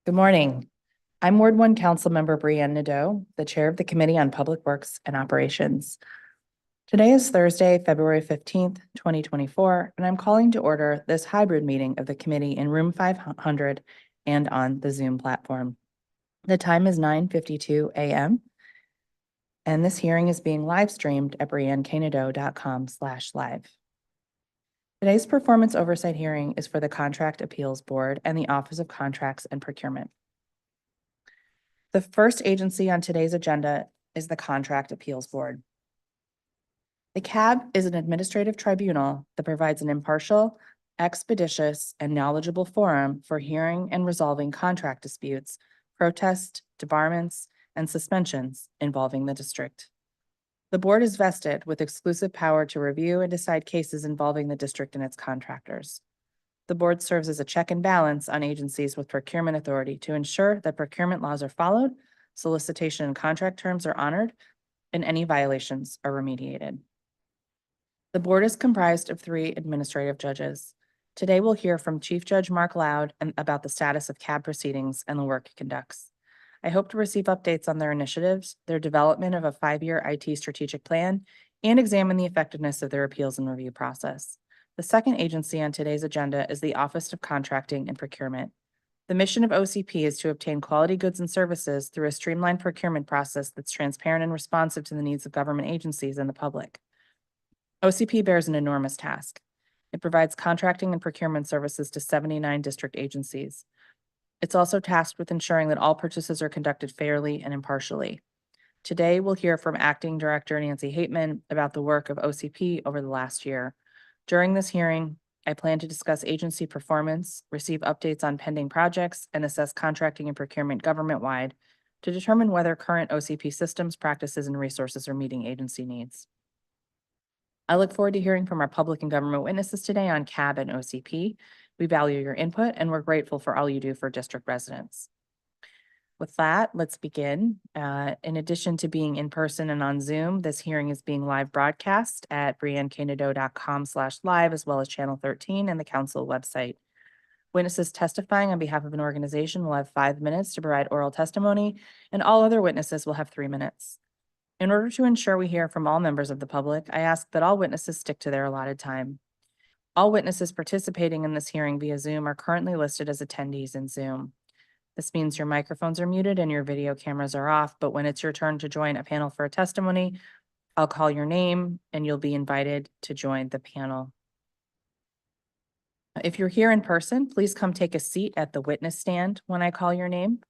Good morning. I'm Ward 1 Councilmember Nadeau, the Chair of the Committee on Public Works and Operations. Today is Thursday, February 15th, 2024, and I'm calling to order this hybrid meeting of the committee in room 500 and on the Zoom platform. The time is 9:52 a.m. and this hearing is being live streamed at brianneknadeau.com/live. Today's Performance Oversight hearing is for the Contract Appeals Board and the Office of Contracts and Procurement. The first agency on today's agenda is the Contract Appeals Board. The CAB is an administrative tribunal that provides an impartial, expeditious, and knowledgeable forum for hearing and resolving contract disputes, protests, debarments, and suspensions involving the district. The board is vested with exclusive power to review and decide cases involving the district and its contractors. The board serves as a check and balance on agencies with procurement authority to ensure that procurement laws are followed, solicitation and contract terms are honored, and any violations are remediated. The board is comprised of 3 administrative judges. Today we'll hear from Chief Judge Mark Loud about the status of CAB proceedings and the work it conducts. I hope to receive updates on their initiatives, their development of a 5-year IT strategic plan, and examine the effectiveness of their appeals and review process. The second agency on today's agenda is the Office of Contracting and Procurement. The mission of OCP is to obtain quality goods and services through a streamlined procurement process that's transparent and responsive to the needs of government agencies and the public. OCP bears an enormous task. It provides contracting and procurement services to 79 district agencies. It's also tasked with ensuring that all purchases are conducted fairly and impartially. Today, we'll hear from Acting Director Nancy Hateman about the work of OCP over the last year. During this hearing, I plan to discuss agency performance, receive updates on pending projects, and assess contracting and procurement government-wide to determine whether current OCP systems, practices, and resources are meeting agency needs. I look forward to hearing from our public and government witnesses today on CAB and OCP. We value your input, and we're grateful for all you do for district residents. With that, let's begin. In addition to being in person and on Zoom, this hearing is being live broadcast at brianneknadeau.com/live, as well as Channel 13 and the Council website. Witnesses testifying on behalf of an organization will have 5 minutes to provide oral testimony, and all other witnesses will have 3 minutes. In order to ensure we hear from all members of the public, I ask that all witnesses stick to their allotted time. All witnesses participating in this hearing via Zoom are currently listed as attendees in Zoom. This means your microphones are muted and your video cameras are off, but when it's your turn to join a panel for a testimony, I'll call your name and you'll be invited to join the panel. If you're here in person, please come take a seat at the witness stand when I call your name.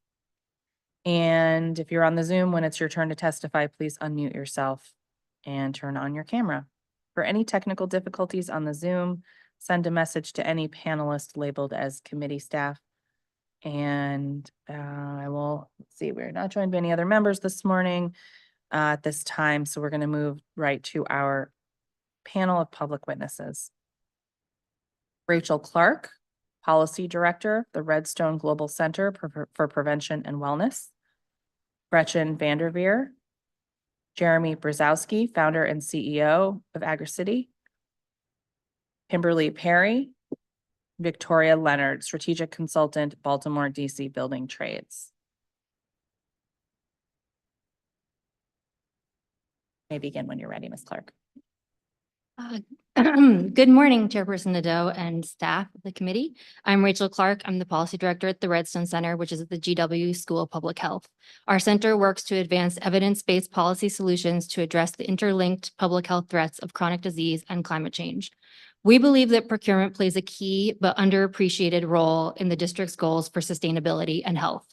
And if you're on the Zoom, when it's your turn to testify, please unmute yourself and turn on your camera. For any technical difficulties on the Zoom, send a message to any panelist labeled as committee staff. And let's see, we're not joined by any other members this morning at this time, so we're going to move right to our panel of public witnesses. Rachel Clark, Policy Director, the Redstone Global Center for Prevention and Wellness. Gretchen Vanderveer. Jeremy Brzezowski, Founder and CEO of AgriCity. Kimberly Perry. Victoria Leonard, Strategic Consultant, Baltimore, DC Building Trades. You may begin when you're ready, Ms. Clark. Good morning, Chairperson Nadeau and staff of the committee. I'm Rachel Clark. I'm the Policy Director at the Redstone Center, which is at the GW School of Public Health. Our center works to advance evidence-based policy solutions to address the interlinked public health threats of chronic disease and climate change. We believe that procurement plays a key but underappreciated role in the district's goals for sustainability and health.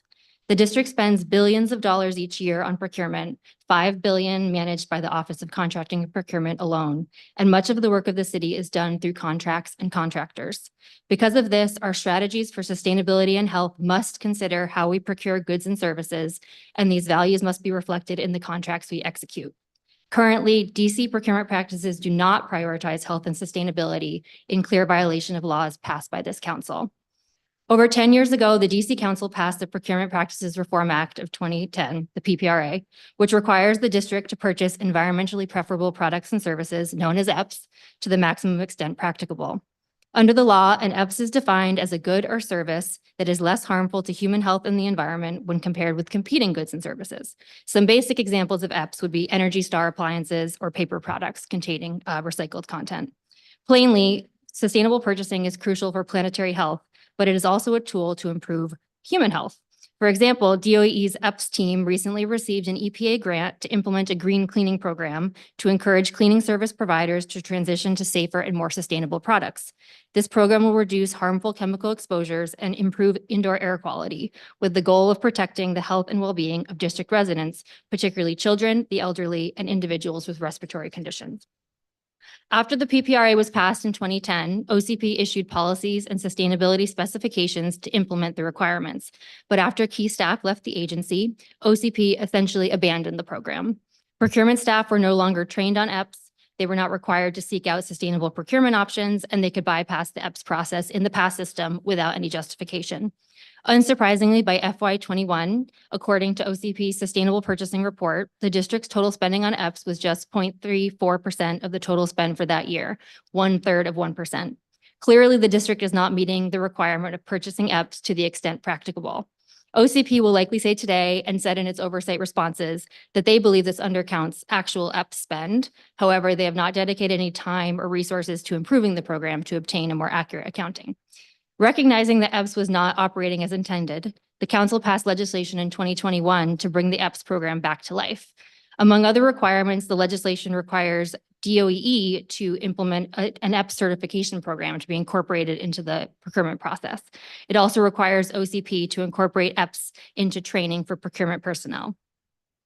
The district spends billions of dollars each year on procurement, $5 billion managed by the Office of Contracting and Procurement alone, and much of the work of the city is done through contracts and contractors. Because of this, our strategies for sustainability and health must consider how we procure goods and services, and these values must be reflected in the contracts we execute. Currently, DC procurement practices do not prioritize health and sustainability, in clear violation of laws passed by this council. Over 10 years ago, the DC Council passed the Procurement Practices Reform Act of 2010, the PPRA, which requires the district to purchase environmentally preferable products and services, known as EPS, to the maximum extent practicable. Under the law, an EPS is defined as a good or service that is less harmful to human health and the environment when compared with competing goods and services. Some basic examples of EPS would be Energy Star appliances or paper products containing recycled content. Plainly, sustainable purchasing is crucial for planetary health, but it is also a tool to improve human health. For example, DOE's EPS team recently received an EPA grant to implement a green cleaning program to encourage cleaning service providers to transition to safer and more sustainable products. This program will reduce harmful chemical exposures and improve indoor air quality, with the goal of protecting the health and well-being of district residents, particularly children, the elderly, and individuals with respiratory conditions. After the PPRA was passed in 2010, OCP issued policies and sustainability specifications to implement the requirements. But after key staff left the agency, OCP essentially abandoned the program. Procurement staff were no longer trained on EPS. They were not required to seek out sustainable procurement options, and they could bypass the EPS process in the past system without any justification. Unsurprisingly, by FY21, according to OCP's Sustainable Purchasing Report, the district's total spending on EPS was just 0.34% of the total spend for that year, 1/3 of 1%. Clearly, the district is not meeting the requirement of purchasing EPS to the extent practicable. OCP will likely say today and said in its oversight responses that they believe this undercounts actual EPS spend. However, they have not dedicated any time or resources to improving the program to obtain a more accurate accounting. Recognizing that EPS was not operating as intended, the council passed legislation in 2021 to bring the EPS program back to life. Among other requirements, the legislation requires DOE to implement an EPS certification program to be incorporated into the procurement process. It also requires OCP to incorporate EPS into training for procurement personnel.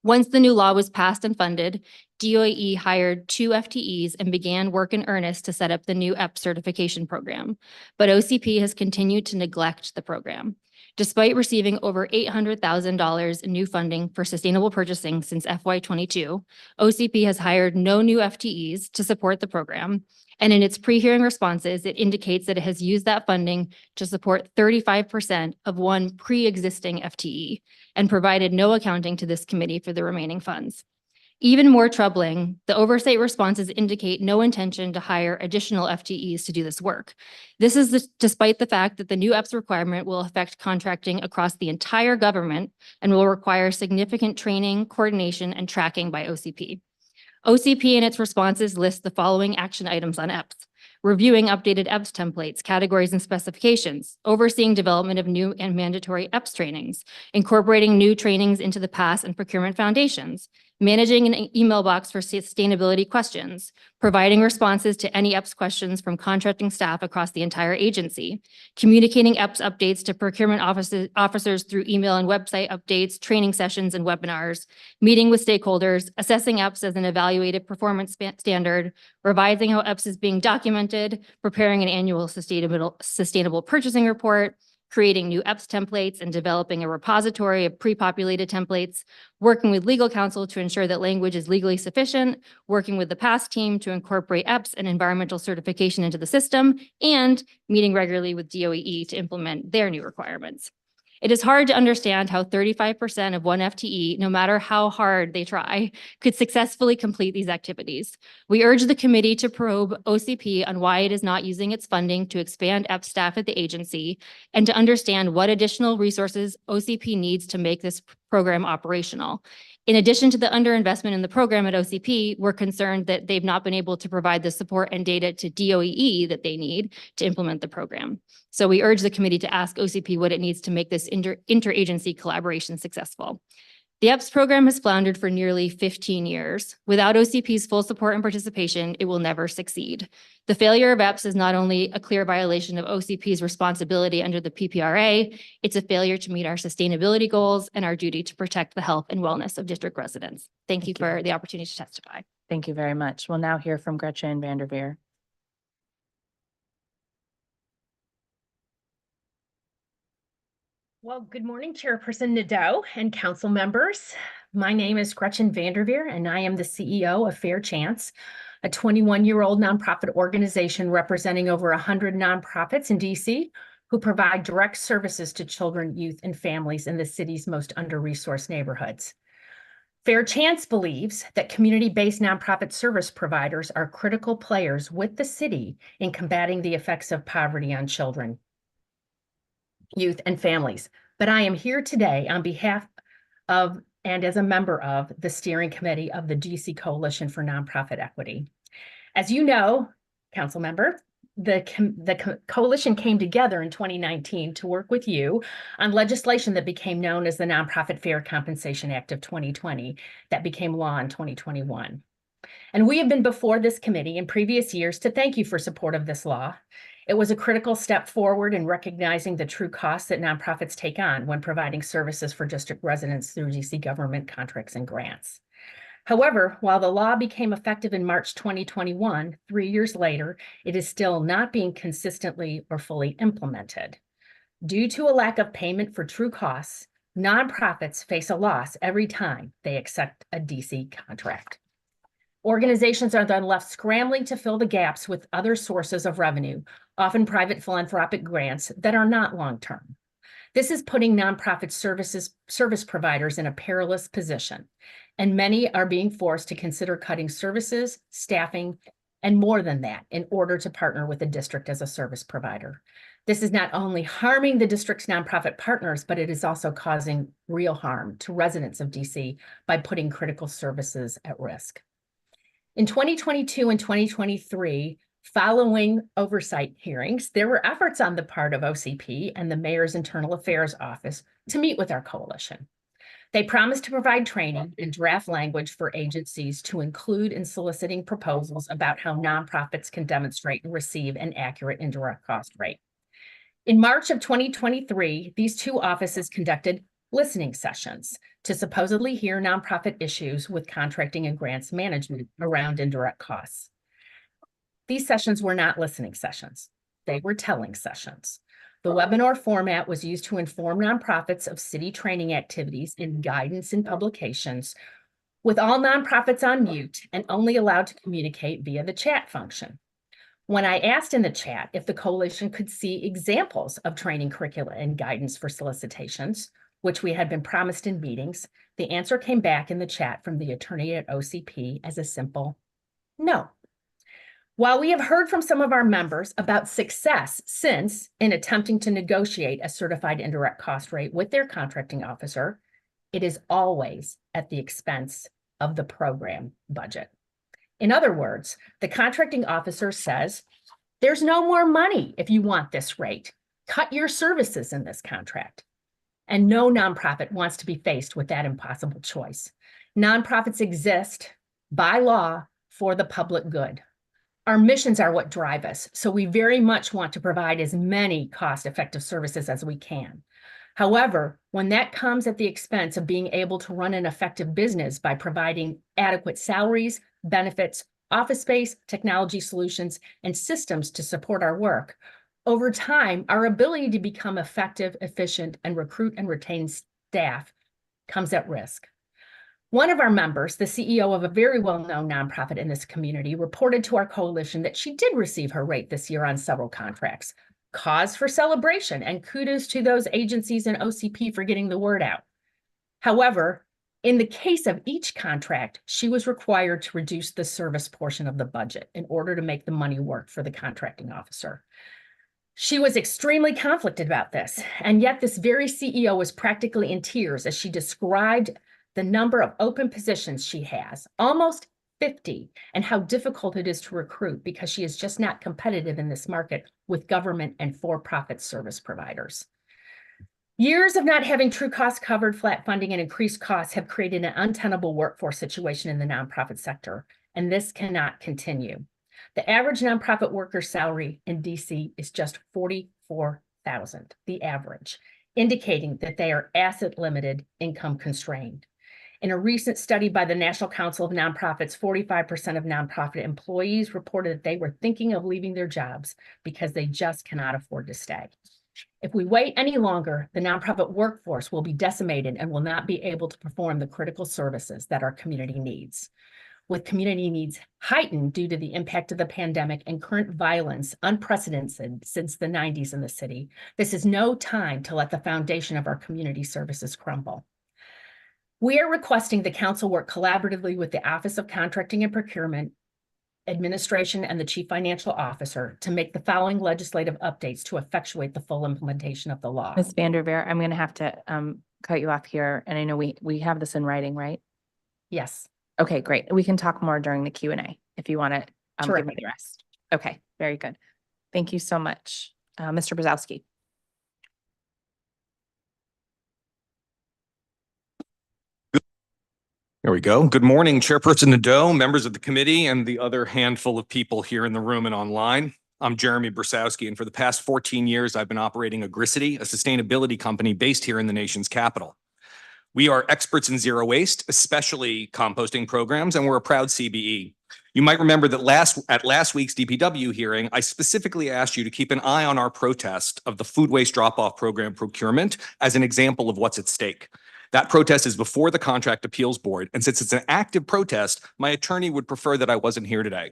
Once the new law was passed and funded, DOE hired 2 FTEs and began work in earnest to set up the new EPS certification program. But OCP has continued to neglect the program. Despite receiving over $800,000 in new funding for sustainable purchasing since FY22, OCP has hired no new FTEs to support the program. And in its pre-hearing responses, it indicates that it has used that funding to support 35% of one pre-existing FTE and provided no accounting to this committee for the remaining funds. Even more troubling, the oversight responses indicate no intention to hire additional FTEs to do this work. This is despite the fact that the new EPS requirement will affect contracting across the entire government and will require significant training, coordination, and tracking by OCP. OCP in its responses lists the following action items on EPS: reviewing updated EPS templates, categories, and specifications, overseeing development of new and mandatory EPS trainings, incorporating new trainings into the PASS and procurement foundations, managing an email box for sustainability questions, providing responses to any EPS questions from contracting staff across the entire agency, communicating EPS updates to procurement officers through email and website updates, training sessions, and webinars, meeting with stakeholders, assessing EPS as an evaluated performance standard, revising how EPS is being documented, preparing an annual sustainable purchasing report, creating new EPS templates and developing a repository of pre-populated templates, working with legal counsel to ensure that language is legally sufficient, working with the PASS team to incorporate EPS and environmental certification into the system, and meeting regularly with DOE to implement their new requirements. It is hard to understand how 35% of one FTE, no matter how hard they try, could successfully complete these activities. We urge the committee to probe OCP on why it is not using its funding to expand EPS staff at the agency and to understand what additional resources OCP needs to make this program operational. In addition to the underinvestment in the program at OCP, we're concerned that they've not been able to provide the support and data to DOE that they need to implement the program. So we urge the committee to ask OCP what it needs to make this interagency collaboration successful. The EPS program has floundered for nearly 15 years. Without OCP's full support and participation, it will never succeed. The failure of EPS is not only a clear violation of OCP's responsibility under the PPRA, it's a failure to meet our sustainability goals and our duty to protect the health and wellness of district residents. Thank you for the opportunity to testify. Thank you very much. We'll now hear from Gretchen Vanderveer. Well, good morning, Chairperson Nadeau and council members. My name is Gretchen Vanderveer, and I am the CEO of Fair Chance, a 21-year-old nonprofit organization representing over 100 nonprofits in DC who provide direct services to children, youth, and families in the city's most under-resourced neighborhoods. Fair Chance believes that community-based nonprofit service providers are critical players with the city in combating the effects of poverty on children, youth, and families. But I am here today on behalf of and as a member of the steering committee of the DC Coalition for Nonprofit Equity. As you know, council member, the coalition came together in 2019 to work with you on legislation that became known as the Nonprofit Fair Compensation Act of 2020 that became law in 2021. And we have been before this committee in previous years to thank you for support of this law. It was a critical step forward in recognizing the true costs that nonprofits take on when providing services for district residents through DC government contracts and grants. However, while the law became effective in March 2021, 3 years later, it is still not being consistently or fully implemented. Due to a lack of payment for true costs, nonprofits face a loss every time they accept a DC contract. Organizations are then left scrambling to fill the gaps with other sources of revenue, often private philanthropic grants that are not long-term. This is putting nonprofit service providers in a perilous position, and many are being forced to consider cutting services, staffing, and more than that in order to partner with the district as a service provider. This is not only harming the district's nonprofit partners, but it is also causing real harm to residents of DC by putting critical services at risk. In 2022 and 2023, following oversight hearings, there were efforts on the part of OCP and the Mayor's Internal Affairs Office to meet with our coalition. They promised to provide training and draft language for agencies to include in soliciting proposals about how nonprofits can demonstrate and receive an accurate indirect cost rate. In March of 2023, these two offices conducted listening sessions to supposedly hear nonprofit issues with contracting and grants management around indirect costs. These sessions were not listening sessions. They were telling sessions. The webinar format was used to inform nonprofits of city training activities and guidance in publications, with all nonprofits on mute and only allowed to communicate via the chat function. When I asked in the chat if the coalition could see examples of training curricula and guidance for solicitations, which we had been promised in meetings, the answer came back in the chat from the attorney at OCP as a simple no. While we have heard from some of our members about success since in attempting to negotiate a certified indirect cost rate with their contracting officer, it is always at the expense of the program budget. In other words, the contracting officer says, there's no more money if you want this rate. Cut your services in this contract. And no nonprofit wants to be faced with that impossible choice. Nonprofits exist by law for the public good. Our missions are what drive us, so we very much want to provide as many cost-effective services as we can. However, when that comes at the expense of being able to run an effective business by providing adequate salaries, benefits, office space, technology solutions, and systems to support our work, over time, our ability to become effective, efficient, and recruit and retain staff comes at risk. One of our members, the CEO of a very well-known nonprofit in this community, reported to our coalition that she did receive her rate this year on several contracts. Cause for celebration and kudos to those agencies and OCP for getting the word out. However, in the case of each contract, she was required to reduce the service portion of the budget in order to make the money work for the contracting officer. She was extremely conflicted about this, and yet this very CEO was practically in tears as she described the number of open positions she has, almost 50, and how difficult it is to recruit because she is just not competitive in this market with government and for-profit service providers. Years of not having true costs covered, flat funding, and increased costs have created an untenable workforce situation in the nonprofit sector, and this cannot continue. The average nonprofit worker salary in DC is just $44,000, the average, indicating that they are asset limited, income constrained. In a recent study by the National Council of Nonprofits, 45% of nonprofit employees reported that they were thinking of leaving their jobs because they just cannot afford to stay. If we wait any longer, the nonprofit workforce will be decimated and will not be able to perform the critical services that our community needs. With community needs heightened due to the impact of the pandemic and current violence unprecedented since the 90s in the city, this is no time to let the foundation of our community services crumble. We are requesting the council work collaboratively with the Office of Contracting and Procurement, Administration, and the Chief Financial Officer to make the following legislative updates to effectuate the full implementation of the law. Ms. Vanderveer, I'm going to have to cut you off here. And I know we have this in writing, right? Yes. Okay, great. We can talk more during the Q&A if you want to give me Terrific. the rest. Okay, very good. Thank you so much. Mr. Brzezowski. There we go. Good morning, Chairperson Nadeau, members of the committee, and the other handful of people here in the room and online. I'm Jeremy Brzezowski, and for the past 14 years, I've been operating Agricity, a sustainability company based here in the nation's capital. We are experts in zero waste, especially composting programs, and we're a proud CBE. You might remember that at last week's DPW hearing, I specifically asked you to keep an eye on our protest of the food waste drop-off program procurement as an example of what's at stake. That protest is before the Contract Appeals Board, and since it's an active protest, my attorney would prefer that I wasn't here today.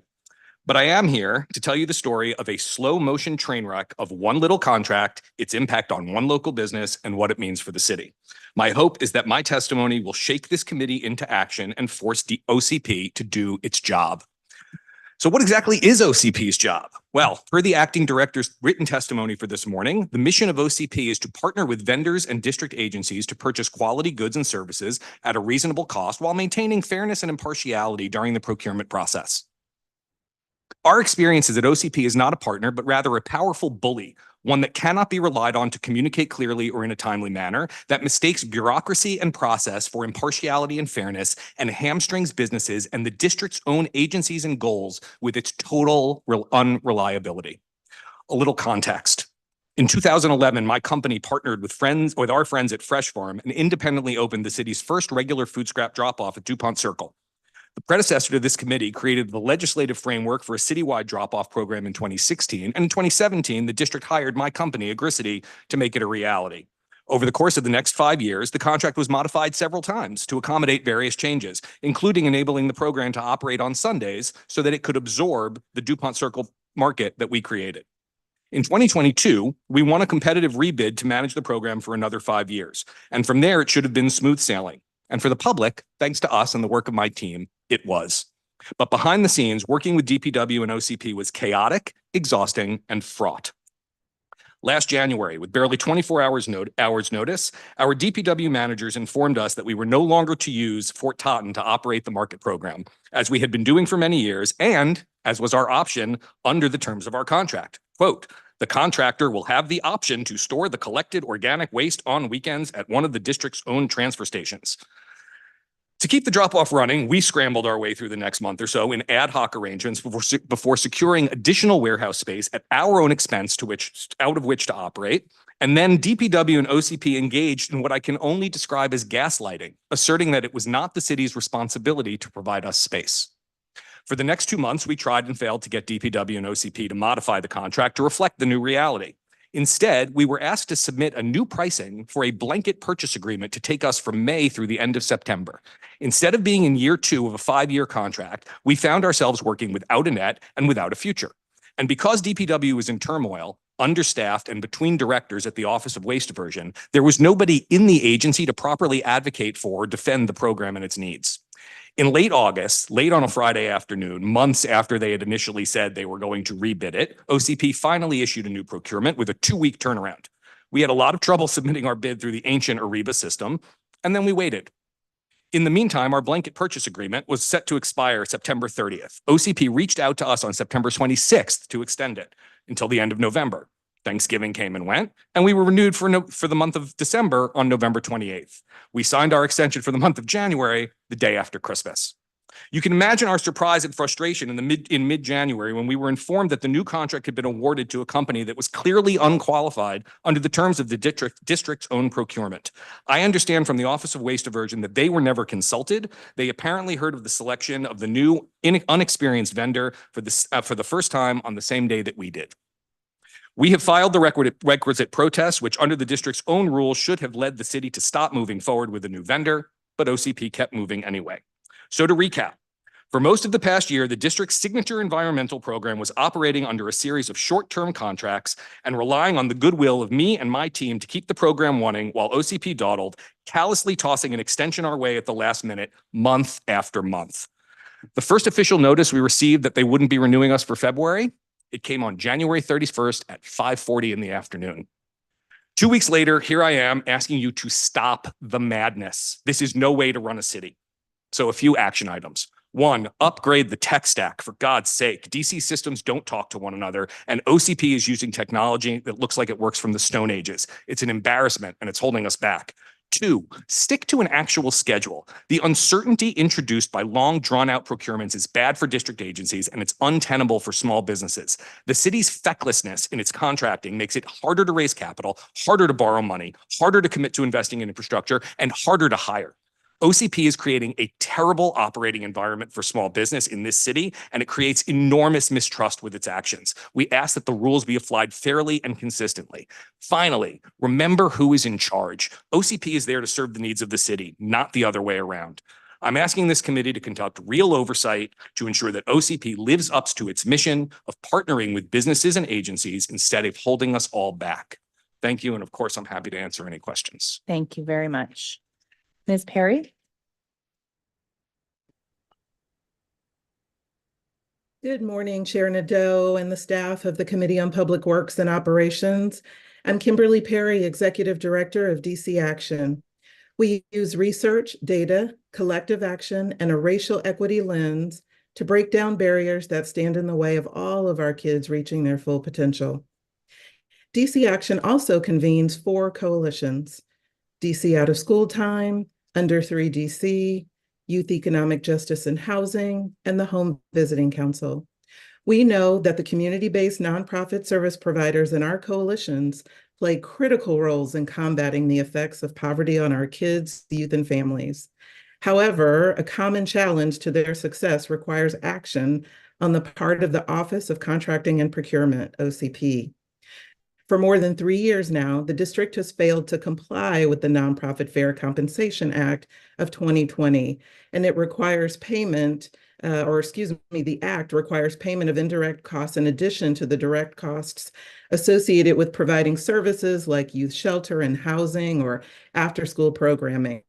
But I am here to tell you the story of a slow-motion train wreck of one little contract, its impact on one local business, and what it means for the city. My hope is that my testimony will shake this committee into action and force the OCP to do its job. So what exactly is OCP's job? Well, per the acting director's written testimony for this morning, the mission of OCP is to partner with vendors and district agencies to purchase quality goods and services at a reasonable cost while maintaining fairness and impartiality during the procurement process. Our experience is that OCP is not a partner, but rather a powerful bully, one that cannot be relied on to communicate clearly or in a timely manner, that mistakes bureaucracy and process for impartiality and fairness, and hamstrings businesses and the district's own agencies and goals with its total unreliability. A little context. In 2011, my company partnered with our friends at Fresh Farm and independently opened the city's first regular food scrap drop-off at DuPont Circle. The predecessor to this committee created the legislative framework for a citywide drop-off program in 2016, and in 2017, the district hired my company, Agricity, to make it a reality. Over the course of the next 5 years, the contract was modified several times to accommodate various changes, including enabling the program to operate on Sundays so that it could absorb the DuPont Circle market that we created. In 2022, we won a competitive rebid to manage the program for another 5 years, and from there, it should have been smooth sailing. And for the public, thanks to us and the work of my team, it was. But behind the scenes, working with DPW and OCP was chaotic, exhausting, and fraught. Last January, with barely 24 hours notice, our DPW managers informed us that we were no longer to use Fort Totten to operate the market program, as we had been doing for many years, and as was our option under the terms of our contract. Quote, "The contractor will have the option to store the collected organic waste on weekends at one of the district's own transfer stations." To keep the drop-off running, we scrambled our way through the next month or so in ad hoc arrangements before securing additional warehouse space at our own expense out of which to operate. And then DPW and OCP engaged in what I can only describe as gaslighting, asserting that it was not the city's responsibility to provide us space. For the next 2 months, we tried and failed to get DPW and OCP to modify the contract to reflect the new reality. Instead, we were asked to submit a new pricing for a blanket purchase agreement to take us from May through the end of September. Instead of being in year 2 of a 5-year contract, we found ourselves working without a net and without a future. And because DPW was in turmoil, understaffed, and between directors at the Office of Waste Diversion, there was nobody in the agency to properly advocate for or defend the program and its needs. In late August, late on a Friday afternoon, months after they had initially said they were going to rebid it, OCP finally issued a new procurement with a 2-week turnaround. We had a lot of trouble submitting our bid through the ancient Ariba system, and then we waited. In the meantime, our blanket purchase agreement was set to expire September 30th. OCP reached out to us on September 26th to extend it until the end of November. Thanksgiving came and went, and we were renewed for the month of December on November 28th. We signed our extension for the month of January, the day after Christmas. You can imagine our surprise and frustration in mid-January when we were informed that the new contract had been awarded to a company that was clearly unqualified under the terms of the district's own procurement. I understand from the Office of Waste Diversion that they were never consulted. They apparently heard of the selection of the new unexperienced vendor for the first time on the same day that we did. We have filed the requisite protests, which under the district's own rules should have led the city to stop moving forward with a new vendor, but OCP kept moving anyway. So to recap, For most of the past year, the district's signature environmental program was operating under a series of short-term contracts and relying on the goodwill of me and my team to keep the program running while OCP dawdled, callously tossing an extension our way at the last minute, month after month. The first official notice we received that they wouldn't be renewing us for February, it came on January 31st at 5:40 in the afternoon. 2 weeks later, here I am asking you to stop the madness. This is no way to run a city. So a few action items. 1, upgrade the tech stack, for God's sake. DC systems don't talk to one another, and OCP is using technology that looks like it works from the Stone Ages. It's an embarrassment, and it's holding us back. 2, stick to an actual schedule. The uncertainty introduced by long, drawn-out procurements is bad for district agencies, and it's untenable for small businesses. The city's fecklessness in its contracting makes it harder to raise capital, harder to borrow money, harder to commit to investing in infrastructure, and harder to hire. OCP is creating a terrible operating environment for small business in this city, and it creates enormous mistrust with its actions. We ask that the rules be applied fairly and consistently. Finally, remember who is in charge. OCP is there to serve the needs of the city, not the other way around. I'm asking this committee to conduct real oversight to ensure that OCP lives up to its mission of partnering with businesses and agencies instead of holding us all back. Thank you, and of course, I'm happy to answer any questions. Thank you very much. Ms. Perry? Good morning, Chair Nadeau and the staff of the Committee on Public Works and Operations. I'm Kimberly Perry, Executive Director of DC Action. We use research, data, collective action, and a racial equity lens to break down barriers that stand in the way of all of our kids reaching their full potential. DC Action also convenes 4 coalitions: DC Out of School Time, Under 3 DC, Youth Economic Justice and Housing, and the Home Visiting Council. We know that the community-based nonprofit service providers in our coalitions play critical roles in combating the effects of poverty on our kids, youth, and families. However, a common challenge to their success requires action on the part of the Office of Contracting and Procurement, OCP. For more than 3 years now, the district has failed to comply with the Nonprofit Fair Compensation Act of 2020, and it requires payment, the act requires payment of indirect costs in addition to the direct costs associated with providing services like youth shelter and housing or after-school programming.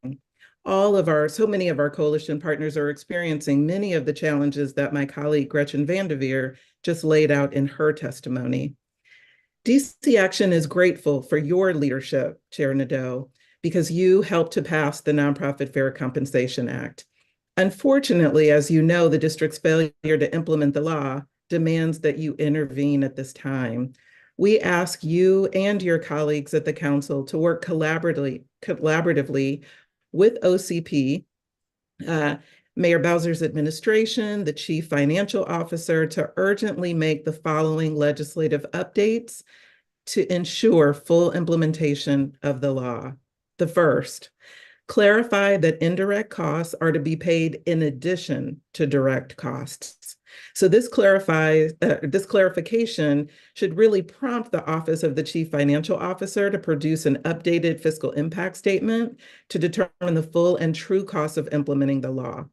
So many of our coalition partners are experiencing many of the challenges that my colleague Gretchen Vanderveer just laid out in her testimony. DC Action is grateful for your leadership, Chair Nadeau, because you helped to pass the Nonprofit Fair Compensation Act. Unfortunately, as you know, the district's failure to implement the law demands that you intervene at this time. We ask you and your colleagues at the council to work collaboratively with OCP, Mayor Bowser's administration, the Chief Financial Officer, to urgently make the following legislative updates to ensure full implementation of the law. The first, clarify that indirect costs are to be paid in addition to direct costs. So this clarification should really prompt the Office of the Chief Financial Officer to produce an updated fiscal impact statement to determine the full and true costs of implementing the law.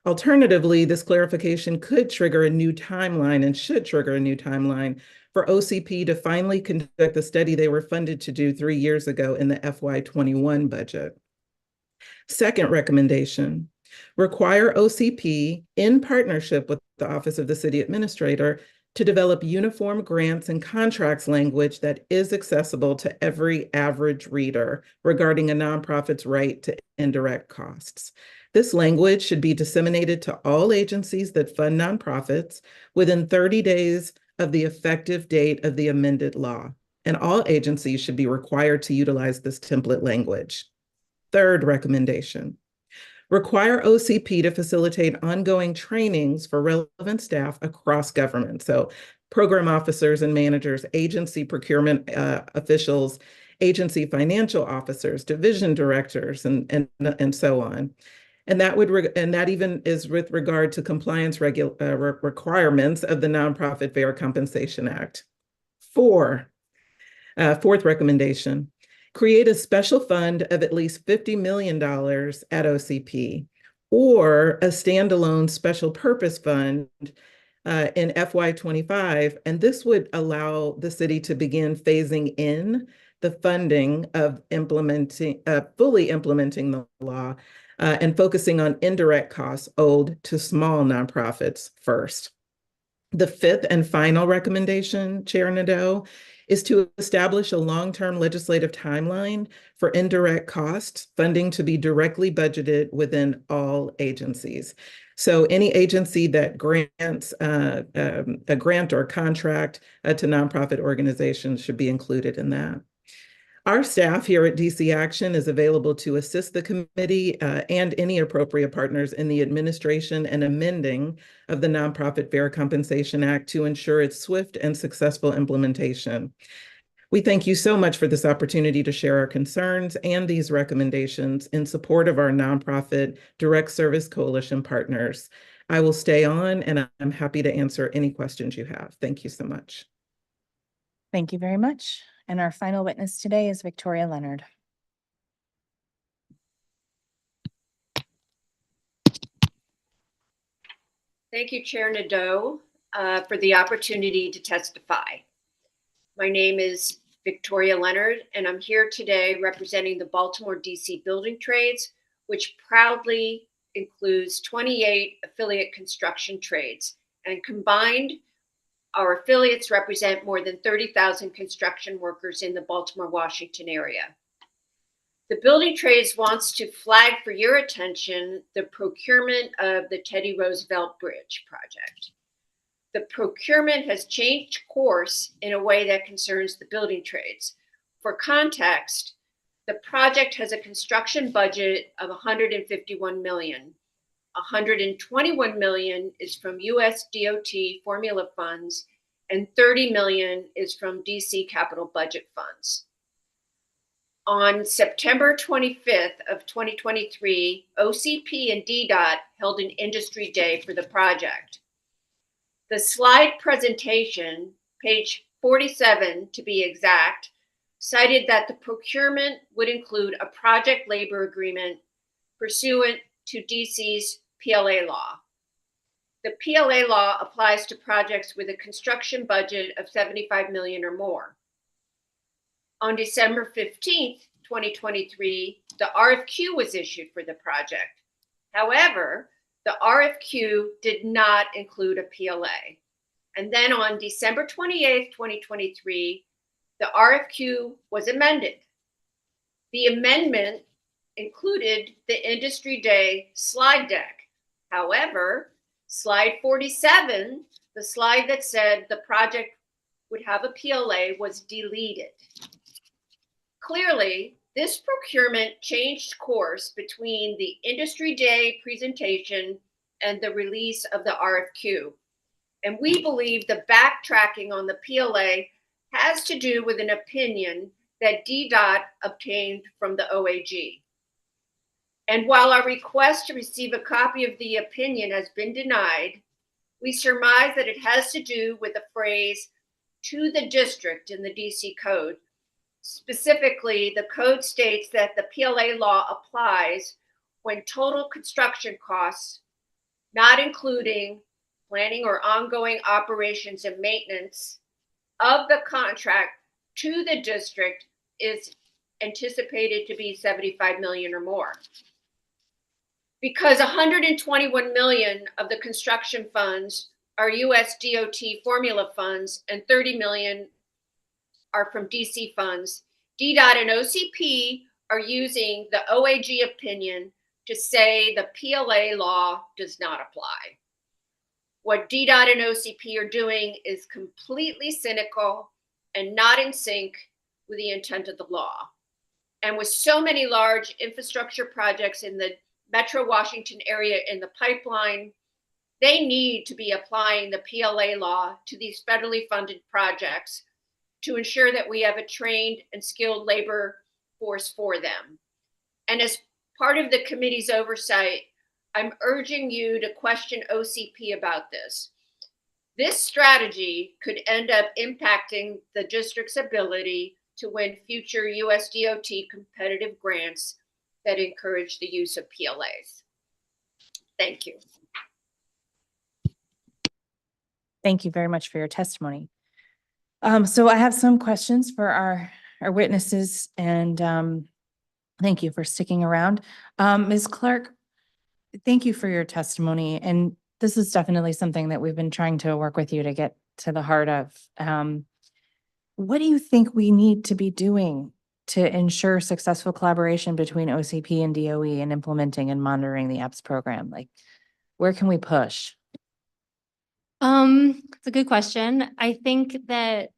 Alternatively, this clarification could trigger a new timeline and should trigger a new timeline for OCP to finally conduct the study they were funded to do 3 years ago in the FY21 budget. Second recommendation, require OCP in partnership with the Office of the City Administrator to develop uniform grants and contracts language that is accessible to every average reader regarding a nonprofit's right to indirect costs. This language should be disseminated to all agencies that fund nonprofits within 30 days of the effective date of the amended law, and all agencies should be required to utilize this template language. Third recommendation, require OCP to facilitate ongoing trainings for relevant staff across government. So program officers and managers, agency procurement officials, agency financial officers, division directors, and so on. And that even is with regard to compliance requirements of the Nonprofit Fair Compensation Act. Fourth recommendation, create a special fund of at least $50 million at OCP or a standalone special purpose fund in FY25, and this would allow the city to begin phasing in the funding of fully implementing the law and focusing on indirect costs owed to small nonprofits first. The fifth and final recommendation, Chair Nadeau, is to establish a long-term legislative timeline for indirect cost funding to be directly budgeted within all agencies. So any agency that grants a grant or contract to nonprofit organizations should be included in that. Our staff here at DC Action is available to assist the committee and any appropriate partners in the administration and amending of the Nonprofit Fair Compensation Act to ensure its swift and successful implementation. We thank you so much for this opportunity to share our concerns and these recommendations in support of our nonprofit direct service coalition partners. I will stay on and I'm happy to answer any questions you have. Thank you so much. Thank you very much. And our final witness today is Victoria Leonard. Thank you, Chair Nadeau, for the opportunity to testify. My name is Victoria Leonard, and I'm here today representing the Baltimore DC Building Trades, which proudly includes 28 affiliate construction trades. And combined, our affiliates represent more than 30,000 construction workers in the Baltimore, Washington area. The Building Trades wants to flag for your attention the procurement of the Teddy Roosevelt Bridge project. The procurement has changed course in a way that concerns the Building Trades. For context, the project has a construction budget of $151 million. $121 million is from US DOT formula funds, and $30 million is from DC capital budget funds. On September 25th of 2023, OCP and DDOT held an industry day for the project. The slide presentation, page 47 to be exact, cited that the procurement would include a project labor agreement pursuant to DC's PLA law. The PLA law applies to projects with a construction budget of $75 million or more. On December 15th, 2023, the RFQ was issued for the project. However, the RFQ did not include a PLA. And then on December 28th, 2023, the RFQ was amended. The amendment included the Industry Day slide deck. However, slide 47, the slide that said the project would have a PLA, was deleted. Clearly, this procurement changed course between the Industry Day presentation and the release of the RFQ. And we believe the backtracking on the PLA has to do with an opinion that DDOT obtained from the OAG. And while our request to receive a copy of the opinion has been denied, we surmise that it has to do with the phrase "to the district" in the DC code. Specifically, the code states that the PLA law applies when total construction costs, not including planning or ongoing operations and maintenance of the contract to the district, is anticipated to be $75 million or more. Because $121 million of the construction funds are US DOT formula funds and $30 million are from DC funds, DDOT and OCP are using the OAG opinion to say the PLA law does not apply. What DDOT and OCP are doing is completely cynical and not in sync with the intent of the law. And with so many large infrastructure projects in the Metro Washington area in the pipeline, they need to be applying the PLA law to these federally funded projects to ensure that we have a trained and skilled labor force for them. And as part of the committee's oversight, I'm urging you to question OCP about this. This strategy could end up impacting the district's ability to win future US DOT competitive grants that encourage the use of PLAs. Thank you. Thank you very much for your testimony. So I have some questions for our witnesses, and thank you for sticking around. Ms. Clark, thank you for your testimony, and this is definitely something that we've been trying to work with you to get to the heart of. What do you think we need to be doing to ensure successful collaboration between OCP and DOE in implementing and monitoring the EPS program? Like, where can we push? It's a good question. I think that,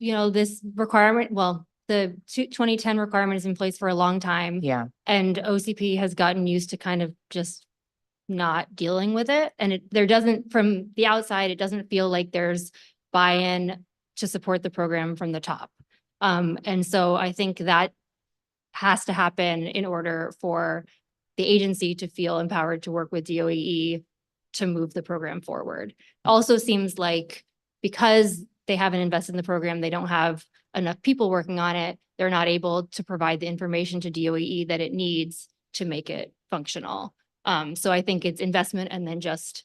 this requirement, well, the 2010 requirement is in place for a long time. Yeah, And OCP has gotten used to kind of just not dealing with it. And there doesn't, from the outside, it doesn't feel like there's buy-in to support the program from the top. And so I think that has to happen in order for the agency to feel empowered to work with DOE to move the program forward. Also seems like because they haven't invested in the program, they don't have enough people working on it. They're not able to provide the information to DOE that it needs to make it functional. So I think it's investment and then just,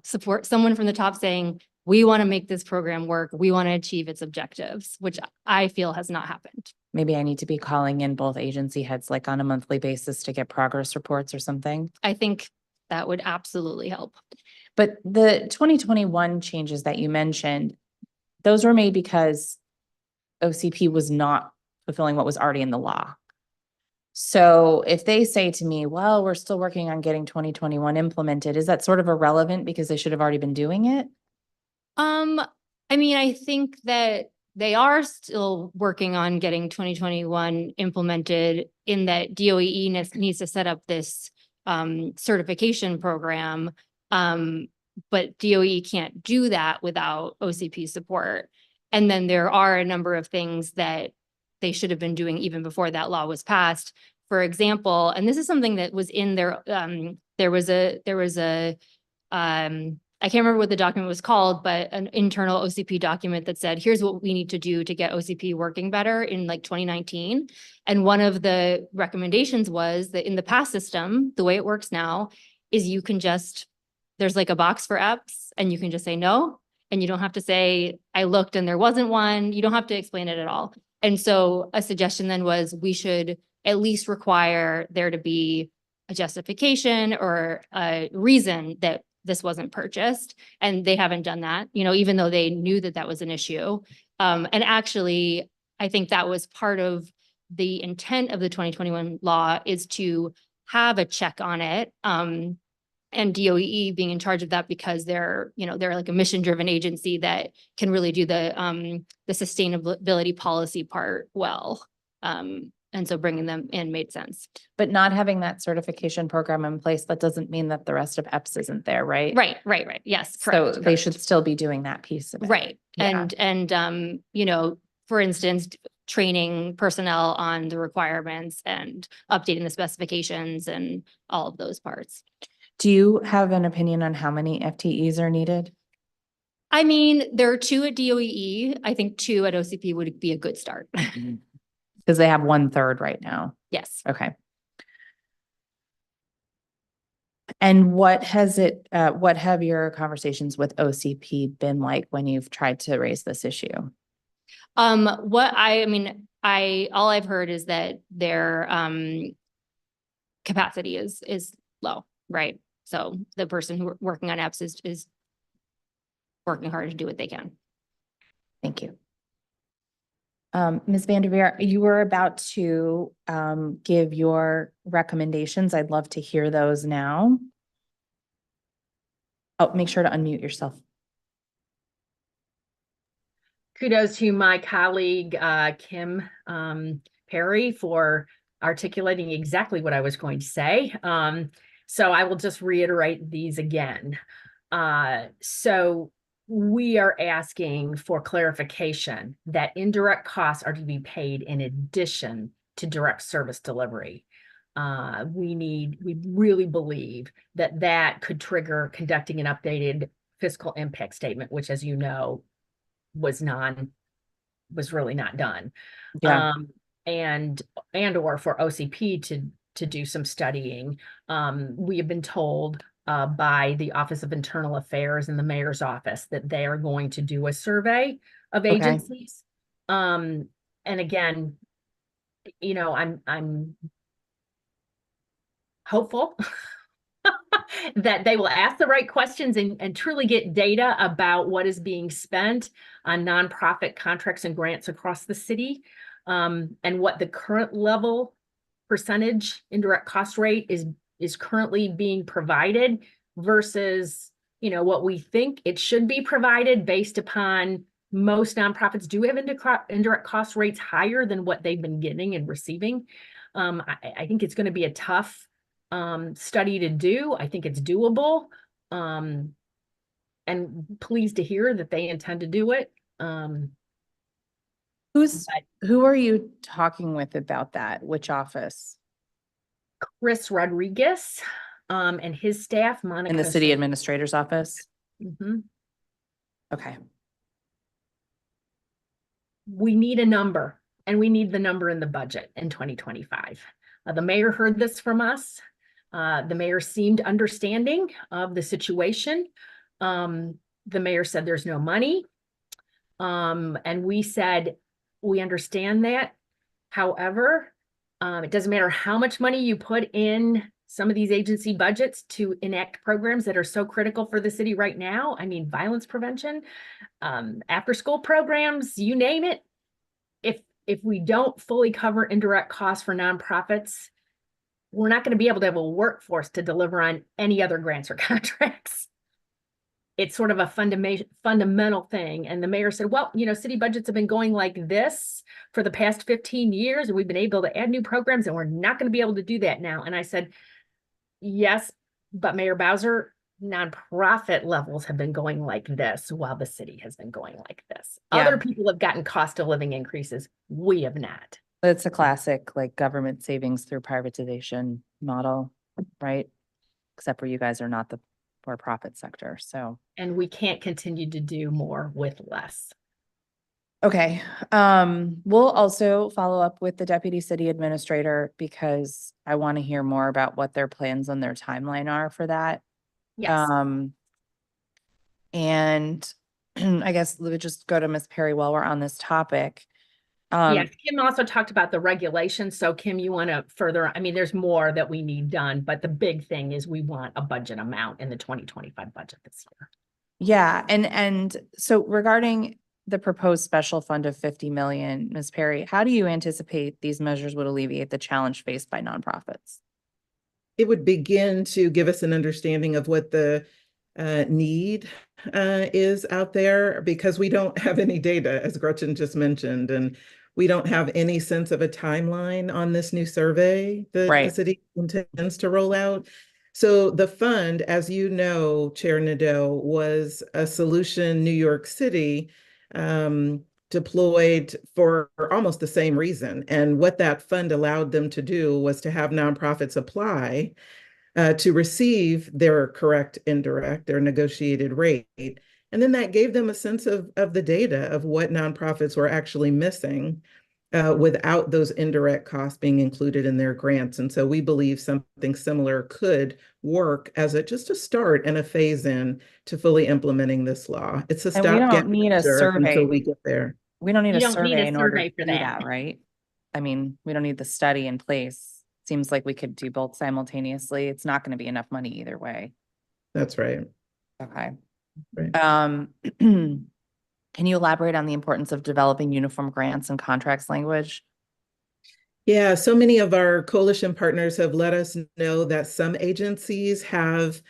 support someone from the top saying, we want to make this program work. We want to achieve its objectives, which I feel has not happened. maybe I need to be calling in both agency heads like on a monthly basis to get progress reports or something. I think that would absolutely help. But the 2021 changes that you mentioned, those were made because OCP was not fulfilling what was already in the law. So if they say to me, well, we're still working on getting 2021 implemented, is that sort of irrelevant because they should have already been doing it? I mean, I think that they are still working on getting 2021 implemented in that DOE needs to set up this certification program. But DOE can't do that without OCP support. And then there are a number of things that they should have been doing even before that law was passed. For example, and this is something that was in there, there was a I can't remember what the document was called, but an internal OCP document that said, here's what we need to do to get OCP working better in like 2019. And one of the recommendations was that in the past system, the way it works now is you can just, there's like a box for EPS and you can just say no. And you don't have to say, I looked and there wasn't one. You don't have to explain it at all. And so a suggestion then was we should at least require there to be a justification or a reason that this wasn't purchased, and they haven't done that, even though they knew that that was an issue. And actually, I think that was part of the intent of the 2021 law is to have a check on it. And DOE being in charge of that because they're like a mission-driven agency that can really do the sustainability policy part well. And so bringing them in made sense. But not having that certification program in place, that doesn't mean that the rest of EPS isn't there, right? Right. Yes, correct. So they should still be doing that piece of it. Right. Yeah. And for instance, training personnel on the requirements and updating the specifications and all of those parts. Do you have an opinion on how many FTEs are needed? I mean, there are 2 at DOE. I think 2 at OCP would be a good start. Because they have 1/3 right now. Yes. Okay. And what have your conversations with OCP been like when you've tried to raise this issue? All I've heard is that their capacity is low, right? So the person who working on EPS is working hard to do what they can. Thank you. Ms. Vanderveer, you were about to give your recommendations. I'd love to hear those now. Oh, make sure to unmute yourself. Kudos to my colleague, Kim Perry, for articulating exactly what I was going to say. So I will just reiterate these again. So we are asking for clarification that indirect costs are to be paid in addition to direct service delivery. We really believe that could trigger conducting an updated fiscal impact statement, which, as you know, was really not done. Yeah. And or for OCP to do some studying. We have been told by the Office of Internal Affairs and the mayor's office that they are going to do a survey of Okay. agencies. And again, you know, I'm hopeful that they will ask the right questions and truly get data about what is being spent on nonprofit contracts and grants across the city, and what the current level percentage indirect cost rate is currently being provided versus, you know, what we think it should be provided based upon most nonprofits do have indirect cost rates higher than what they've been getting and receiving. I think it's going to be a tough study to do. I think it's doable. And pleased to hear that they intend to do it. Who are you talking with about that? Which office? Chris Rodriguez and his staff, Monica. In the city administrator's office? Mhm. Okay. We need a number, and we need the number in the budget in 2025. The mayor heard this from us. The mayor seemed understanding of the situation. The mayor said there's no money. And we said, we understand that. However, it doesn't matter how much money you put in some of these agency budgets to enact programs that are so critical for the city right now. I mean, violence prevention, after school programs, you name it. If we don't fully cover indirect costs for nonprofits, we're not going to be able to have a workforce to deliver on any other grants or contracts. It's sort of a fundamental thing. And the mayor said, well, you know, city budgets have been going like this for the past 15 years, and we've been able to add new programs, and we're not going to be able to do that now. And I said, yes, but Mayor Bowser, nonprofit levels have been going like this while the city has been going like this. Yeah. Other people have gotten cost of living increases. We have not. It's a classic like government savings through privatization model, right? Except for you guys are not the for-profit sector, so. And we can't continue to do more with less. Okay, we'll also follow up with the deputy city administrator because I want to hear more about what their plans and their timeline are for that. Yes. And I guess we'll just go to Ms. Perry while we're on this topic. Yes, Kim also talked about the regulations. So Kim, you want to further, I mean, there's more that we need done, but the big thing is we want a budget amount in the 2025 budget this year. Yeah, and so regarding the proposed special fund of 50 million, Ms. Perry, how do you anticipate these measures would alleviate the challenge faced by nonprofits? It would begin to give us an understanding of what the need is out there, because we don't have any data, as Gretchen just mentioned, and we don't have any sense of a timeline on this new survey that the city intends to roll out. So the fund, as you know, Chair Nadeau, was a solution New York City deployed for almost the same reason. And what that fund allowed them to do was to have nonprofits apply to receive their correct indirect, their negotiated rate. And then that gave them a sense of the data of what nonprofits were actually missing without those indirect costs being included in their grants. And so we believe something similar could work as just a start and a phase in to fully implementing this law. It's a stopgap. We don't need a survey until we get there. We don't need a survey in order to for do that, right? I mean, we don't need the study in place. Seems like we could do both simultaneously. It's not going to be enough money either way. That's right. Okay. Right. Can you elaborate on the importance of developing uniform grants and contracts language? Yeah, so many of our coalition partners have let us know that some agencies have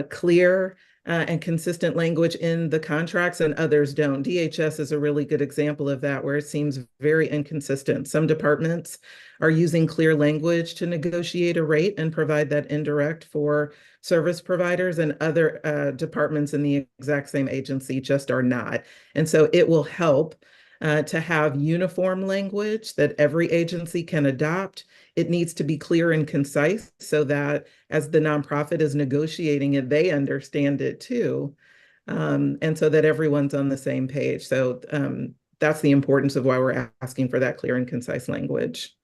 clear and consistent language in the contracts and others don't. DHS is a really good example of that, where it seems very inconsistent. Some departments are using clear language to negotiate a rate and provide that indirect for service providers, and other departments in the exact same agency just are not. And so it will help to have uniform language that every agency can adopt. It needs to be clear and concise so that as the nonprofit is negotiating it, they understand it too. And so that everyone's on the same page. So that's the importance of why we're asking for that clear and concise language.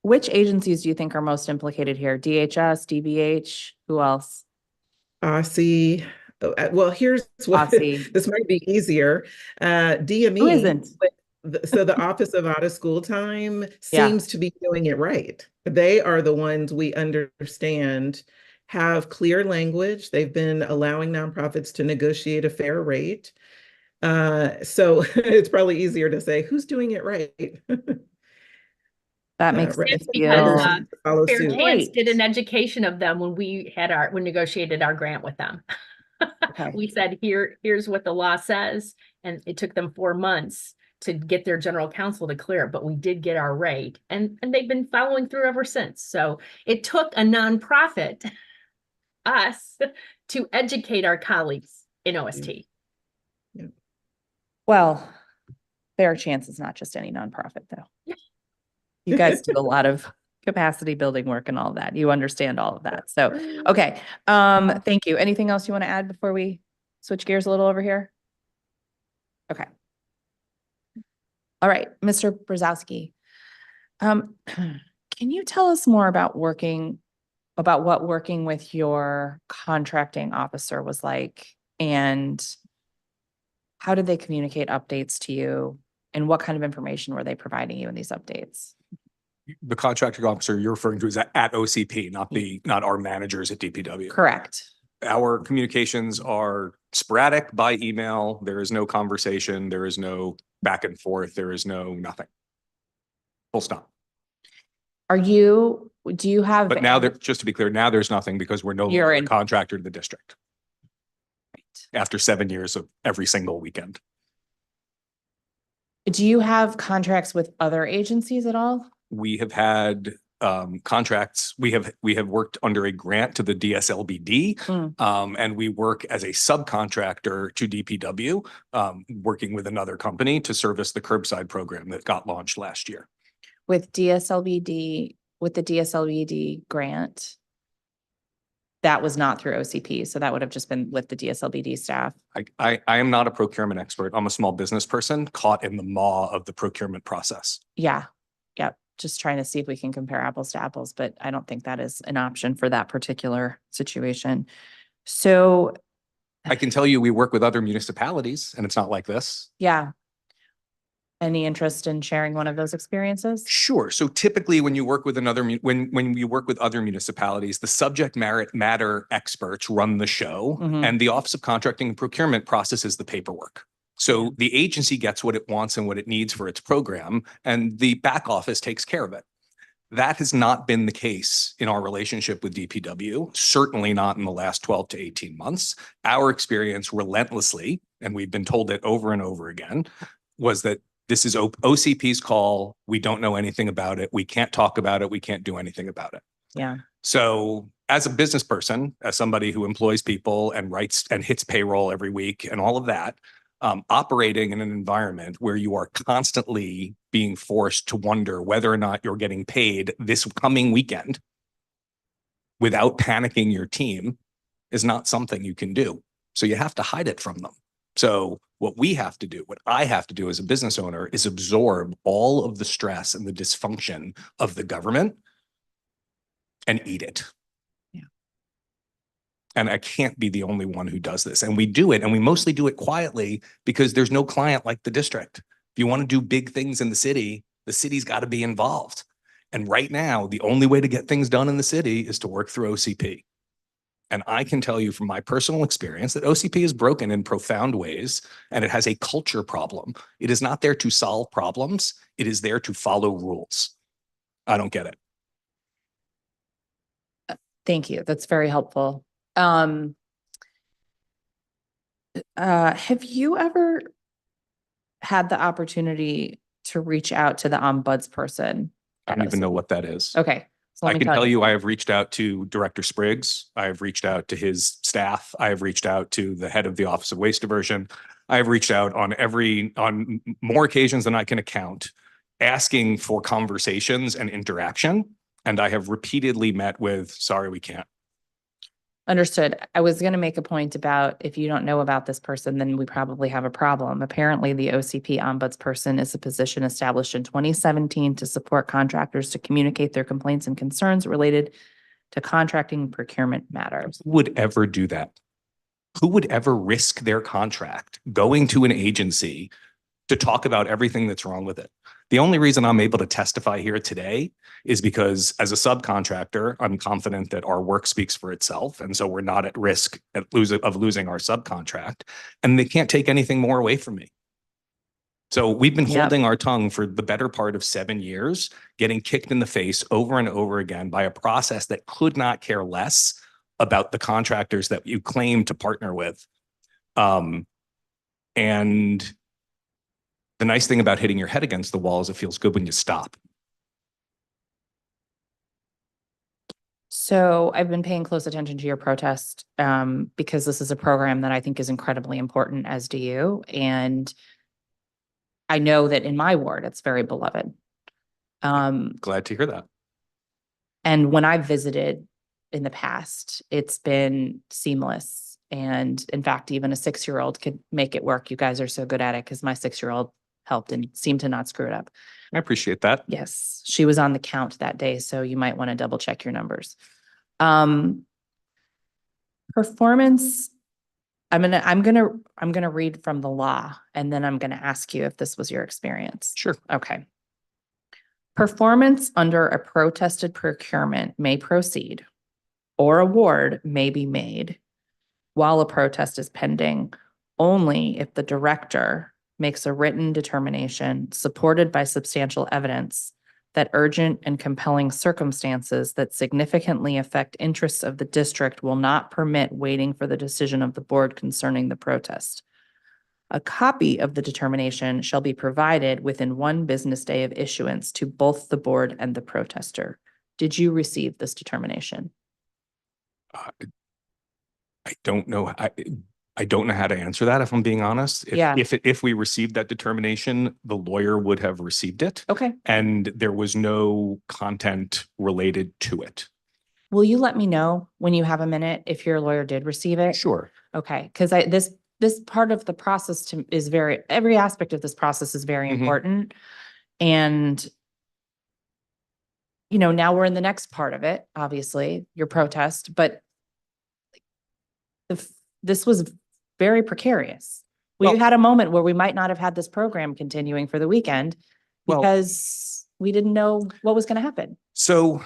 which agencies do you think are most implicated here? DHS, DBH, who else? OSSI. Well, here's what OSSI. this might be easier. DME. Who isn't? So the Office of Out of School Time Yeah. seems to be doing it right. They are the ones we understand have clear language. They've been allowing nonprofits to negotiate a fair rate. So it's probably easier to say who's doing it right. That makes Right. me It's because, feel Follow Fair suit. Chance Great. did an education of them when we negotiated our grant with them. Okay. We said, here's what the law says, and it took them 4 months to get their general counsel to clear it, but we did get our rate, and they've been following through ever since. So it took a nonprofit, us, to educate our colleagues in OST. Well, Fair Chance is not just any nonprofit, though. Yeah. You guys do a lot of capacity building work and all that. You understand all of that. So, okay. Thank you. Anything else you want to add before we switch gears a little over here? Okay. All right, Mr. Brzezowski. Can you tell us more about what working with your contracting officer was like, and how did they communicate updates to you, and what kind of information were they providing you in these updates? The contracting officer you're referring to is at OCP, not our managers at DPW. Correct. Our communications are sporadic by email. There is no conversation. There is no back and forth. There is no nothing. Full stop. Do you have? But now just to be clear, now there's nothing because we're no You're longer a in. contractor to the district after 7 years of every single weekend. Do you have contracts with other agencies at all? We have had contracts. We have worked under a grant to the DSLBD, and we work as a subcontractor to DPW, working with another company to service the curbside program that got launched last year. With the DSLBD grant, that was not through OCP, so that would have just been with the DSLBD staff. I am not a procurement expert. I'm a small business person caught in the maw of the procurement process. Yeah, yep. Just trying to see if we can compare apples to apples, but I don't think that is an option for that particular situation. So I can tell you we work with other municipalities and it's not like this. yeah. Any interest in sharing one of those experiences? Sure. So typically when you work with when you work with other municipalities, the subject matter experts run the show and the Office of Contracting and Procurement processes the paperwork. So the agency gets what it wants and what it needs for its program, and the back office takes care of it. That has not been the case in our relationship with DPW, certainly not in the last 12 to 18 months. Our experience relentlessly, and we've been told it over and over again, was that this is OCP's call. We don't know anything about it. We can't talk about it. We can't do anything about it. Yeah. So as a business person, as somebody who employs people and writes and hits payroll every week and all of that, operating in an environment where you are constantly being forced to wonder whether or not you're getting paid this coming weekend without panicking your team is not something you can do. So you have to hide it from them. So what I have to do as a business owner is absorb all of the stress and the dysfunction of the government and eat it. And I can't be the only one who does this. And we do it, and we mostly do it quietly because there's no client like the district. If you want to do big things in the city's got to be involved. And right now, the only way to get things done in the city is to work through OCP. And I can tell you from my personal experience that OCP is broken in profound ways, and it has a culture problem. It is not there to solve problems. It is there to follow rules. I don't get it. Thank you. That's very helpful. Have you ever had the opportunity to reach out to the ombudsperson? I don't even know what that is. Okay. So I can tell you, I have reached out to Director Spriggs. I have reached out to his staff. I have reached out to the head of the Office of Waste Diversion. I have reached out on more occasions than I can account, asking for conversations and interaction. And I have repeatedly met with, sorry, we can't. Understood. I was going to make a point about if you don't know about this person, then we probably have a problem. Apparently, the OCP ombudsperson is a position established in 2017 to support contractors to communicate their complaints and concerns related to contracting and procurement matters. Who would ever do that? Who would ever risk their contract going to an agency to talk about everything that's wrong with it? The only reason I'm able to testify here today is because as a subcontractor, I'm confident that our work speaks for itself. And so we're not at risk of losing our subcontract, and they can't take anything more away from me. So we've been Yep. holding our tongue for the better part of 7 years, getting kicked in the face over and over again by a process that could not care less about the contractors that you claim to partner with. And the nice thing about hitting your head against the wall is it feels good when you stop. So I've been paying close attention to your protest because this is a program that I think is incredibly important, as do you. And I know that in my ward, it's very beloved. Glad to hear that. And when I've visited in the past, it's been seamless. And in fact, even a 6-year-old could make it work. You guys are so good at it because my 6-year-old helped and seemed to not screw it up. I appreciate that. Yes, she was on the count that day, so you might want to double check your numbers. Performance, I'm gonna read from the law, and then I'm gonna ask you if this was your experience. Sure. Okay. Performance under a protested procurement may proceed, or award may be made while a protest is pending, only if the director makes a written determination supported by substantial evidence that urgent and compelling circumstances that significantly affect interests of the district will not permit waiting for the decision of the board concerning the protest. A copy of the determination shall be provided within 1 business day of issuance to both the board and the protester. Did you receive this determination? I don't know. I don't know how to answer that, if I'm being honest. Yeah. If we received that determination, the lawyer would have received it, Okay. and there was no content related to it. Will you let me know when you have a minute if your lawyer did receive it? Sure. Okay, because this part of the process is every aspect of this process is very Mhm. important. And now we're in the next part of it, obviously, your protest, but this was very precarious. We Well- had a moment where we might not have had this program continuing for the weekend Well- because we didn't know what was going to happen. So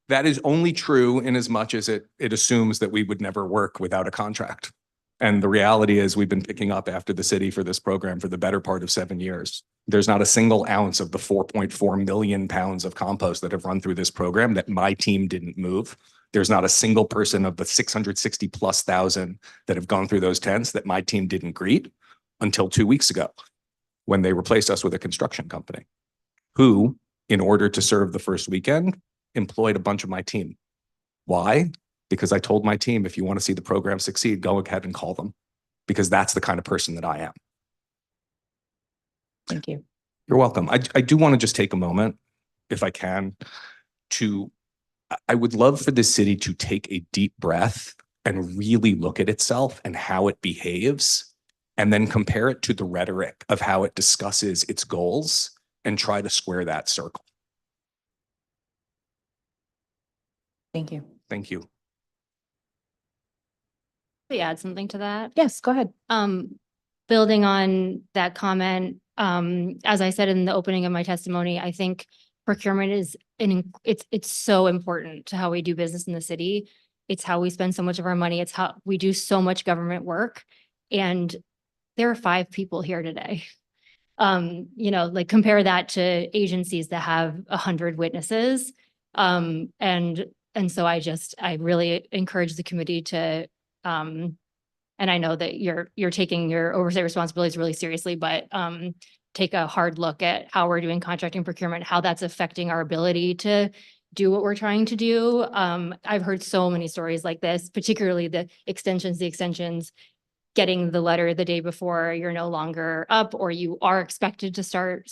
that is only true in as much as it assumes that we would never work without a contract. And the reality is we've been picking up after the city for this program for the better part of 7 years. There's not a single ounce of the 4.4 million pounds of compost that have run through this program that my team didn't move. There's not a single person of the 660 plus thousand that have gone through those tents that my team didn't greet until 2 weeks ago when they replaced us with a construction company who, in order to serve the first weekend, employed a bunch of my team. Why? Because I told my team, if you want to see the program succeed, go ahead and call them, because that's the kind of person that I am. Thank you. You're welcome. I do want to just take a moment, if I can, I would love for this city to take a deep breath and really look at itself and how it behaves, and then compare it to the rhetoric of how it discusses its goals and try to square that circle. Thank you. Thank you. Can we add something to that? Yes, go ahead. Building on that comment, as I said in the opening of my testimony, I think procurement is it's so important to how we do business in the city. It's how we spend so much of our money. It's how we do so much government work. And there are 5 people here today. Compare that to agencies that have 100 witnesses. And so I really encourage the committee to, and I know that you're taking your oversight responsibilities really seriously, but take a hard look at how we're doing contracting procurement, how that's affecting our ability to do what we're trying to do. I've heard so many stories like this, particularly the extensions, getting the letter the day before you're no longer up or you are expected to start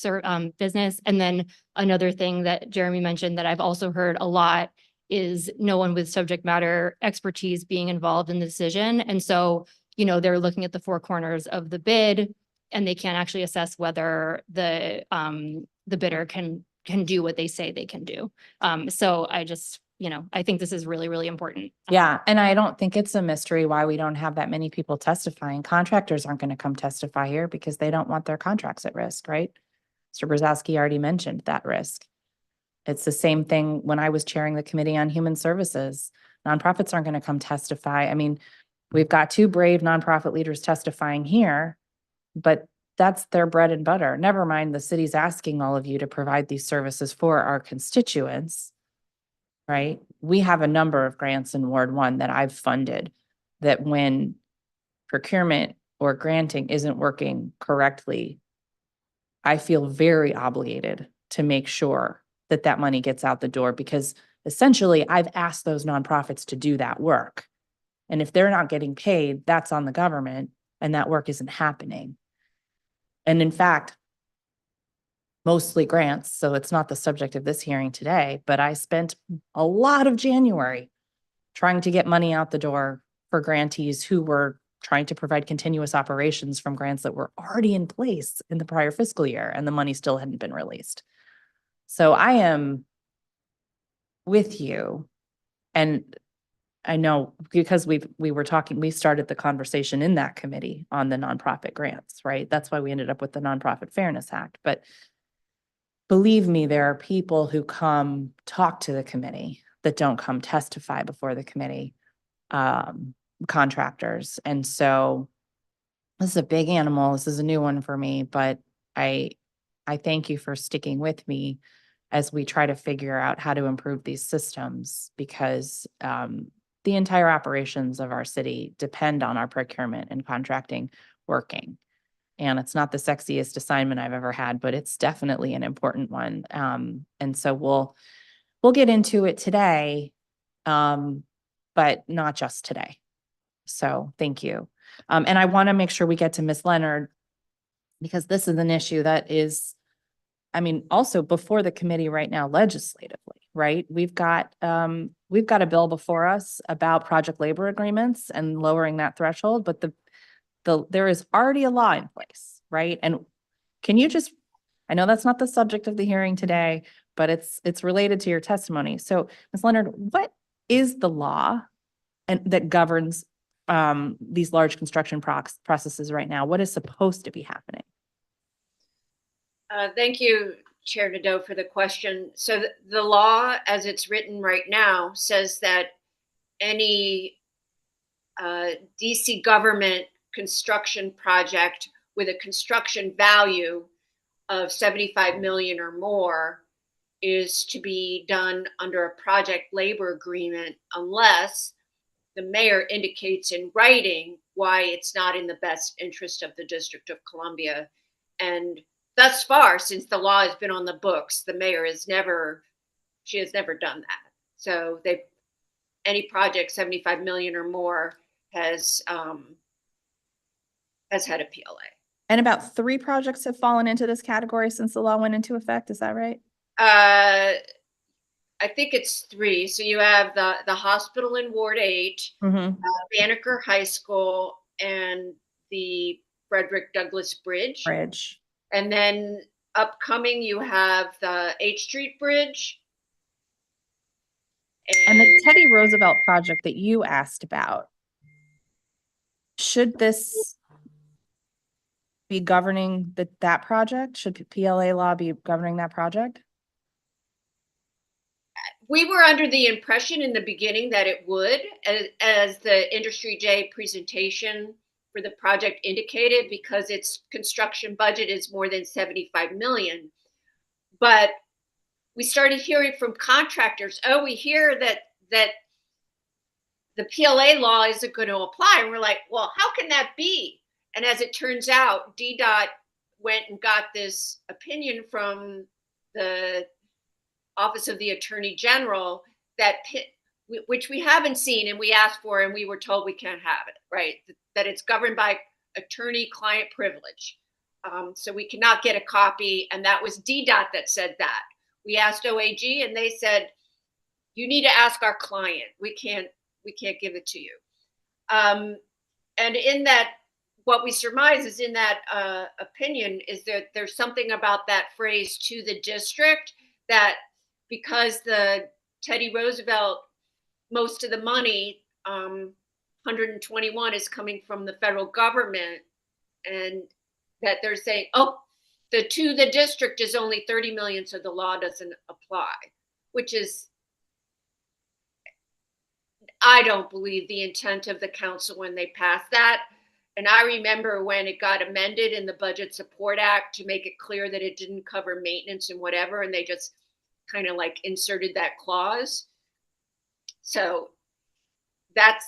business. And then another thing that Jeremy mentioned that I've also heard a lot is no one with subject matter expertise being involved in the decision. And so, they're looking at the four corners of the bid and they can't actually assess whether the bidder can do what they say they can do. So I just, I think this is really, really important. Yeah, and I don't think it's a mystery why we don't have that many people testifying. Contractors aren't going to come testify here because they don't want their contracts at risk, right? Mr. Brzezowski already mentioned that risk. It's the same thing when I was chairing the Committee on Human Services. Nonprofits aren't going to come testify. I mean, we've got two brave nonprofit leaders testifying here, but that's their bread and butter. Never mind, the city's asking all of you to provide these services for our constituents, right? We have a number of grants in Ward 1 that I've funded that when procurement or granting isn't working correctly, I feel very obligated to make sure that that money gets out the door, because essentially I've asked those nonprofits to do that work. And if they're not getting paid, that's on the government and that work isn't happening. And in fact, mostly grants, so it's not the subject of this hearing today, but I spent a lot of January trying to get money out the door for grantees who were trying to provide continuous operations from grants that were already in place in the prior fiscal year, and the money still hadn't been released. So I am with you. And I know because we started the conversation in that committee on the nonprofit grants, right? That's why we ended up with the Nonprofit Fairness Act. But believe me, there are people who come talk to the committee that don't come testify before the committee, contractors. And so this is a big animal. This is a new one for me, but I thank you for sticking with me as we try to figure out how to improve these systems, because the entire operations of our city depend on our procurement and contracting working. And it's not the sexiest assignment I've ever had, but it's definitely an important one. And so we'll get into it today, but not just today. So thank you. And I want to make sure we get to Ms. Leonard, because this is an issue that is, I mean, also before the committee right now legislatively, right? We've got a bill before us about project labor agreements and lowering that threshold, but there is already a law in place, right? And can you just, I know that's not the subject of the hearing today, but it's related to your testimony. So Ms. Leonard, what is the law that governs these large construction processes right now? What is supposed to be happening? Thank you, Chair Nadeau, for the question. So the law, as it's written right now, says that any DC government construction project with a construction value of 75 million or more is to be done under a project labor agreement unless the mayor indicates in writing why it's not in the best interest of the District of Columbia. And thus far, since the law has been on the books, the mayor has never done that. So any project 75 million or more has had a PLA. And about 3 projects have fallen into this category since the law went into effect. Is that right? I think it's 3. So you have the hospital in Ward 8, Banneker High School, and the Frederick Douglass Bridge. And then upcoming, you have the H Street Bridge. And the Teddy Roosevelt project that you asked about, should this be governing that project? Should PLA law be governing that project? We were under the impression in the beginning that it would, as the Industry Day presentation for the project indicated, because its construction budget is more than 75 million. But we started hearing from contractors, oh, we hear that the PLA law isn't going to apply. And we're like, well, how can that be? And as it turns out, DDOT went and got this opinion from the Office of the Attorney General which we haven't seen, and we asked for, and we were told we can't have it, right? That it's governed by attorney-client privilege. So we cannot get a copy, and that was DDOT that said that. We asked OAG, and they said, you need to ask our client. We can't give it to you. And in that, what we surmise is in that opinion is that there's something about that phrase "to the district," that because the Teddy Roosevelt, most of the money, 121 is coming from the federal government, and that they're saying, oh, the to the district is only 30 million, so the law doesn't apply, which is, I don't believe the intent of the council when they passed that. And I remember when it got amended in the Budget Support Act to make it clear that it didn't cover maintenance and whatever, and they just kind of like inserted that clause. So that's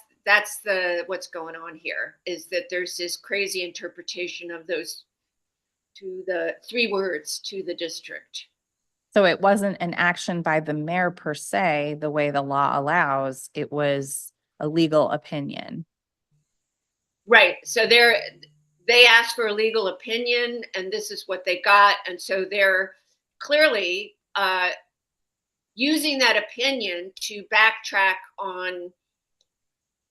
what's going on here, is that there's this crazy interpretation of those to the 3 words "to the district." So it wasn't an action by the mayor per se, the way the law allows, it was a legal opinion. Right. So they asked for a legal opinion, and this is what they got. And so they're clearly using that opinion to backtrack on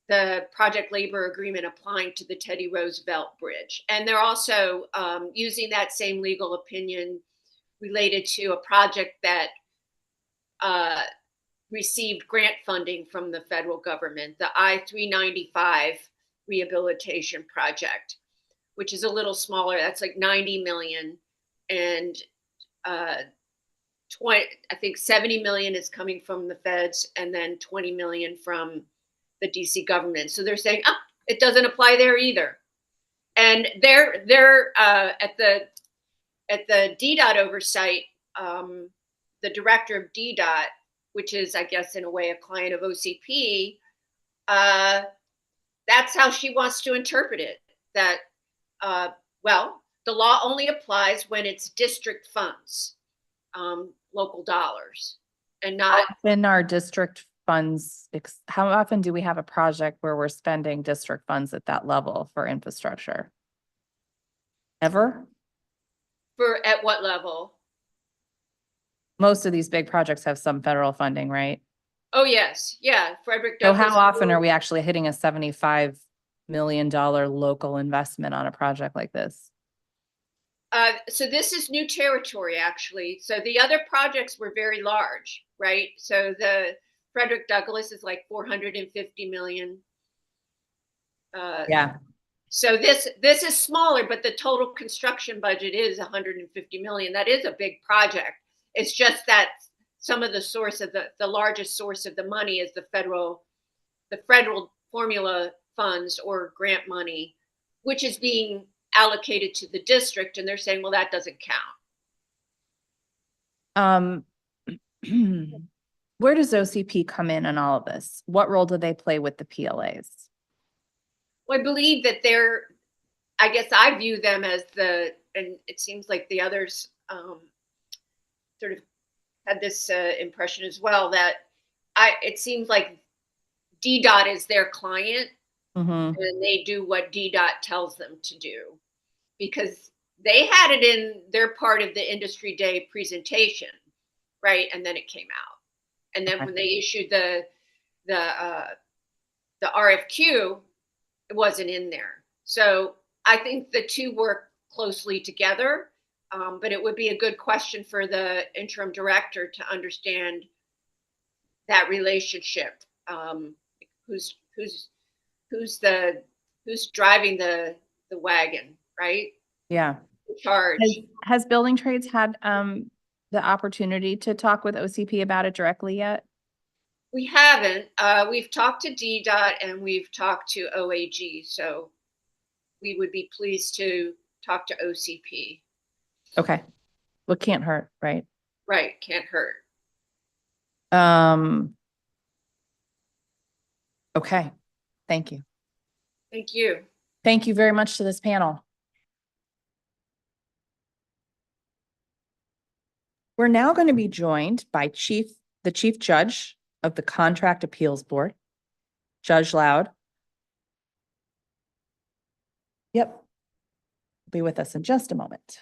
the project labor agreement applying to the Teddy Roosevelt Bridge. And they're also using that same legal opinion related to a project that received grant funding from the federal government, the I-395 rehabilitation project, which is a little smaller. That's like 90 million, and I think 70 million is coming from the feds, and then 20 million from the DC government. So they're saying, oh, it doesn't apply there either. And they're at the DDOT oversight, the director of DDOT, which is, I guess, in a way, a client of OCP. That's how she wants to interpret it. That, well, the law only applies when it's district funds, local dollars, and not. In our district funds, how often do we have a project where we're spending district funds at that level for infrastructure? Ever? At what level? Most of these big projects have some federal funding, right? Oh, yes. Yeah. Frederick So Douglass. how often are we actually hitting a $75 million local investment on a project like this? So this is new territory, actually. So the other projects were very large, right? So the Frederick Douglass is like 450 million. Yeah. So this is smaller, but the total construction budget is 150 million. That is a big project. It's just that some of the source of the largest source of the money is the federal formula funds or grant money, which is being allocated to the district, and they're saying, well, that doesn't count. Where does OCP come in all of this? What role do they play with the PLAs? Well, I believe that I guess I view them as and it seems like the others sort of had this impression as well, that it seems like DDOT is their client, and they do what DDOT tells them to do, because they had it in their part of the industry day presentation, right? And then it came out. And then when they issued the RFQ, it wasn't in there. So I think the two work closely together, but it would be a good question for the interim director to understand that relationship. Who's driving the wagon, right? Yeah. Charge. Has Building Trades had the opportunity to talk with OCP about it directly yet? We haven't. We've talked to DDOT and we've talked to OAG, so we would be pleased to talk to OCP. Okay. Well, can't hurt, right? Right, can't hurt. Okay. Thank you. Thank you. Thank you very much to this panel. We're now going to be joined by the Chief Judge of the Contract Appeals Board, Judge Loud. Yep. Be with us in just a moment.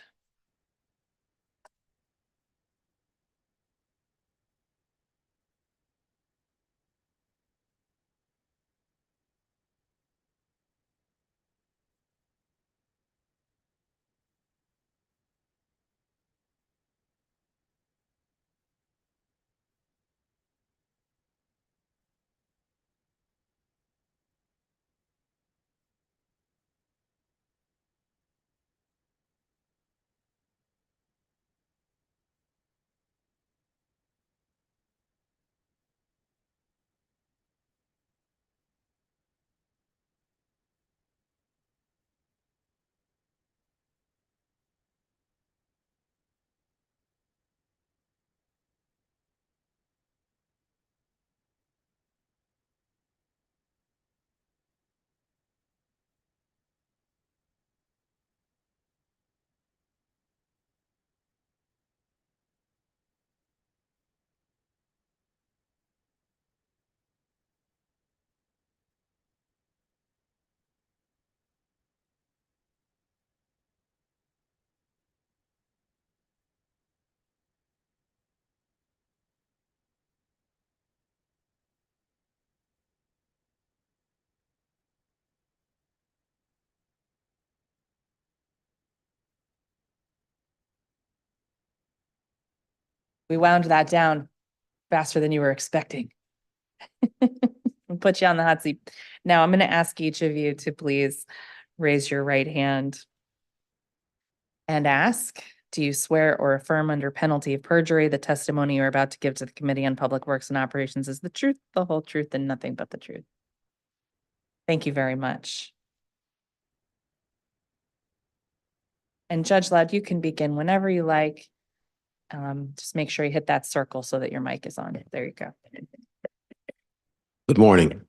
We wound that down faster than you were expecting. We'll put you on the hot seat. Now I'm going to ask each of you to please raise your right hand and ask, do you swear or affirm under penalty of perjury the testimony you're about to give to the Committee on Public Works and Operations is the truth, the whole truth, and nothing but the truth? Thank you very much. And Judge Loud, you can begin whenever you like. Just make sure you hit that circle so that your mic is on. There you go. Good morning.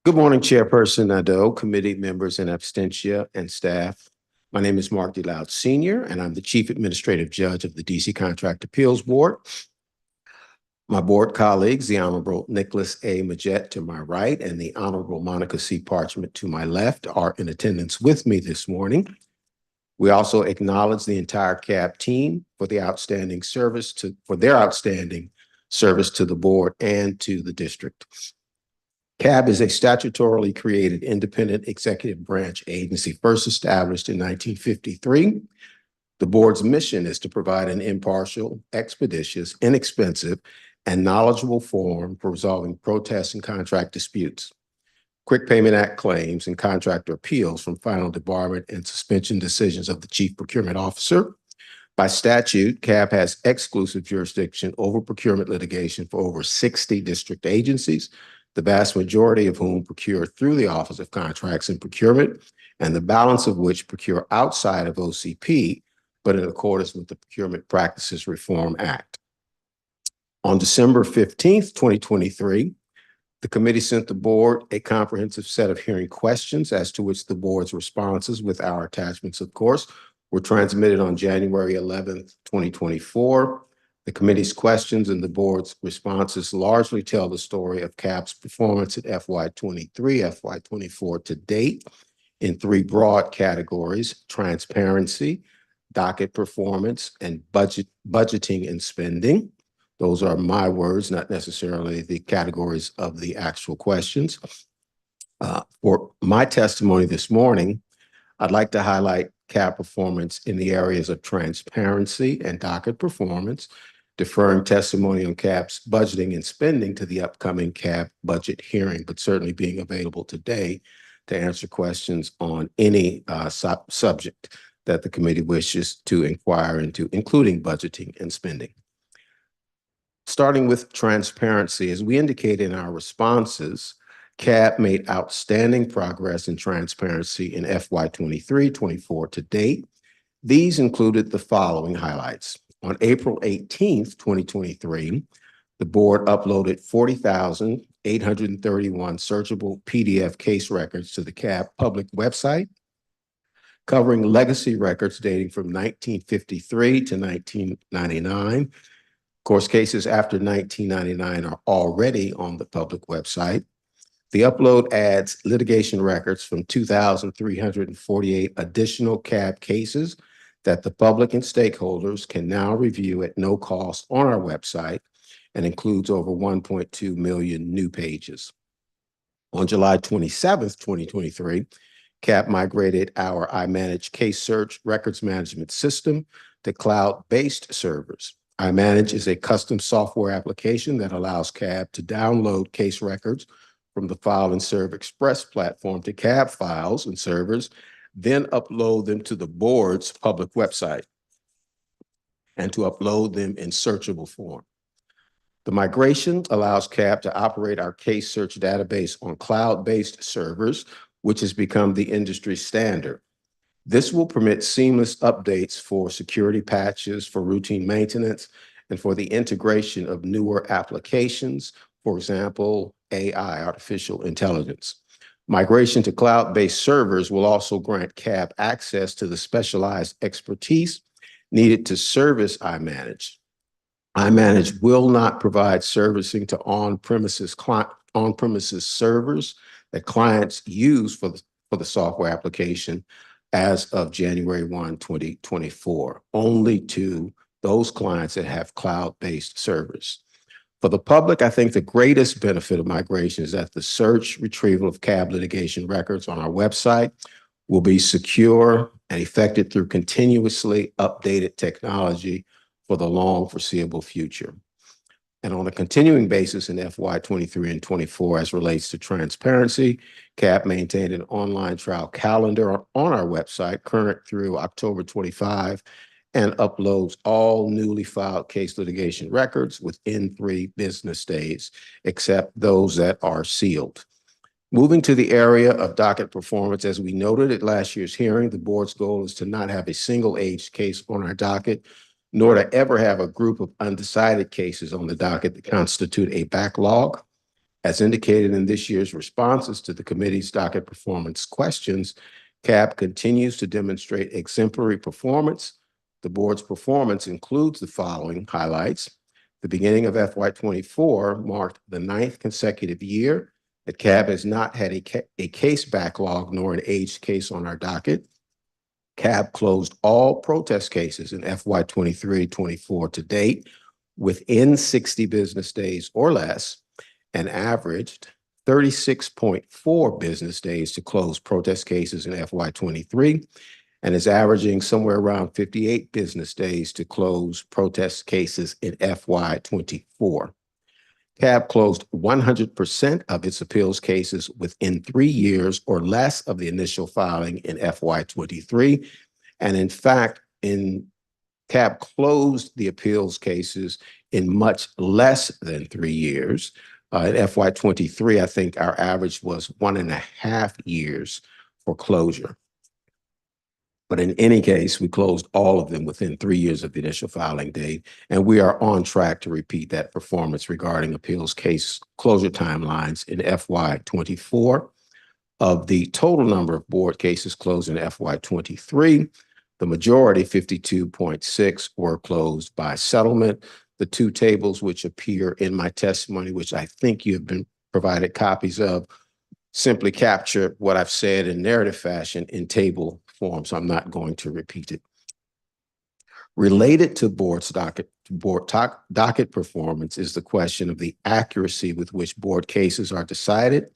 Good morning, Chairperson Nadeau, committee members and abstentia and staff. My name is Mark DeLoud Sr., and I'm the Chief Administrative Judge of the DC Contract Appeals Board. My board colleagues, the Honorable Nicholas A. Majette to my right and the Honorable Monica C. Parchment to my left, are in attendance with me this morning. We also acknowledge the entire CAB team for their outstanding service to the board and to the district. CAB is a statutorily created independent executive branch agency first established in 1953. The board's mission is to provide an impartial, expeditious, inexpensive, and knowledgeable forum for resolving protests and contract disputes, Quick Payment Act claims, and contractor appeals from final debarment and suspension decisions of the Chief Procurement Officer. By statute, CAB has exclusive jurisdiction over procurement litigation for over 60 district agencies, the vast majority of whom procure through the Office of Contracts and Procurement, and the balance of which procure outside of OCP, but in accordance with the Procurement Practices Reform Act. On December 15th, 2023, the committee sent the board a comprehensive set of hearing questions, as to which the board's responses, with our attachments, of course, were transmitted on January 11th, 2024. The committee's questions and the board's responses largely tell the story of CAB's performance at FY23, FY24 to date in three broad categories: transparency, docket performance, and budgeting and spending. Those are my words, not necessarily the categories of the actual questions. For my testimony this morning, I'd like to highlight CAB performance in the areas of transparency and docket performance, deferring testimony on CAB's budgeting and spending to the upcoming CAB budget hearing, but certainly being available today to answer questions on any subject that the committee wishes to inquire into, including budgeting and spending. Starting with transparency, as we indicate in our responses, CAB made outstanding progress in transparency in FY23-24 to date. These included the following highlights. On April 18th, 2023, the board uploaded 40,831 searchable PDF case records to the CAB public website, covering legacy records dating from 1953 to 1999. Of course, cases after 1999 are already on the public website. The upload adds litigation records from 2,348 additional CAB cases that the public and stakeholders can now review at no cost on our website, and includes over 1.2 million new pages. On July 27th, 2023, CAB migrated our iManage case search records management system to cloud-based servers. iManage is a custom software application that allows CAB to download case records from the File and Serve Express platform to CAB files and servers, then upload them to the board's public website and to upload them in searchable form. The migration allows CAB to operate our case search database on cloud-based servers, which has become the industry standard. This will permit seamless updates for security patches, for routine maintenance, and for the integration of newer applications, for example, AI, artificial intelligence. Migration to cloud-based servers will also grant CAB access to the specialized expertise needed to service iManage. iManage will not provide servicing to on-premises servers that clients use for the software application as of January 1, 2024, only to those clients that have cloud-based servers. For the public, I think the greatest benefit of migration is that the search retrieval of CAB litigation records on our website will be secure, and effected through continuously updated technology for the long foreseeable future. And on a continuing basis in FY 23 and 24, as relates to transparency, CAB maintained an online trial calendar on our website, current through October 25, and uploads all newly filed case litigation records within 3 business days, except those that are sealed. Moving to the area of docket performance, as we noted at last year's hearing, the board's goal is to not have a single aged case on our docket, nor to ever have a group of undecided cases on the docket that constitute a backlog. As indicated in this year's responses to the committee's docket performance questions, CAB continues to demonstrate exemplary performance. The board's performance includes the following highlights. The beginning of FY 24 marked the 9th consecutive year that CAB has not had a case backlog nor an aged case on our docket. CAB closed all protest cases in FY 23-24 to date within 60 business days or less, and averaged 36.4 business days to close protest cases in FY 23, and is averaging somewhere around 58 business days to close protest cases in FY 24. CAB closed 100% of its appeals cases within 3 years or less of the initial filing in FY 23. And in fact, CAB closed the appeals cases in much less than 3 years. In FY 23, I think our average was 1.5 years for closure. But in any case, we closed all of them within 3 years of the initial filing date, and we are on track to repeat that performance regarding appeals case closure timelines in FY 24. Of the total number of board cases closed in FY 23, the majority, 52.6, were closed by settlement. The 2 tables which appear in my testimony, which I think you have been provided copies of, simply capture what I've said in narrative fashion in table form, so I'm not going to repeat it. Related to docket performance is the question of the accuracy with which board cases are decided.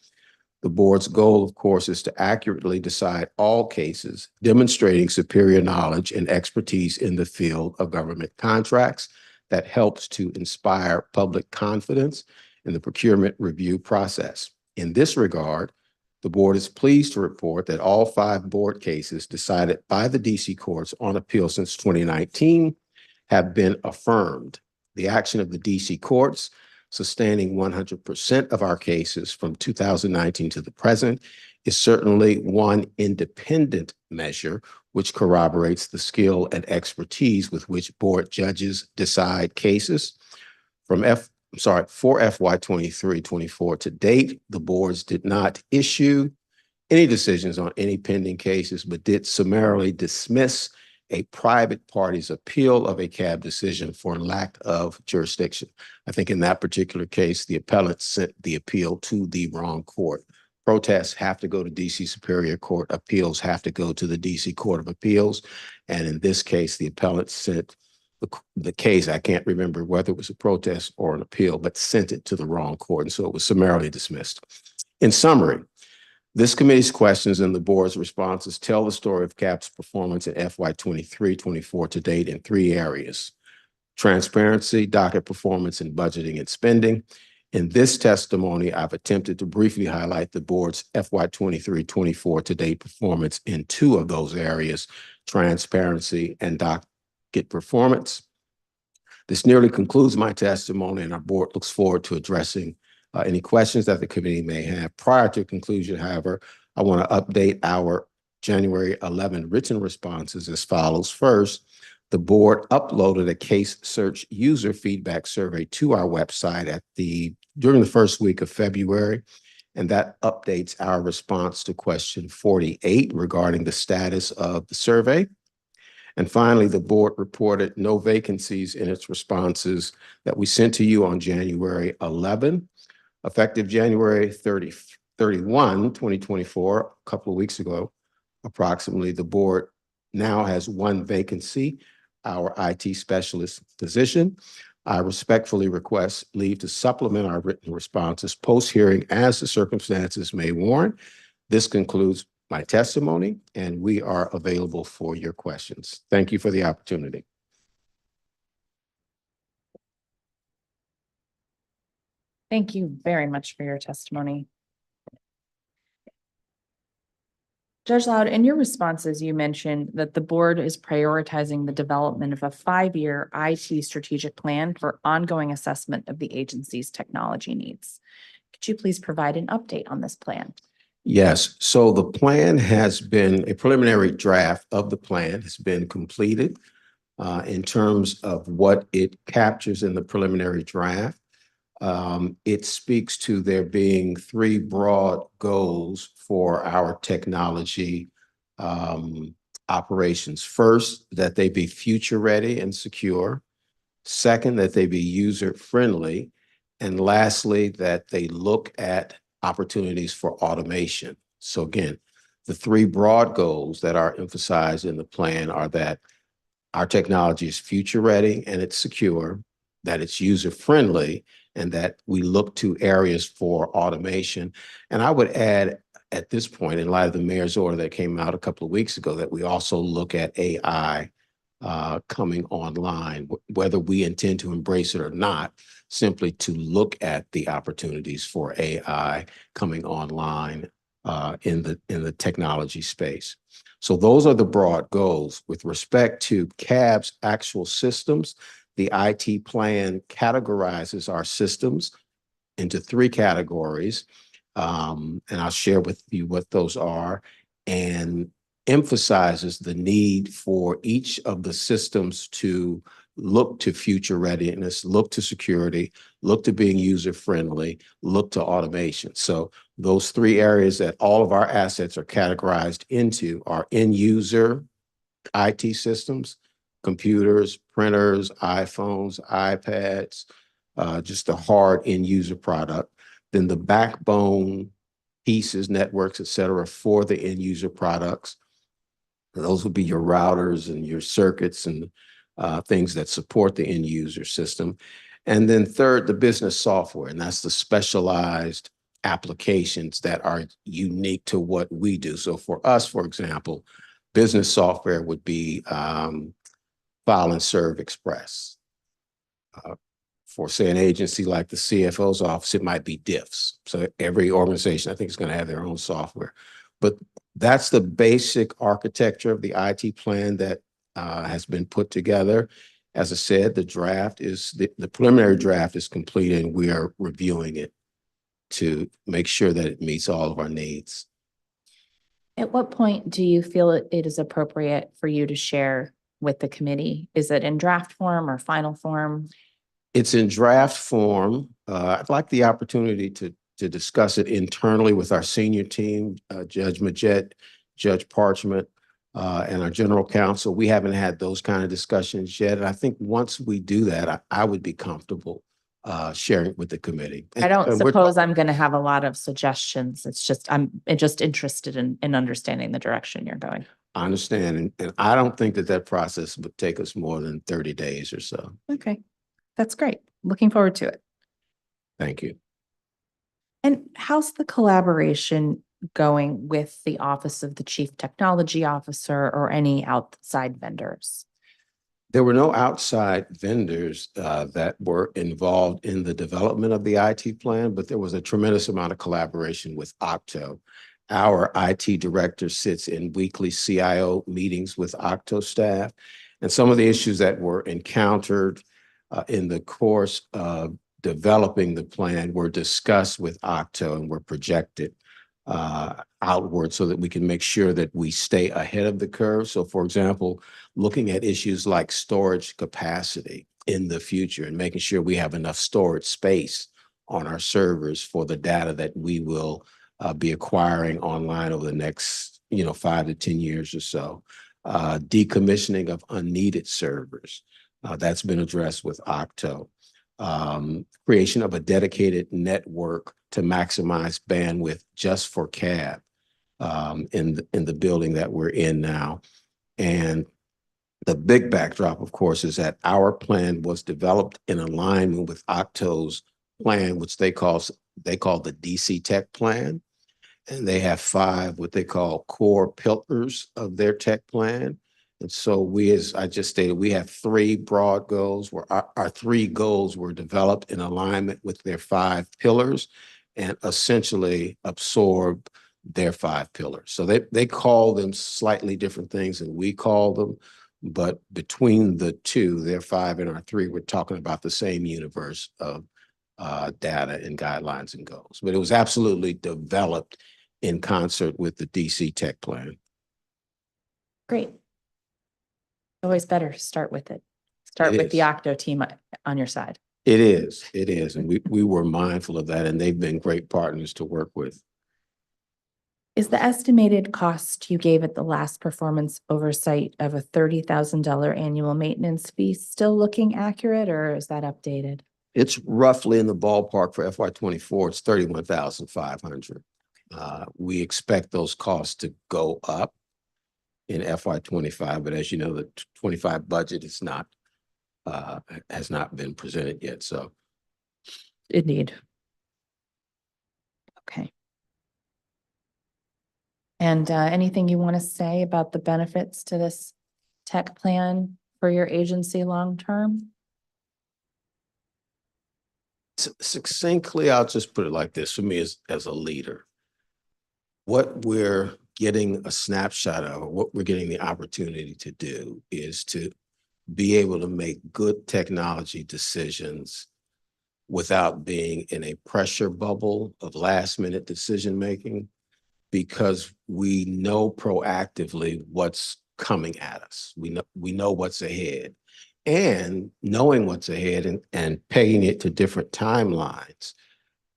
The board's goal, of course, is to accurately decide all cases, demonstrating superior knowledge and expertise in the field of government contracts that helps to inspire public confidence in the procurement review process. In this regard, the board is pleased to report that all 5 board cases decided by the DC courts on appeal since 2019 have been affirmed. The action of the DC courts, sustaining 100% of our cases from 2019 to the present, is certainly one independent measure which corroborates the skill and expertise with which board judges decide cases. For FY 23-24 to date, the boards did not issue any decisions on any pending cases, but did summarily dismiss a private party's appeal of a CAB decision for lack of jurisdiction. I think in that particular case, the appellant sent the appeal to the wrong court. Protests have to go to DC Superior Court. Appeals have to go to the DC Court of Appeals. And in this case, the appellant sent the case, I can't remember whether it was a protest or an appeal, but sent it to the wrong court. And so it was summarily dismissed. In summary, this committee's questions and the board's responses tell the story of CAB's performance in FY 23-24 to date in 3 areas: transparency, docket performance, and budgeting and spending. In this testimony, I've attempted to briefly highlight the board's FY 23-24 to date performance in 2 of those areas: transparency and docket performance. This nearly concludes my testimony, and our board looks forward to addressing any questions that the committee may have. Prior to conclusion, however, I want to update our January 11 written responses as follows. First, the board uploaded a case search user feedback survey to our website during the first week of February, and that updates our response to question 48 regarding the status of the survey. And finally, the board reported no vacancies in its responses that we sent to you on January 11. Effective January 31, 2024, a couple of weeks ago, approximately, the board now has 1 vacancy, our IT specialist position. I respectfully request leave to supplement our written responses post-hearing as the circumstances may warrant. This concludes my testimony, and we are available for your questions. Thank you for the opportunity. Thank you very much for your testimony. Judge Loud, in your responses, you mentioned that the board is prioritizing the development of a 5-year IT strategic plan for ongoing assessment of the agency's technology needs. Could you please provide an update on this plan? Yes, so the plan has been, a preliminary draft of the plan has been completed in terms of what it captures in the preliminary draft. It speaks to there being 3 broad goals for our technology operations. First, that they be future ready and secure. Second, that they be user friendly. And lastly, that they look at opportunities for automation. So again, the 3 broad goals that are emphasized in the plan are that our technology is future ready and it's secure, that it's user friendly, and that we look to areas for automation. And I would add at this point, in light of the mayor's order that came out a couple of weeks ago, that we also look at AI coming online, whether we intend to embrace it or not, simply to look at the opportunities for AI coming online in the technology space. So those are the broad goals. With respect to CAB's actual systems, the IT plan categorizes our systems into 3 categories, and I'll share with you what those are, and emphasizes the need for each of the systems to look to future readiness, look to security, look to being user friendly, look to automation. So those 3 areas that all of our assets are categorized into are end user IT systems, computers, printers, iPhones, iPads, just the hard end user product. Then the backbone pieces, networks, et cetera, for the end user products. Those would be your routers and your circuits and things that support the end user system. And then third, the business software, and that's the specialized applications that are unique to what we do. So for us, for example, business software would be File and Serve Express. For, say, an agency like the CFO's office, it might be diffs. So every organization, I think, is going to have their own software. But that's the basic architecture of the IT plan that has been put together. As I said, the preliminary draft is complete, and we are reviewing it to make sure that it meets all of our needs. At what point do you feel it is appropriate for you to share with the committee? Is it in draft form or final form? It's in draft form. I'd like the opportunity to discuss it internally with our senior team, Judge Majette, Judge Parchment, and our general counsel. We haven't had those kind of discussions yet. And I think once we do that, I would be comfortable sharing it with the committee. I don't suppose I'm going to have a lot of suggestions. It's just, I'm just interested in understanding the direction you're going. I understand. And I don't think that process would take us more than 30 days or so. Okay, that's great. Looking forward to it. Thank you. And how's the collaboration going with the Office of the Chief Technology Officer or any outside vendors? There were no outside vendors that were involved in the development of the IT plan, but there was a tremendous amount of collaboration with Octo. Our IT director sits in weekly CIO meetings with Octo staff, and some of the issues that were encountered in the course of developing the plan were discussed with Octo and were projected outward so that we can make sure that we stay ahead of the curve. So, for example, looking at issues like storage capacity in the future and making sure we have enough storage space on our servers for the data that we will be acquiring online over the next 5 to 10 years or so. Decommissioning of unneeded servers, that's been addressed with Octo. Creation of a dedicated network to maximize bandwidth just for CAB in the building that we're in now. And the big backdrop, of course, is that our plan was developed in alignment with Octo's plan, which they call the DC Tech plan. and they have 5 what they call core pillars of their tech plan. And so we, as I just stated, we have 3 broad goals where our 3 goals were developed in alignment with their 5 pillars and essentially absorb their 5 pillars. So they call them slightly different things than we call them, but between the 2, their 5 and our 3, we're talking about the same universe of data and guidelines and goals. But it was absolutely developed in concert with the DC Tech Plan. Great. Always better to start with it. Start It with the is. Octo team on your side. It is. And we were mindful of that, and they've been great partners to work with. Is the estimated cost you gave at the last performance oversight of a $30,000 annual maintenance fee still looking accurate, or is that updated? It's roughly in the ballpark for FY24. It's 31,500. We expect those costs to go up in FY25, but as you know, the 25 budget is not has not been presented yet. So Indeed. Okay. And anything you want to say about the benefits to this tech plan for your agency long-term? succinctly, I'll just put it like this for me as a leader. What we're getting a snapshot of, or what we're getting the opportunity to do, is to be able to make good technology decisions without being in a pressure bubble of last minute decision making, because we know proactively what's coming at us. We know what's ahead, and knowing what's ahead and pegging it to different timelines.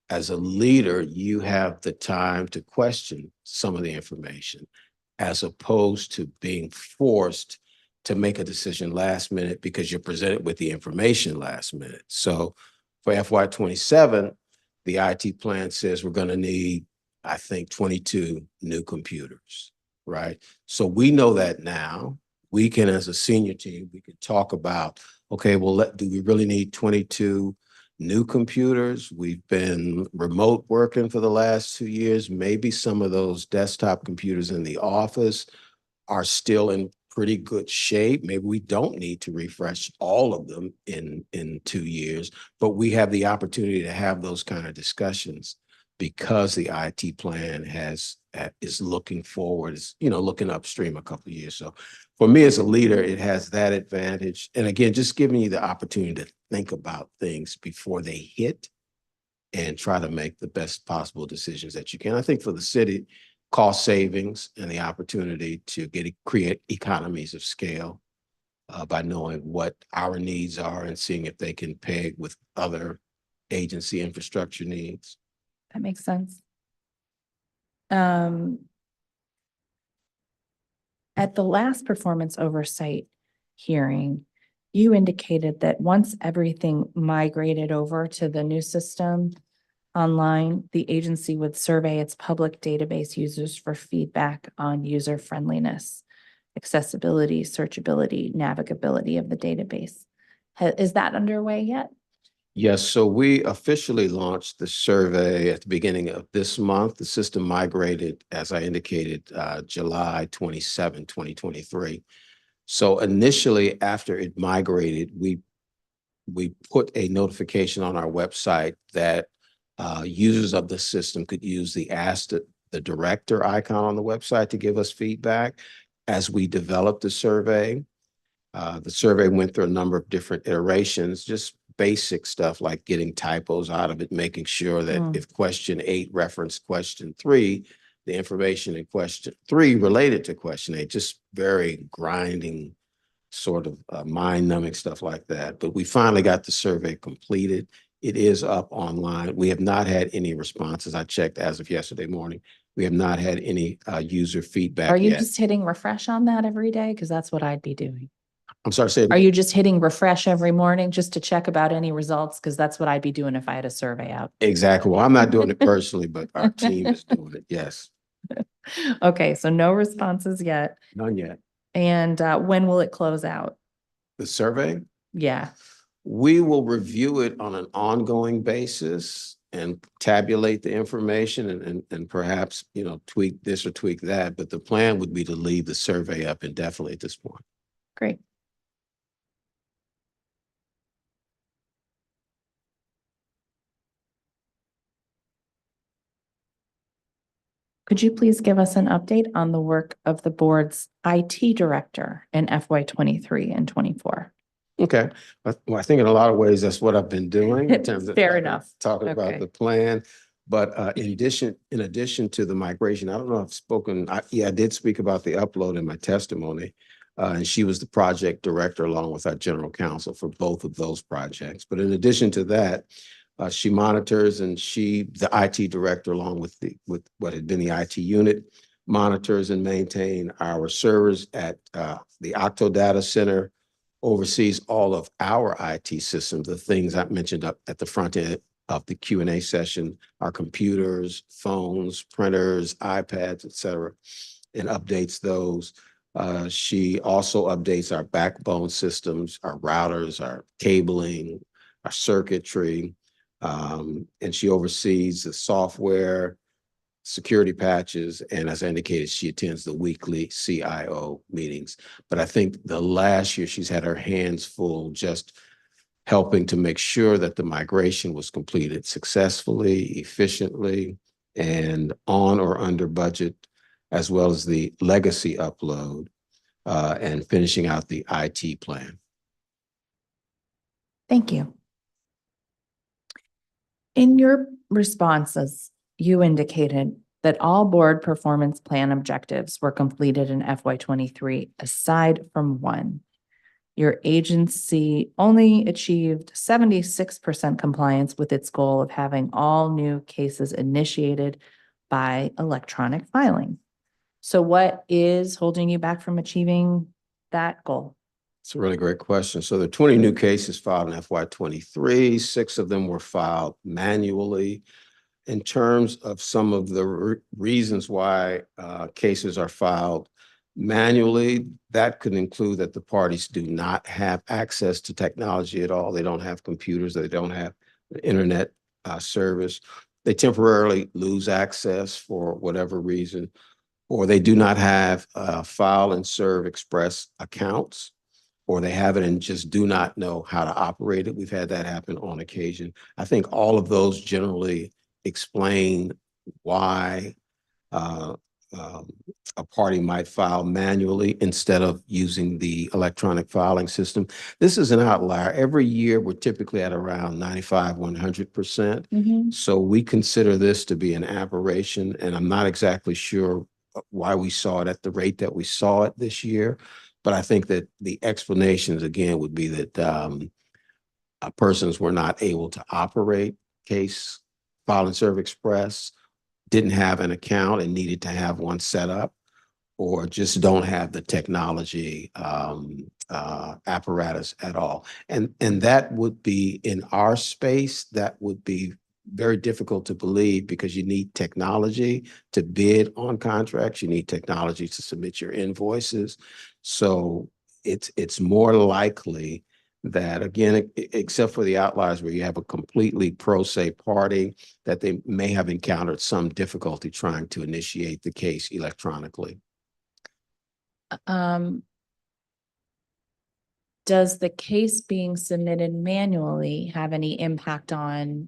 As a leader, you have the time to question some of the information, as opposed to being forced to make a decision last minute because you're presented with the information last minute. So for FY27, the IT plan says we're going to need, I think, 22 new computers, right? So we know that now. We can, as a senior team, we can talk about, okay, well, do we really need 22 new computers? We've been remote working for the last 2 years. Maybe some of those desktop computers in the office are still in pretty good shape. Maybe we don't need to refresh all of them in 2 years, but we have the opportunity to have those kind of discussions because the IT plan is looking forward, is, looking upstream a couple of years. So for me as a leader, it has that advantage. And again, just giving you the opportunity to think about things before they hit and try to make the best possible decisions that you can. I think for the city, cost savings and the opportunity to create economies of scale by knowing what our needs are and seeing if they can peg with other agency infrastructure needs. That makes sense. At the last performance oversight hearing, you indicated that once everything migrated over to the new system online, the agency would survey its public database users for feedback on user friendliness, accessibility, searchability, navigability of the database. Is that underway yet? Yes, so we officially launched the survey at the beginning of this month. The system migrated, as I indicated, July 27, 2023. So initially, after it migrated, we put a notification on our website that users of the system could use the Ask the Director icon on the website to give us feedback. As we developed the survey went through a number of different iterations, just basic stuff like getting typos out of it, making sure that if question 8 referenced question 3, the information in question 3 related to question 8, just very grinding, sort of mind-numbing stuff like that. But we finally got the survey completed. It is up online. We have not had any responses. I checked as of yesterday morning. We have not had any user feedback Are you yet. just hitting refresh on that every day? Because that's what I'd be doing. I'm sorry, say it Are again. you just hitting refresh every morning just to check about any results? Because that's what I'd be doing if I had a survey out. Exactly. Well, I'm not doing it personally, but our team is doing it. Yes. Okay, so no responses yet. None yet. And when will it close out? The survey? Yeah. We will review it on an ongoing basis. and tabulate the information and perhaps, tweak this or tweak that. But the plan would be to leave the survey up indefinitely at this point. Great. Could you please give us an update on the work of the board's IT director in FY 23 and 24? Okay, well, I think in a lot of ways, that's what I've been doing in terms of Fair enough. talking Okay. about the plan. But in addition to the migration, I don't know if I've spoken, I did speak about the upload in my testimony. And she was the project director along with our general counsel for both of those projects. But in addition to that, she monitors, and the IT director, along with what had been the IT unit, monitors and maintain our servers at the Octo Data Center, oversees all of our IT systems, the things I mentioned up at the front end of the Q&A session, our computers, phones, printers, iPads, et cetera, and updates those. She also updates our backbone systems, our routers, our cabling, our circuitry, and she oversees the software, security patches, and as I indicated, she attends the weekly CIO meetings. But I think the last year she's had her hands full just helping to make sure that the migration was completed successfully, efficiently, and on or under budget, as well as the legacy upload and finishing out the IT plan. Thank you. In your responses, you indicated that all board performance plan objectives were completed in FY 23, aside from one. Your agency only achieved 76% compliance with its goal of having all new cases initiated by electronic filing. So what is holding you back from achieving that goal? It's a really great question. So there are 20 new cases filed in FY 23. 6 of them were filed manually. In terms of some of the reasons why cases are filed manually, that could include that the parties do not have access to technology at all. They don't have computers, they don't have internet service. They temporarily lose access for whatever reason, or they do not have file and serve express accounts, or they have it and just do not know how to operate it. We've had that happen on occasion. I think all of those generally explain why a party might file manually instead of using the electronic filing system. This is an outlier. Every year, we're typically at around 95, 100%. So we consider this to be an aberration, and I'm not exactly sure why we saw it at the rate that we saw it this year. But I think that the explanations, again, would be that persons were not able to operate case file and serve express, didn't have an account and needed to have one set up, or just don't have the technology apparatus at all. And that would be in our space, that would be very difficult to believe, because you need technology to bid on contracts. You need technology to submit your invoices. So it's more likely that, again, except for the outliers where you have a completely pro se party, that they may have encountered some difficulty trying to initiate the case electronically. Does the case being submitted manually have any impact on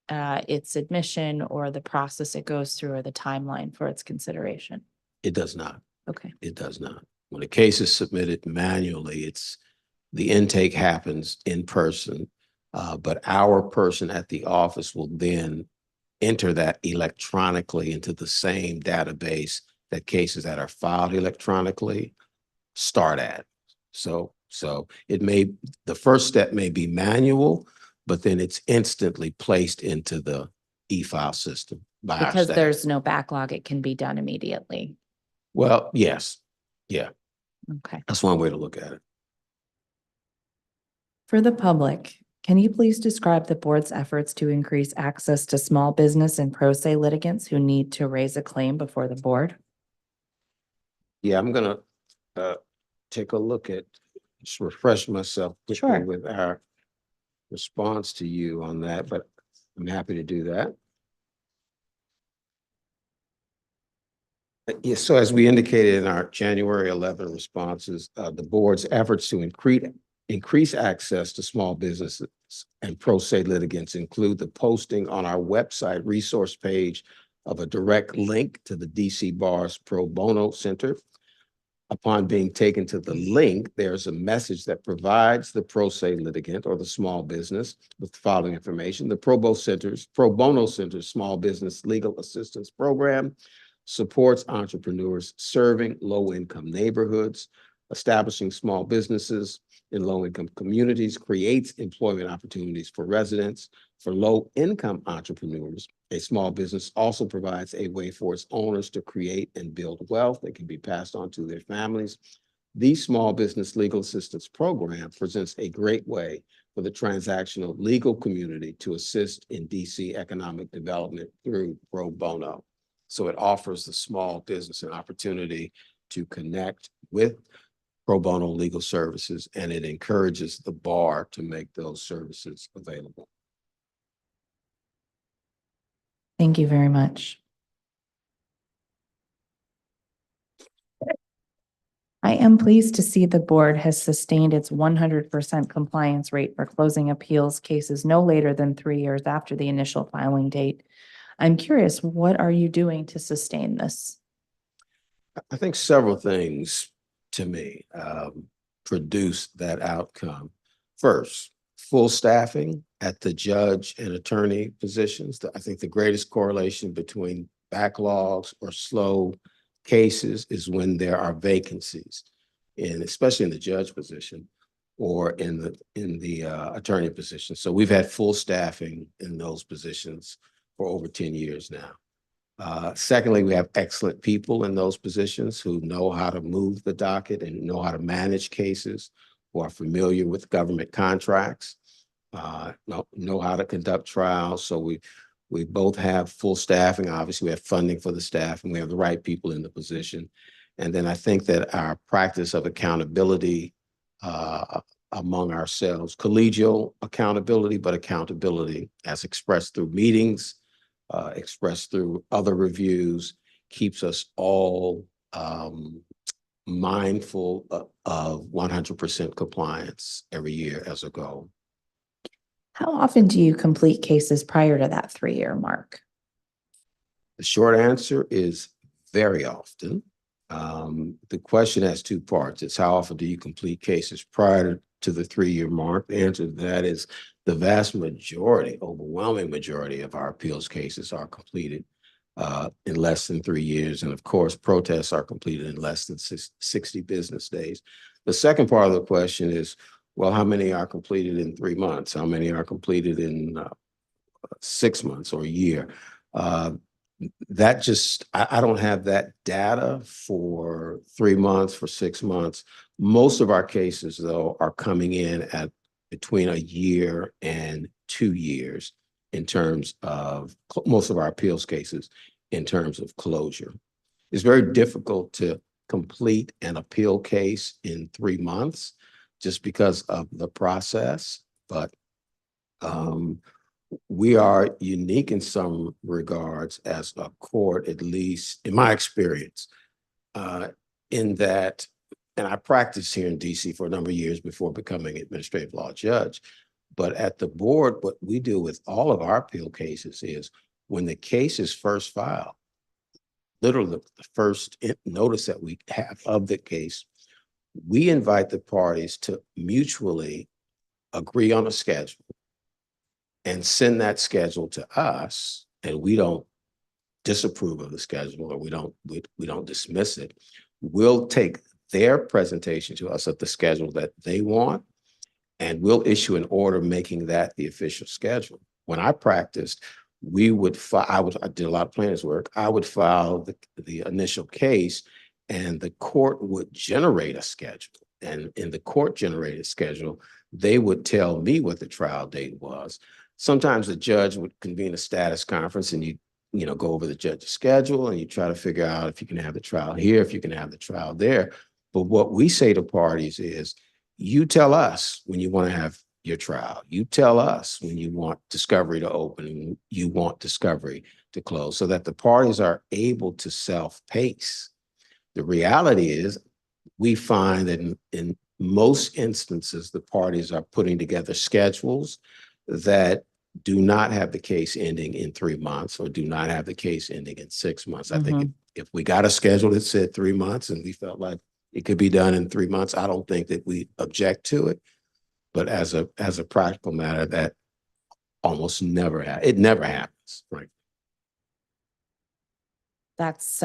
its submission or the process it goes through or the timeline for its consideration? It does not. Okay. It does not. When a case is submitted manually, the intake happens in person, but our person at the office will then enter that electronically into the same database that cases that are filed electronically start at. So the first step may be manual, but then it's instantly placed into the e-file system by our Because staff. there's no backlog, it can be done immediately. Well, yes. Yeah, Okay. that's one way to look at it. For the public, can you please describe the board's efforts to increase access to small business and pro se litigants who need to raise a claim before the board? Yeah, I'm gonna take a look at, just refresh myself quickly Sure. with our response to you on that. But I'm happy to do that. Yes, so as we indicated in our January 11 responses, the board's efforts to increase access to small businesses and pro se litigants include the posting on our website resource page of a direct link to the DC Bar's Pro Bono Center. Upon being taken to the link, there's a message that provides the pro se litigant or the small business with the following information. The Pro Bono Center's Small Business Legal Assistance Program supports entrepreneurs serving low-income neighborhoods, establishing small businesses in low-income communities, creates employment opportunities for residents. For low-income entrepreneurs, a small business also provides a way for its owners to create and build wealth that can be passed on to their families. The Small Business Legal Assistance Program presents a great way for the transactional legal community to assist in DC economic development through pro bono. So it offers the small business an opportunity to connect with pro bono legal services, and it encourages the bar to make those services available. Thank you very much. I am pleased to see the board has sustained its 100% compliance rate for closing appeals cases no later than 3 years after the initial filing date. I'm curious, what are you doing to sustain this? I think several things to me produce that outcome. First, full staffing at the judge and attorney positions. I think the greatest correlation between backlogs or slow cases is when there are vacancies, and especially in the judge position or in the attorney position. So we've had full staffing in those positions for over 10 years now. Secondly, we have excellent people in those positions who know how to move the docket and know how to manage cases, who are familiar with government contracts, know how to conduct trials. So we both have full staffing. Obviously, we have funding for the staff, and we have the right people in the position. And then I think that our practice of accountability among ourselves, collegial accountability, but accountability as expressed through meetings, expressed through other reviews, keeps us all mindful of 100% compliance every year as a goal. How often do you complete cases prior to that 3-year mark? The short answer is very often. The question has two parts. It's how often do you complete cases prior to the 3-year mark? The answer to that is the vast majority, overwhelming majority of our appeals cases are completed in less than 3 years. And of course, protests are completed in less than 60 business days. The second part of the question is, well, how many are completed in 3 months? How many are completed in 6 months or a year? I don't have that data for 3 months, for 6 months. Most of our cases, though, are coming in at between a year and 2 years in terms of most of our appeals cases in terms of closure. It's very difficult to complete an appeal case in 3 months just because of the process, but we are unique in some regards as a court, at least in my experience, in that, and I practiced here in DC for a number of years before becoming an administrative law judge, but at the board, what we do with all of our appeal cases is when the case is first filed, literally the first notice that we have of the case, we invite the parties to mutually agree on a schedule and send that schedule to us, and we don't disapprove of the schedule or we don't dismiss it. We'll take their presentation to us of the schedule that they want, and we'll issue an order making that the official schedule. When I practiced, I did a lot of plaintiff's work. I would file the initial case, and the court would generate a schedule. And in the court generated schedule, they would tell me what the trial date was. Sometimes the judge would convene a status conference, and you go over the judge's schedule and you try to figure out if you can have the trial here, if you can have the trial there. But what we say to parties is, you tell us when you want to have your trial. You tell us when you want discovery to open and you want discovery to close so that the parties are able to self-pace. The reality is we find that in most instances, the parties are putting together schedules that do not have the case ending in 3 months or do not have the case ending in 6 months. I think if we got a schedule that said 3 months and we felt like it could be done in 3 months, I don't think that we object to it. But as a practical matter, that almost never it never happens, right? That's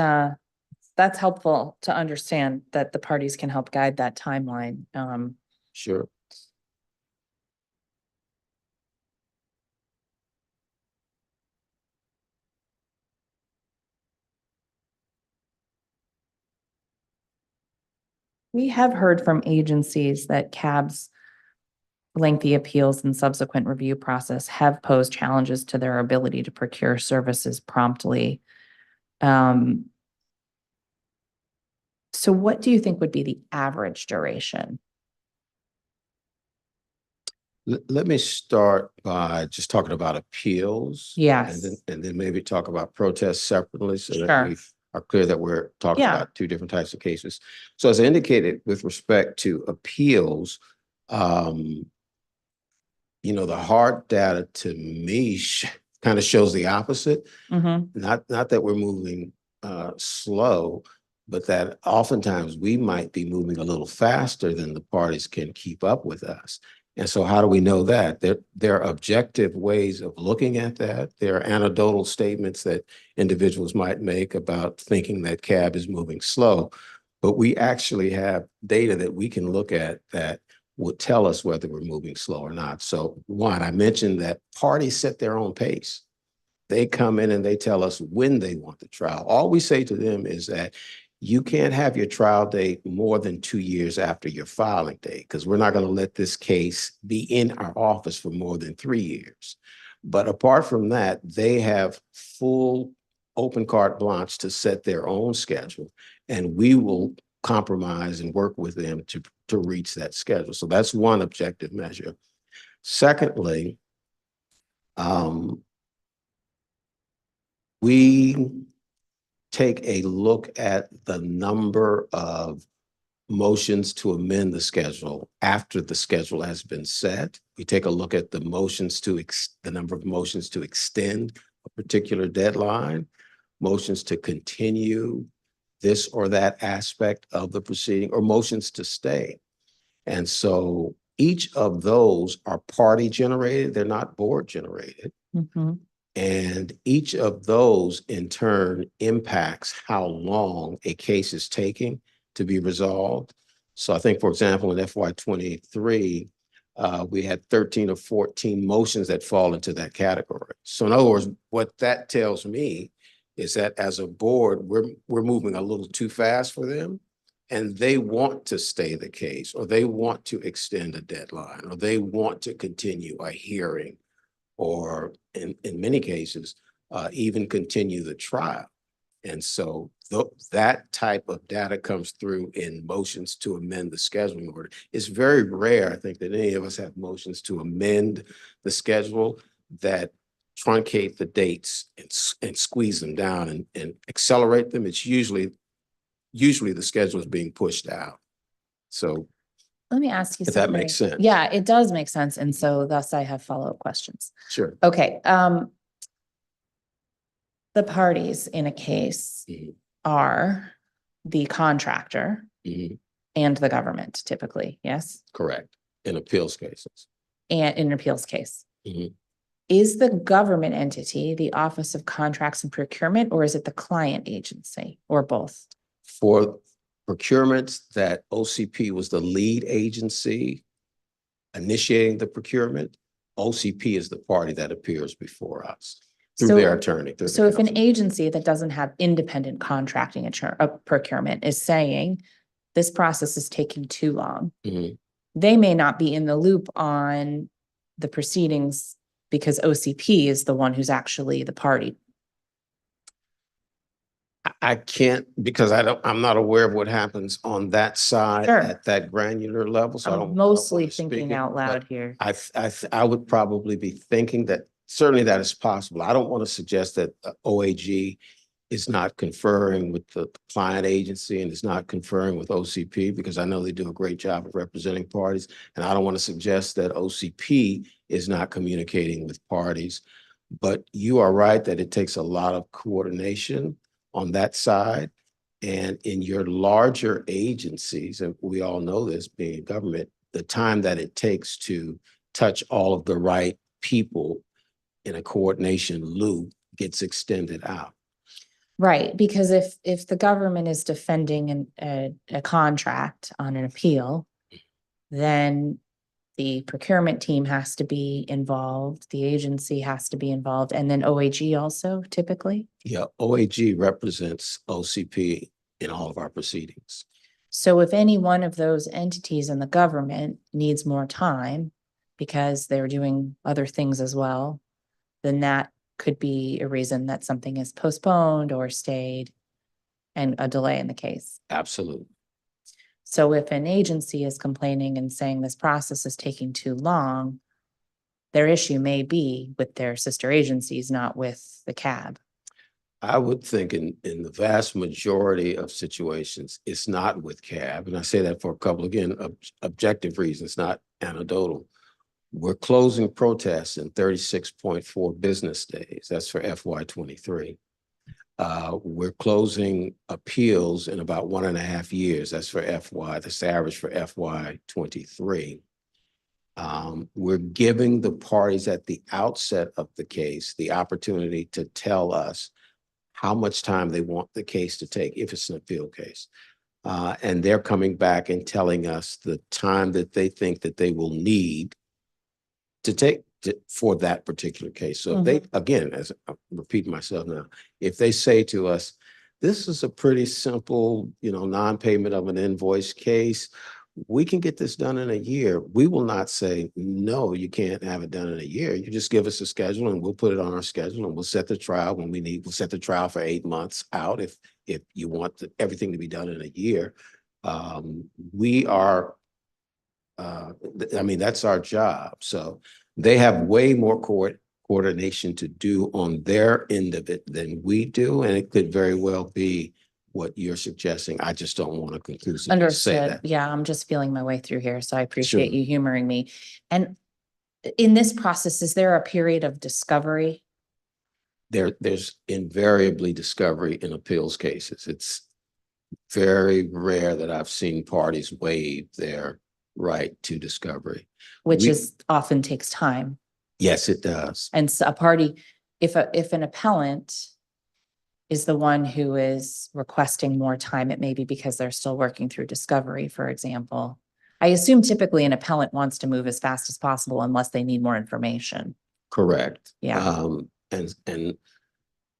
helpful to understand that the parties can help guide that timeline. Sure. We have heard from agencies that CAB's lengthy appeals and subsequent review process have posed challenges to their ability to procure services promptly. So what do you think would be the average duration? Let me start by just talking about appeals. Yes. And then maybe talk about protests separately so Sure. that we are clear that we're talking about two different types of cases. So as I indicated, with respect to appeals, you know, the hard data to me kind of shows the opposite. Not that we're moving slow, but that oftentimes we might be moving a little faster than the parties can keep up with us. And so how do we know that? There are objective ways of looking at that. There are anecdotal statements that individuals might make about thinking that CAB is moving slow, but we actually have data that we can look at that would tell us whether we're moving slow or not. So one, I mentioned that parties set their own pace. They come in and they tell us when they want the trial. All we say to them is that you can't have your trial date more than 2 years after your filing date, because we're not going to let this case be in our office for more than 3 years. But apart from that, they have full open carte blanche to set their own schedule, and we will compromise and work with them to reach that schedule. So that's one objective measure. Secondly, we take a look at the number of motions to amend the schedule after the schedule has been set. We take a look at the motions to the number of motions to extend a particular deadline, motions to continue this or that aspect of the proceeding, or motions to stay. And so each of those are party generated. They're not board generated. And each of those in turn impacts how long a case is taking to be resolved. So I think, for example, in FY23, we had 13 or 14 motions that fall into that category. So in other words, what that tells me is that as a board, we're moving a little too fast for them, and they want to stay the case, or they want to extend a deadline, or they want to continue a hearing, or in many cases, even continue the trial. And so that type of data comes through in motions to amend the scheduling order. It's very rare, I think, that any of us have motions to amend the schedule that truncate the dates and squeeze them down and accelerate them. It's usually the schedule is being pushed out. So let me ask you if something. that makes sense. Yeah, it does make sense. And so thus I have follow-up questions. Sure. Okay. The parties in a case are the contractor and the government typically, yes? Correct. In appeals cases. And in an appeals case. Is the government entity the Office of Contracts and Procurement, or is it the client agency, or both? For procurement, that OCP was the lead agency initiating the procurement. OCP is the party that appears before us through their attorney. So if an agency that doesn't have independent contracting procurement is saying this process is taking too long, they may not be in the loop on the proceedings because OCP is the one who's actually the party. I can't, because I'm not aware of what happens on that side Sure. at that granular level, so I I'm don't mostly wanna speak thinking it, out but loud here. I would probably be thinking that certainly that is possible. I don't want to suggest that OAG is not conferring with the client agency and is not conferring with OCP, because I know they do a great job of representing parties. And I don't want to suggest that OCP is not communicating with parties. But you are right that it takes a lot of coordination on that side. And in your larger agencies, and we all know this being government, the time that it takes to touch all of the right people in a coordination loop gets extended out. Right, because if the government is defending a contract on an appeal, then the procurement team has to be involved, the agency has to be involved, and then OAG also typically. Yeah, OAG represents OCP in all of our proceedings. So if any one of those entities in the government needs more time because they're doing other things as well, then that could be a reason that something is postponed or stayed and a delay in the case. Absolutely. So if an agency is complaining and saying this process is taking too long, their issue may be with their sister agencies, not with the CAB. I would think in the vast majority of situations, it's not with CAB. And I say that for a couple, again, objective reasons, not anecdotal. We're closing protests in 36.4 business days. That's for FY23. We're closing appeals in about 1.5 years. That's for that's the average for FY23. We're giving the parties at the outset of the case the opportunity to tell us how much time they want the case to take if it's an appeal case. And they're coming back and telling us the time that they think that they will need to take for that particular case. So if they, again, as I'm repeating myself now, if they say to us, this is a pretty simple, non-payment of an invoice case, we can get this done in a year. We will not say, no, you can't have it done in a year. You just give us a schedule and we'll put it on our schedule and we'll set the trial when we need. We'll set the trial for 8 months out if you want everything to be done in a year. We are, that's our job. So they have way more coordination to do on their end of it than we do. And it could very well be what you're suggesting. I just don't want to conclusively say Understood. that. Yeah, I'm just feeling my way through here, so I appreciate Sure. you humoring me. And in this process, is there a period of discovery? There's invariably discovery in appeals cases. It's very rare that I've seen parties waive their right to discovery. Which often takes time. Yes, it does. And so a party, if an appellant is the one who is requesting more time, it may be because they're still working through discovery, for example. I assume typically an appellant wants to move as fast as possible unless they need more information. Correct. Yeah. And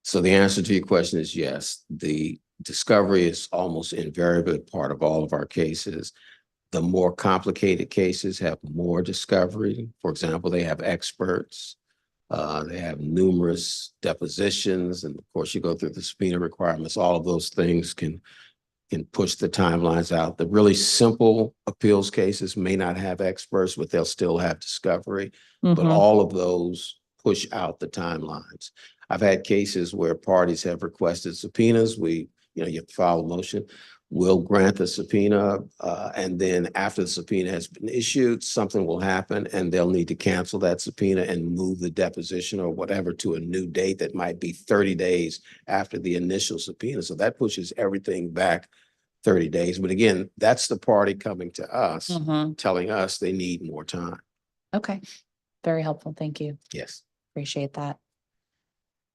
so the answer to your question is yes. The discovery is almost invariably part of all of our cases. The more complicated cases have more discovery. For example, they have experts. They have numerous depositions, and of course, you go through the subpoena requirements. All of those things can push the timelines out. The really simple appeals cases may not have experts, but they'll still have discovery. But all of those push out the timelines. I've had cases where parties have requested subpoenas. You have to file a motion. We'll grant the subpoena, and then after the subpoena has been issued, something will happen and they'll need to cancel that subpoena and move the deposition or whatever to a new date that might be 30 days after the initial subpoena. So that pushes everything back 30 days. But again, that's the party coming to us, telling us they need more time. Okay. Very helpful. Thank you. Yes. Appreciate that.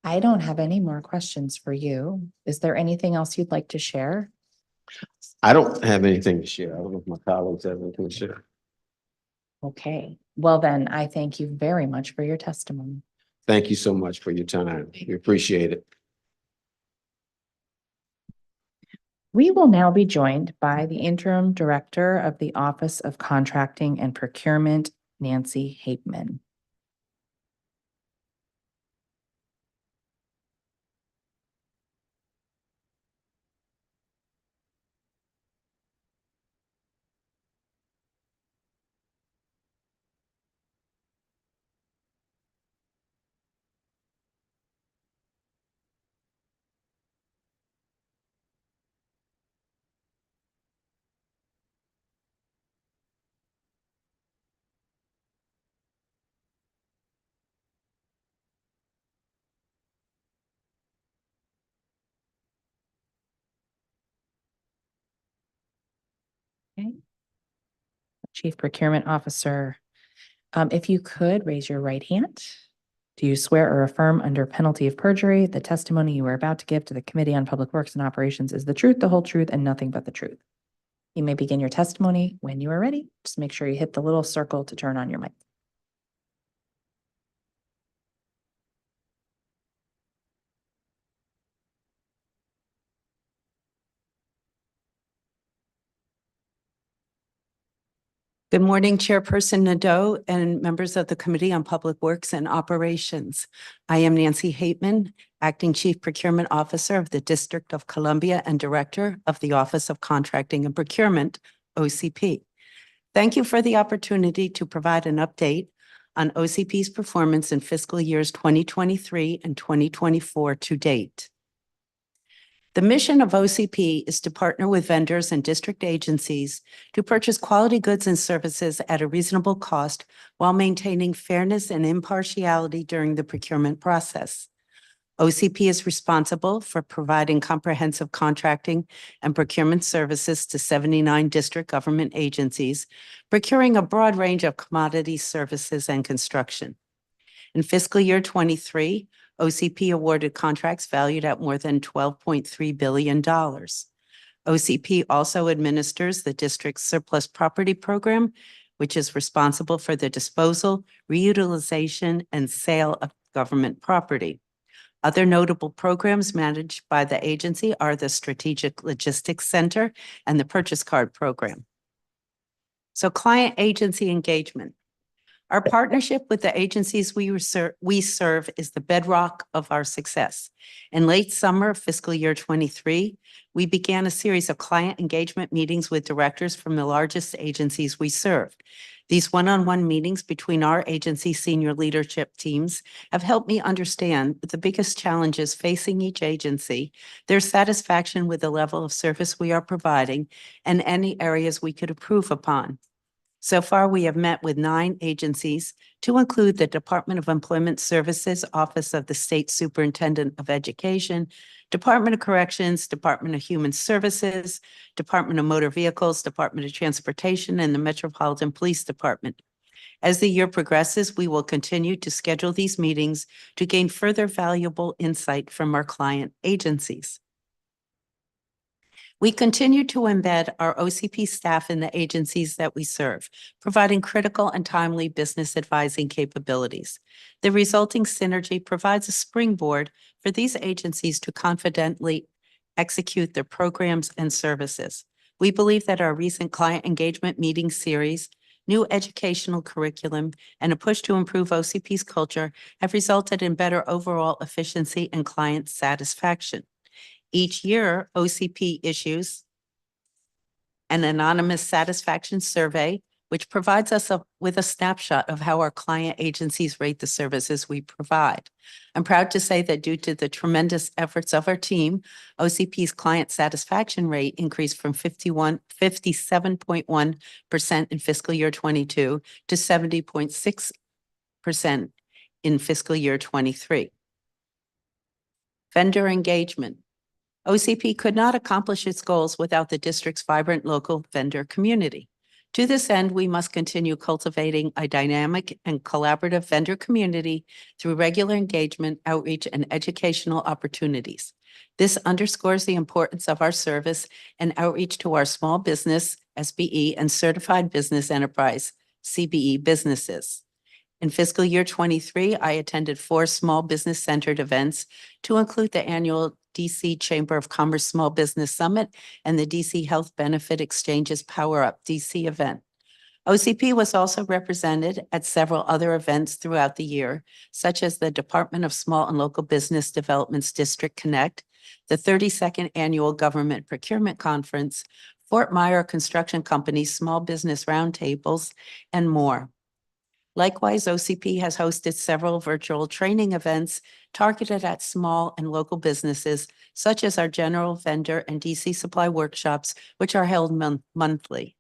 I don't have any more questions for you. Is there anything else you'd like to share? I don't have anything to share. I don't know if my colleagues have anything to share. Okay. Well, then I thank you very much for your testimony. Thank you so much for your time. We appreciate it. We will now be joined by the Interim Director of the Office of Contracting and Procurement, Nancy Hapeman. Chief Procurement Officer. If you could raise your right hand. Do you swear or affirm under penalty of perjury the testimony you are about to give to the Committee on Public Works and Operations is the truth, the whole truth, and nothing but the truth? You may begin your testimony when you are ready. Just make sure you hit the little circle to turn on your mic. Good morning, Chairperson Nadeau and members of the Committee on Public Works and Operations. I am Nancy Hateman, Acting Chief Procurement Officer of the District of Columbia and Director of the Office of Contracting and Procurement, OCP. Thank you for the opportunity to provide an update on OCP's performance in fiscal years 2023 and 2024 to date. The mission of OCP is to partner with vendors and district agencies to purchase quality goods and services at a reasonable cost while maintaining fairness and impartiality during the procurement process. OCP is responsible for providing comprehensive contracting and procurement services to 79 district government agencies, procuring a broad range of commodities, services, and construction. In fiscal year 23, OCP awarded contracts valued at more than $12.3 billion. OCP also administers the district's surplus property program, which is responsible for the disposal, reutilization, and sale of government property. Other notable programs managed by the agency are the Strategic Logistics Center and the Purchase Card Program. So, client agency engagement. Our partnership with the agencies we serve is the bedrock of our success. In late summer of fiscal year 23, we began a series of client engagement meetings with directors from the largest agencies we serve. These one-on-one meetings between our agency senior leadership teams have helped me understand the biggest challenges facing each agency, their satisfaction with the level of service we are providing, and any areas we could improve upon. So far, we have met with 9 agencies, to include the Department of Employment Services, Office of the State Superintendent of Education, Department of Corrections, Department of Human Services, Department of Motor Vehicles, Department of Transportation, and the Metropolitan Police Department. As the year progresses, we will continue to schedule these meetings to gain further valuable insight from our client agencies. We continue to embed our OCP staff in the agencies that we serve, providing critical and timely business advising capabilities. The resulting synergy provides a springboard for these agencies to confidently execute their programs and services. We believe that our recent client engagement meeting series, new educational curriculum, and a push to improve OCP's culture have resulted in better overall efficiency and client satisfaction. Each year, OCP issues an anonymous satisfaction survey, which provides us with a snapshot of how our client agencies rate the services we provide. I'm proud to say that due to the tremendous efforts of our team, OCP's client satisfaction rate increased from 57.1% in fiscal year 22 to 70.6% in fiscal year 23. Vendor engagement. OCP could not accomplish its goals without the district's vibrant local vendor community. To this end, we must continue cultivating a dynamic and collaborative vendor community through regular engagement, outreach, and educational opportunities. This underscores the importance of our service and outreach to our small business, SBE, and certified business enterprise, CBE businesses. In fiscal year 23, I attended 4 small business-centered events to include the annual DC Chamber of Commerce Small Business Summit and the DC Health Benefit Exchange's Power Up DC event. OCP was also represented at several other events throughout the year, such as the Department of Small and Local Business Development's District Connect, the 32nd Annual Government Procurement Conference, Fort Myer Construction Company's Small Business Roundtables, and more. Likewise, OCP has hosted several virtual training events targeted at small and local businesses, such as our general vendor and DC supply workshops, which are held monthly.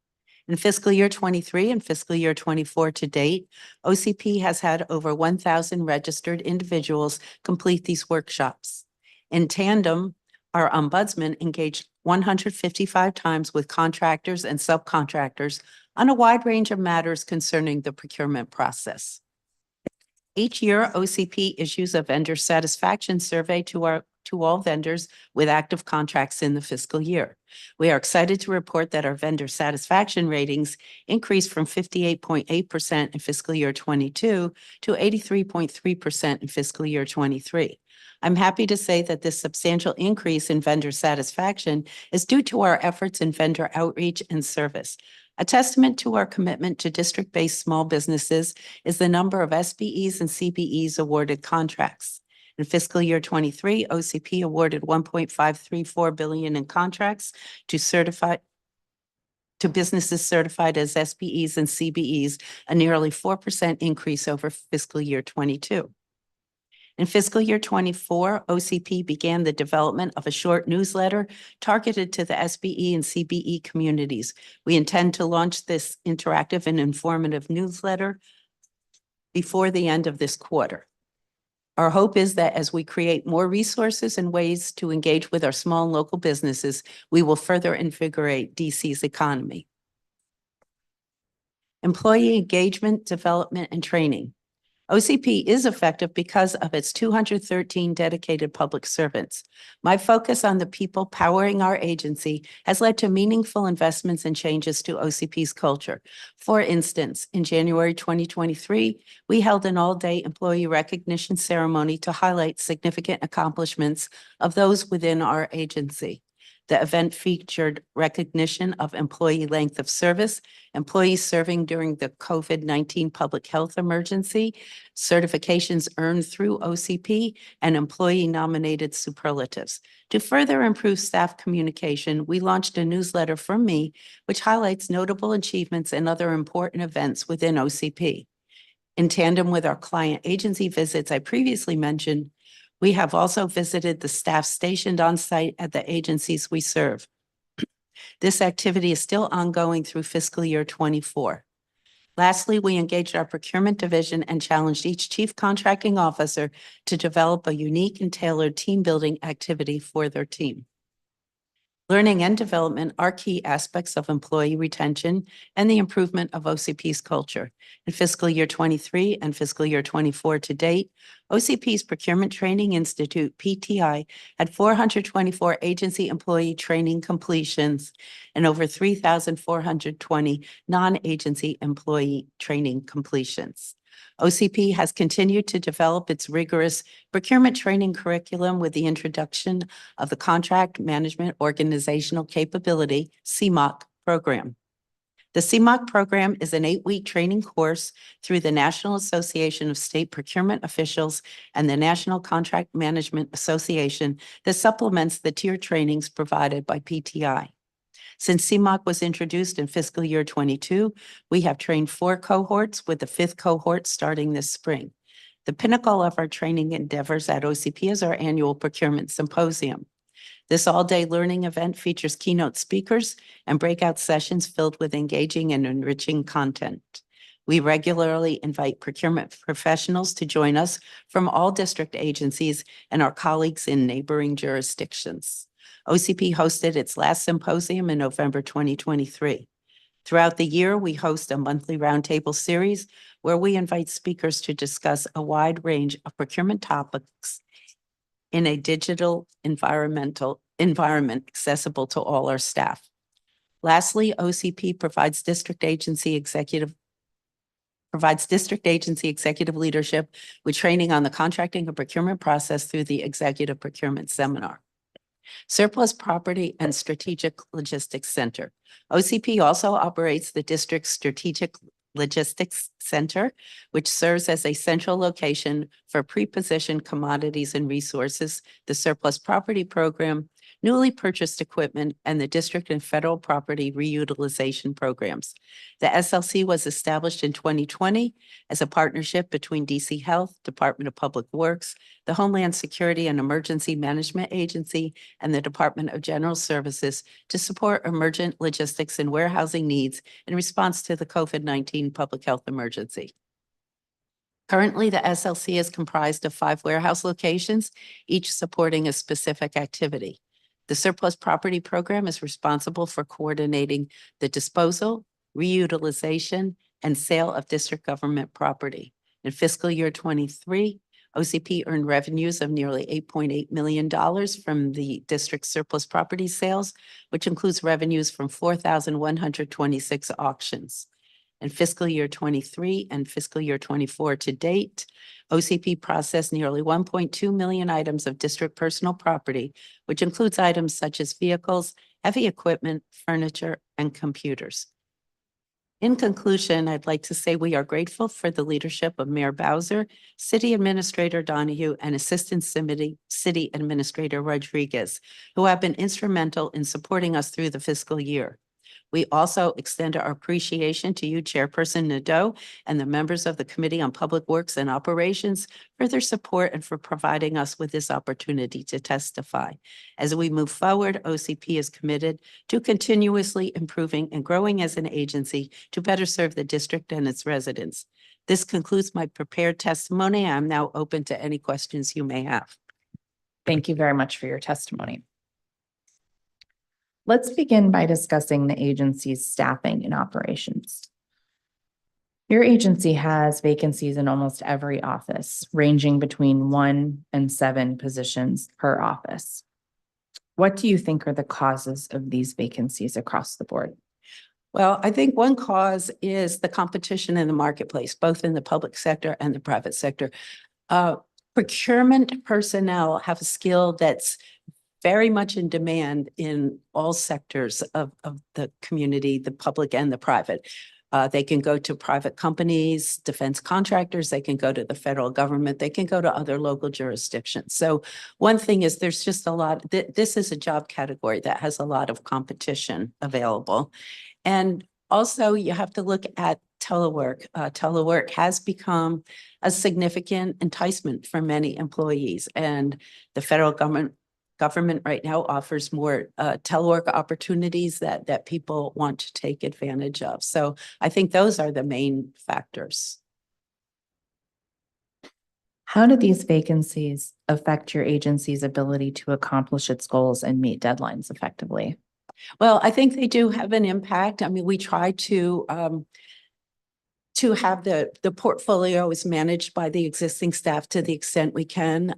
In fiscal year 23 and fiscal year 24 to date, OCP has had over 1,000 registered individuals complete these workshops. In tandem, our ombudsman engaged 155 times with contractors and subcontractors on a wide range of matters concerning the procurement process. Each year, OCP issues a vendor satisfaction survey to all vendors with active contracts in the fiscal year. We are excited to report that our vendor satisfaction ratings increased from 58.8% in fiscal year 22 to 83.3% in fiscal year 23. I'm happy to say that this substantial increase in vendor satisfaction is due to our efforts in vendor outreach and service. A testament to our commitment to district-based small businesses is the number of SBEs and CBEs awarded contracts. In fiscal year 23, OCP awarded $1.534 billion in contracts to businesses certified as SBEs and CBEs, a nearly 4% increase over fiscal year 22. In fiscal year 24, OCP began the development of a short newsletter targeted to the SBE and CBE communities. We intend to launch this interactive and informative newsletter before the end of this quarter. Our hope is that as we create more resources and ways to engage with our small and local businesses, we will further invigorate DC's economy. Employee engagement, development, and training. OCP is effective because of its 213 dedicated public servants. My focus on the people powering our agency has led to meaningful investments and changes to OCP's culture. For instance, in January 2023, we held an all-day employee recognition ceremony to highlight significant accomplishments of those within our agency. The event featured recognition of employee length of service, employees serving during the COVID-19 public health emergency, certifications earned through OCP, and employee-nominated superlatives. To further improve staff communication, we launched a newsletter from me, which highlights notable achievements and other important events within OCP. In tandem with our client agency visits I previously mentioned, we have also visited the staff stationed on site at the agencies we serve. This activity is still ongoing through fiscal year 24. Lastly, we engaged our procurement division and challenged each chief contracting officer to develop a unique and tailored team building activity for their team. Learning and development are key aspects of employee retention and the improvement of OCP's culture. In fiscal year 23 and fiscal year 24 to date, OCP's Procurement Training Institute, PTI, had 424 agency employee training completions and over 3,420 non-agency employee training completions. OCP has continued to develop its rigorous procurement training curriculum with the introduction of the Contract Management Organizational Capability, CMOC program. The CMOC program is an 8-week training course through the National Association of State Procurement Officials and the National Contract Management Association that supplements the tiered trainings provided by PTI. Since CMOC was introduced in fiscal year 22, we have trained 4 cohorts, with the 5th cohort starting this spring. The pinnacle of our training endeavors at OCP is our annual procurement symposium. This all-day learning event features keynote speakers and breakout sessions filled with engaging and enriching content. We regularly invite procurement professionals to join us from all district agencies and our colleagues in neighboring jurisdictions. OCP hosted its last symposium in November 2023. Throughout the year, we host a monthly roundtable series where we invite speakers to discuss a wide range of procurement topics in a digital environment accessible to all our staff. Lastly, OCP provides district agency executive leadership with training on the contracting and procurement process through the Executive Procurement Seminar. Surplus Property and Strategic Logistics Center. OCP also operates the district's Strategic Logistics Center, which serves as a central location for pre-positioned commodities and resources, the Surplus Property Program, newly purchased equipment, and the district and federal property reutilization programs. The SLC was established in 2020 as a partnership between DC Health, Department of Public Works, the Homeland Security and Emergency Management Agency, and the Department of General Services to support emergent logistics and warehousing needs in response to the COVID-19 public health emergency. Currently, the SLC is comprised of 5 warehouse locations, each supporting a specific activity. The Surplus Property Program is responsible for coordinating the disposal, reutilization, and sale of district government property. In fiscal year 23, OCP earned revenues of nearly $8.8 million from the district surplus property sales, which includes revenues from 4,126 auctions. In fiscal year 23 and fiscal year 24 to date, OCP processed nearly 1.2 million items of district personal property, which includes items such as vehicles, heavy equipment, furniture, and computers. In conclusion, I'd like to say we are grateful for the leadership of Mayor Bowser, City Administrator Donahue, and Assistant City Administrator Rodriguez, who have been instrumental in supporting us through the fiscal year. We also extend our appreciation to you, Chairperson Nadeau, and the members of the Committee on Public Works and Operations for their support and for providing us with this opportunity to testify. As we move forward, OCP is committed to continuously improving and growing as an agency to better serve the district and its residents. This concludes my prepared testimony. I'm now open to any questions you may have. Thank you very much for your testimony. Let's begin by discussing the agency's staffing and operations. Your agency has vacancies in almost every office, ranging between 1 and 7 positions per office. What do you think are the causes of these vacancies across the board? Well, I think one cause is the competition in the marketplace, both in the public sector and the private sector. Procurement personnel have a skill that's very much in demand in all sectors of the community, the public and the private. They can go to private companies, defense contractors, they can go to the federal government, they can go to other local jurisdictions. So one thing is there's just a lot, this is a job category that has a lot of competition available. And also you have to look at telework. Telework has become a significant enticement for many employees, and the federal government right now offers more telework opportunities that people want to take advantage of. So I think those are the main factors. How do these vacancies affect your agency's ability to accomplish its goals and meet deadlines effectively? Well, I think they do have an impact. I mean, we try to have the portfolio is managed by the existing staff to the extent we can.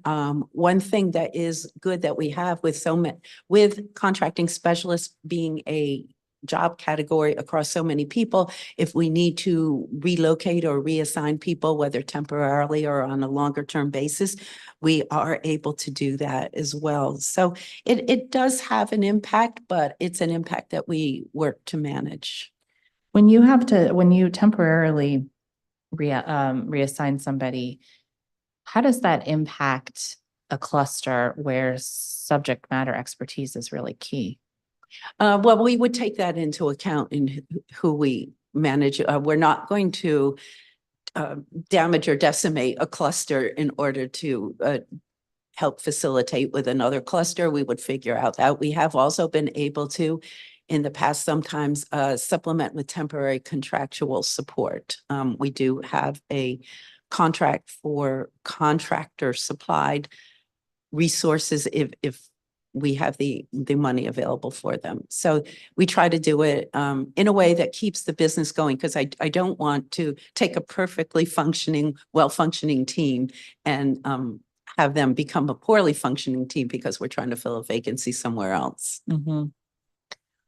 One thing that is good that we have with contracting specialists being a job category across so many people, if we need to relocate or reassign people, whether temporarily or on a longer term basis, we are able to do that as well. So it does have an impact, but it's an impact that we work to manage. When you temporarily reassign somebody, how does that impact a cluster where subject matter expertise is really key? Well, we would take that into account in who we manage. We're not going to damage or decimate a cluster in order to help facilitate with another cluster. We would figure out that. We have also been able to, in the past, sometimes supplement with temporary contractual support. We do have a contract for contractor supplied resources if we have the money available for them. So we try to do it in a way that keeps the business going, because I don't want to take a perfectly functioning, well-functioning team and have them become a poorly functioning team because we're trying to fill a vacancy somewhere else. Mm-hmm.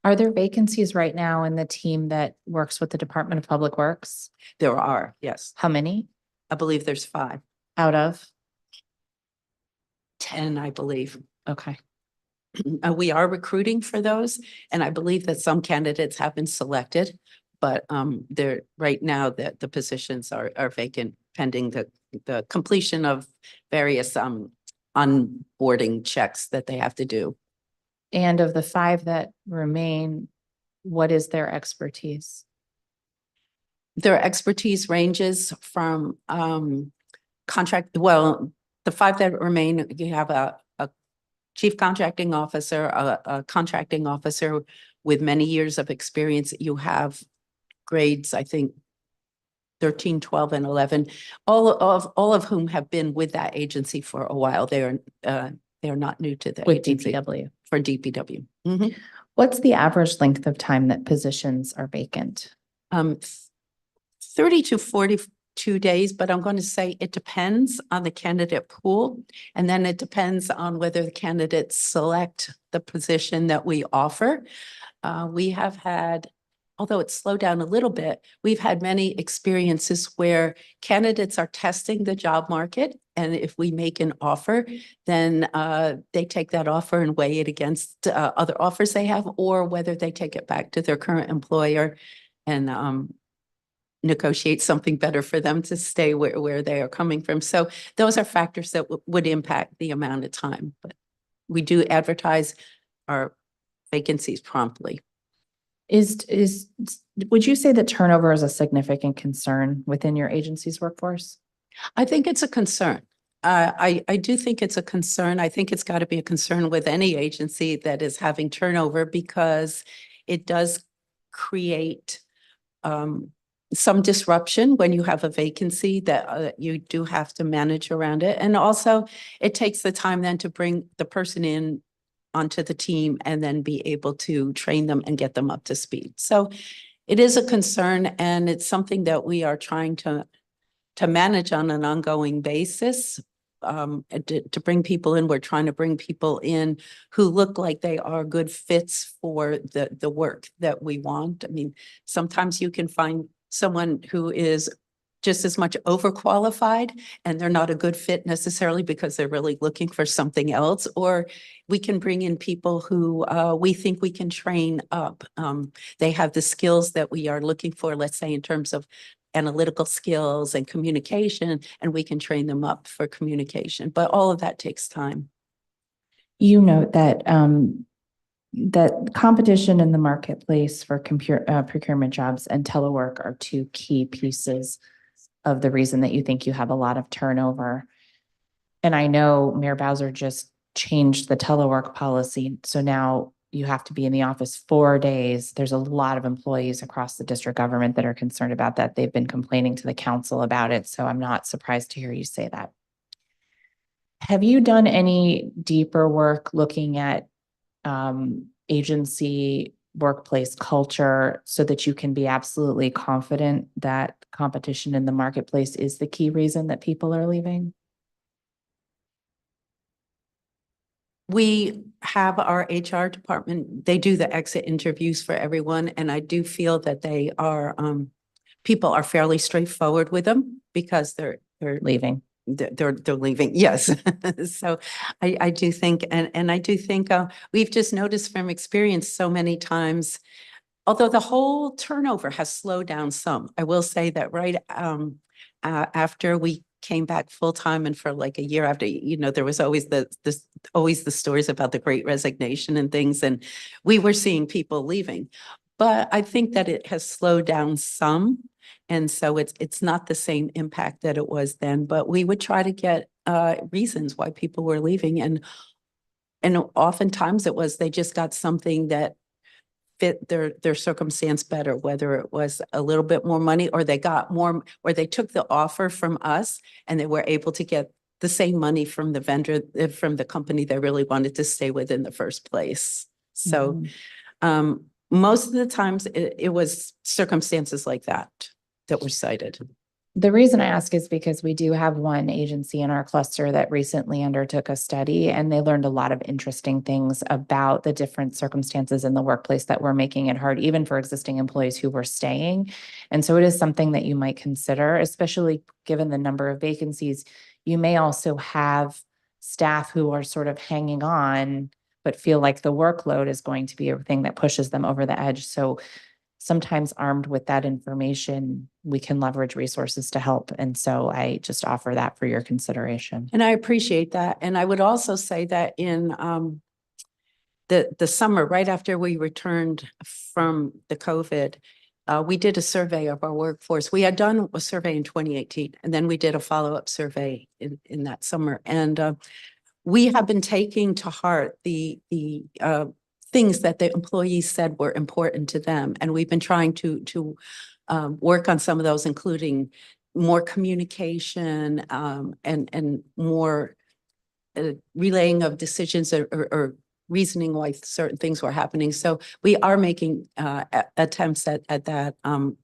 Are there vacancies right now in the team that works with the Department of Public Works? There are, yes. How many? I believe there's 5. Out of? 10, I believe. Okay. We are recruiting for those, and I believe that some candidates have been selected, but they're right now that the positions are vacant pending the completion of various onboarding checks that they have to do. And of the 5 that remain, what is their expertise? Their expertise ranges from contract. Well, the 5 that remain, you have a chief contracting officer, a contracting officer with many years of experience. You have grades, I think, 13, 12, and 11, all of whom have been with that agency for a while. They are not new to the agency. DPW. For DPW. Mm-hmm. What's the average length of time that positions are vacant? um, 30 to 42 days, but I'm going to say it depends on the candidate pool. And then it depends on whether the candidates select the position that we offer. We have had, although it's slowed down a little bit, we've had many experiences where candidates are testing the job market. And if we make an offer, then they take that offer and weigh it against other offers they have, or whether they take it back to their current employer and negotiate something better for them to stay where they are coming from. So those are factors that would impact the amount of time. But we do advertise our vacancies promptly. Would you say that turnover is a significant concern within your agency's workforce? I think it's a concern. I do think it's a concern. I think it's got to be a concern with any agency that is having turnover, because it does create some disruption when you have a vacancy that you do have to manage around it. And also it takes the time then to bring the person in onto the team and then be able to train them and get them up to speed. So it is a concern, and it's something that we are trying to manage on an ongoing basis. To bring people in, we're trying to bring people in who look like they are good fits for the work that we want. I mean, sometimes you can find someone who is just as much overqualified and they're not a good fit necessarily because they're really looking for something else, or we can bring in people who we think we can train up. They have the skills that we are looking for, let's say in terms of analytical skills and communication, and we can train them up for communication. But all of that takes time. You note that that competition in the marketplace for procurement jobs and telework are two key pieces of the reason that you think you have a lot of turnover. And I know Mayor Bowser just changed the telework policy. So now you have to be in the office 4 days. There's a lot of employees across the district government that are concerned about that. They've been complaining to the council about it. So I'm not surprised to hear you say that. Have you done any deeper work looking at agency workplace culture so that you can be absolutely confident that competition in the marketplace is the key reason that people are leaving? We have our HR department. They do the exit interviews for everyone. And I do feel that they are, people are fairly straightforward with them because they're Leaving. They're leaving. Yes. So I do think, and I do think we've just noticed from experience so many times, although the whole turnover has slowed down some, I will say that right after we came back full time and for like a year after, you know, there was always always the stories about the Great Resignation and things, and we were seeing people leaving. But I think that it has slowed down some. And so it's not the same impact that it was then, but we would try to get reasons why people were leaving. And oftentimes it was they just got something that fit their circumstance better, whether it was a little bit more money or they got more, or they took the offer from us and they were able to get the same money from the vendor, from the company they really wanted to stay with in the first place. So most of the times it was circumstances like that were cited. The reason I ask is because we do have one agency in our cluster that recently undertook a study, and they learned a lot of interesting things about the different circumstances in the workplace that were making it hard, even for existing employees who were staying. And so it is something that you might consider, especially given the number of vacancies. You may also have staff who are sort of hanging on, but feel like the workload is going to be a thing that pushes them over the edge. So sometimes armed with that information, we can leverage resources to help. And so I just offer that for your consideration. And I appreciate that. And I would also say that in the summer, right after we returned from the COVID, we did a survey of our workforce. We had done a survey in 2018, and then we did a follow-up survey in that summer. And we have been taking to heart the things that the employees said were important to them. And we've been trying to work on some of those, including more communication and more relaying of decisions or reasoning why certain things were happening. So we are making attempts at that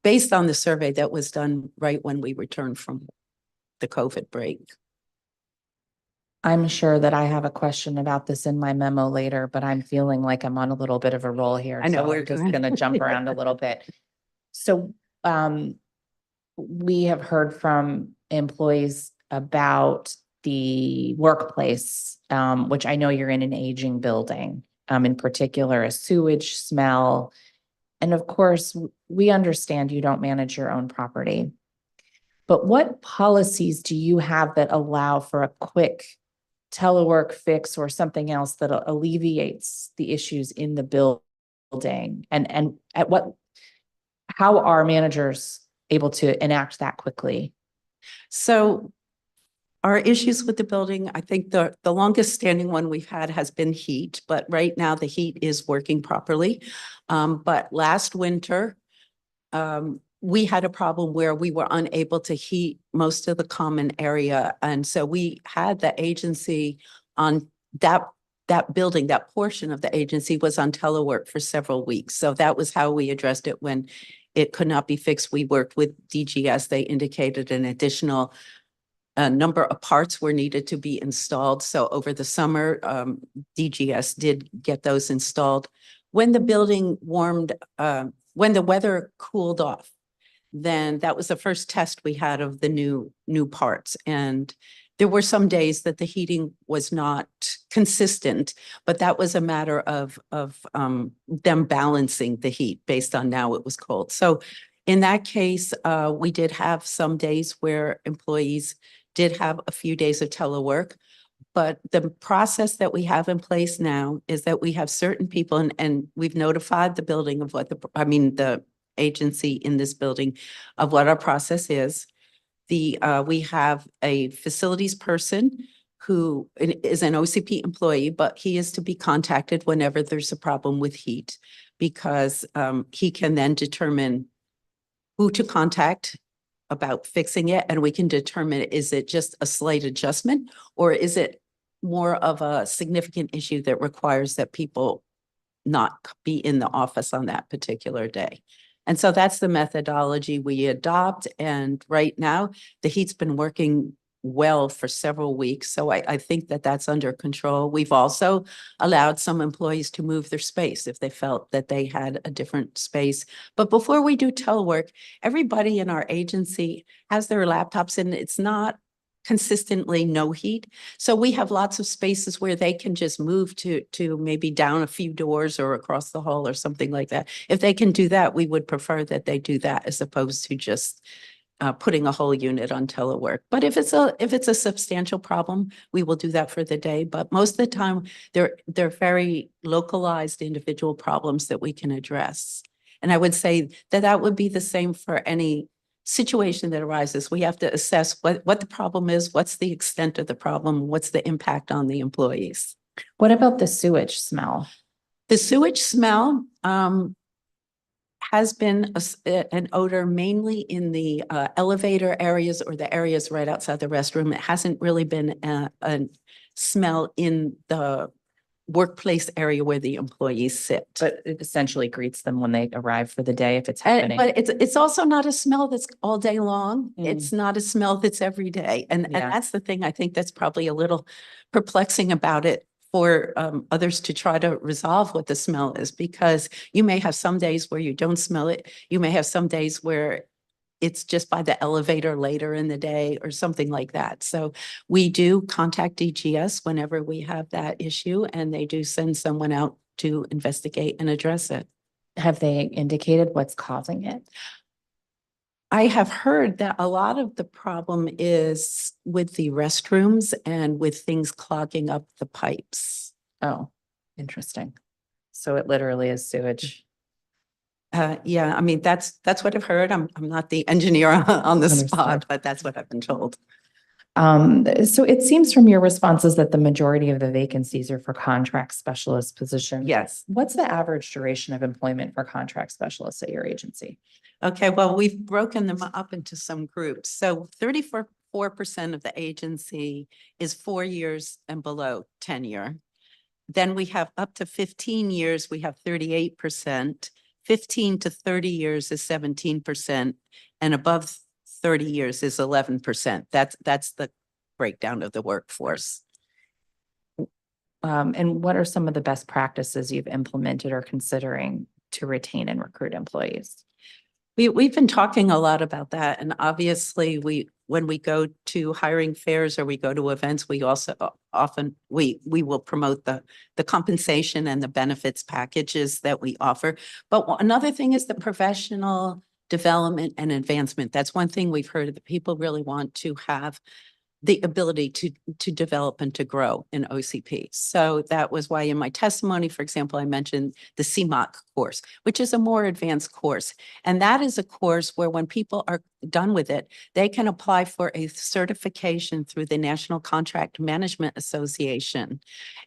based on the survey that was done right when we returned from the COVID break. I'm sure that I have a question about this in my memo later, but I'm feeling like I'm on a little bit of a roll here. I know, So we're I'm just good. gonna jump around a little bit. So we have heard from employees about the workplace, which I know you're in an aging building, in particular, a sewage smell. And of course, we understand you don't manage your own property. But what policies do you have that allow for a quick telework fix or something else that alleviates the issues in the building? And at what, how are managers able to enact that quickly? So our issues with the building, I think the longest standing one we've had has been heat, but right now the heat is working properly. But last winter, we had a problem where we were unable to heat most of the common area. And so we had the agency on that building, that portion of the agency was on telework for several weeks. So that was how we addressed it when it could not be fixed. We worked with DGS. They indicated an additional number of parts were needed to be installed. So over the summer, DGS did get those installed. When the building warmed, when the weather cooled off, then that was the first test we had of the new parts. And there were some days that the heating was not consistent, but that was a matter of them balancing the heat based on now it was cold. So in that case, we did have some days where employees did have a few days of telework. But the process that we have in place now is that we have certain people and we've notified the building of what the agency in this building of what our process is. We have a facilities person who is an OCP employee, but he is to be contacted whenever there's a problem with heat because he can then determine who to contact about fixing it. And we can determine, is it just a slight adjustment or is it more of a significant issue that requires that people not be in the office on that particular day? And so that's the methodology we adopt. And right now, the heat's been working well for several weeks. So I think that that's under control. We've also allowed some employees to move their space if they felt that they had a different space. But before we do telework, everybody in our agency has their laptops and it's not consistently no heat. So we have lots of spaces where they can just move to maybe down a few doors or across the hall or something like that. If they can do that, we would prefer that they do that as opposed to just putting a whole unit on telework. But if it's a substantial problem, we will do that for the day. But most of the time, they're very localized individual problems that we can address. And I would say that would be the same for any situation that arises. We have to assess what the problem is, what's the extent of the problem, what's the impact on the employees. What about the sewage smell? The sewage smell has been an odor mainly in the elevator areas or the areas right outside the restroom. It hasn't really been a smell in the workplace area where the employees sit. But it essentially greets them when they arrive for the day if it's happening. But it's also not a smell that's all day long. Mm. It's not a smell that's every day. And Yeah. that's the thing I think that's probably a little perplexing about it for others to try to resolve what the smell is, because you may have some days where you don't smell it. You may have some days where it's just by the elevator later in the day or something like that. So we do contact DGS whenever we have that issue, and they do send someone out to investigate and address it. Have they indicated what's causing it? I have heard that a lot of the problem is with the restrooms and with things clogging up the pipes. Oh, interesting. So it literally is sewage. Yeah, I mean, that's what I've heard. I'm not the engineer on the spot, Understood. but that's what I've been told. So it seems from your responses that the majority of the vacancies are for contract specialist positions. Yes. What's the average duration of employment for contract specialists at your agency? Okay, well, we've broken them up into some groups. So 34% of the agency is 4 years and below tenure. Then we have up to 15 years, we have 38%. 15 to 30 years is 17%, and above 30 years is 11%. That's the breakdown of the workforce. And what are some of the best practices you've implemented or considering to retain and recruit employees? We've been talking a lot about that, and obviously when we go to hiring fairs or we go to events, we also often we will promote the compensation and the benefits packages that we offer. But another thing is the professional development and advancement. That's one thing we've heard that people really want to have the ability to develop and to grow in OCP. So that was why in my testimony, for example, I mentioned the CMOC course, which is a more advanced course. And that is a course where when people are done with it, they can apply for a certification through the National Contract Management Association.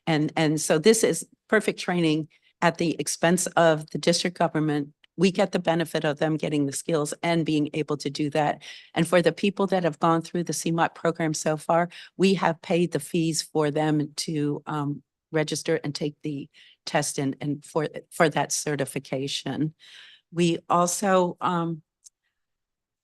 And so this is perfect training at the expense of the district government. We get the benefit of them getting the skills and being able to do that. And for the people that have gone through the CMOC program so far, we have paid the fees for them to register and take the test and for that certification. We also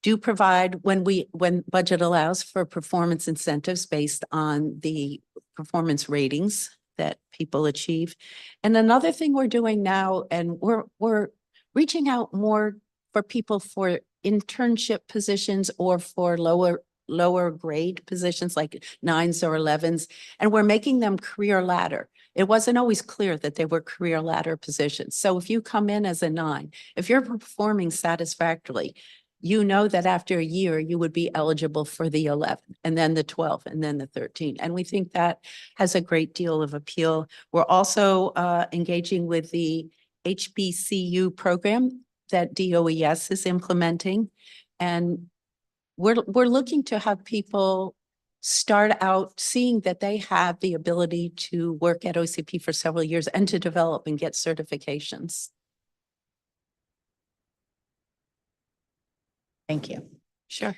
do provide, when budget allows, for performance incentives based on the performance ratings that people achieve. And another thing we're doing now, and we're reaching out more for people for internship positions or for lower grade positions like 9s or 11s, and we're making them career ladder. It wasn't always clear that they were career ladder positions. So if you come in as a 9, if you're performing satisfactorily, you know that after a year you would be eligible for the 11 and then the 12 and then the 13. And we think that has a great deal of appeal. We're also engaging with the HBCU program that DOES is implementing. And we're looking to have people start out seeing that they have the ability to work at OCP for several years and to develop and get certifications. Thank you. Sure.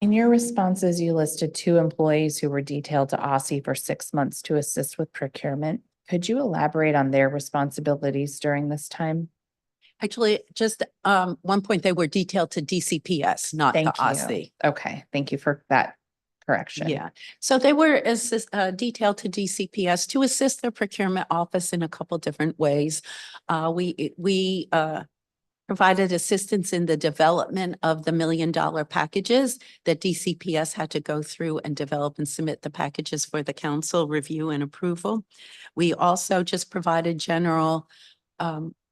In your responses, you listed 2 employees who were detailed to OSSI for 6 months to assist with procurement. Could you elaborate on their responsibilities during this time? Actually, just one point, they were detailed to DCPS, not the Thank you. OSSI. Okay, thank you for that correction. Yeah, so they were detailed to DCPS to assist their procurement office in a couple different ways. We provided assistance in the development of the $1 million packages that DCPS had to go through and develop and submit the packages for the council review and approval. We also just provided general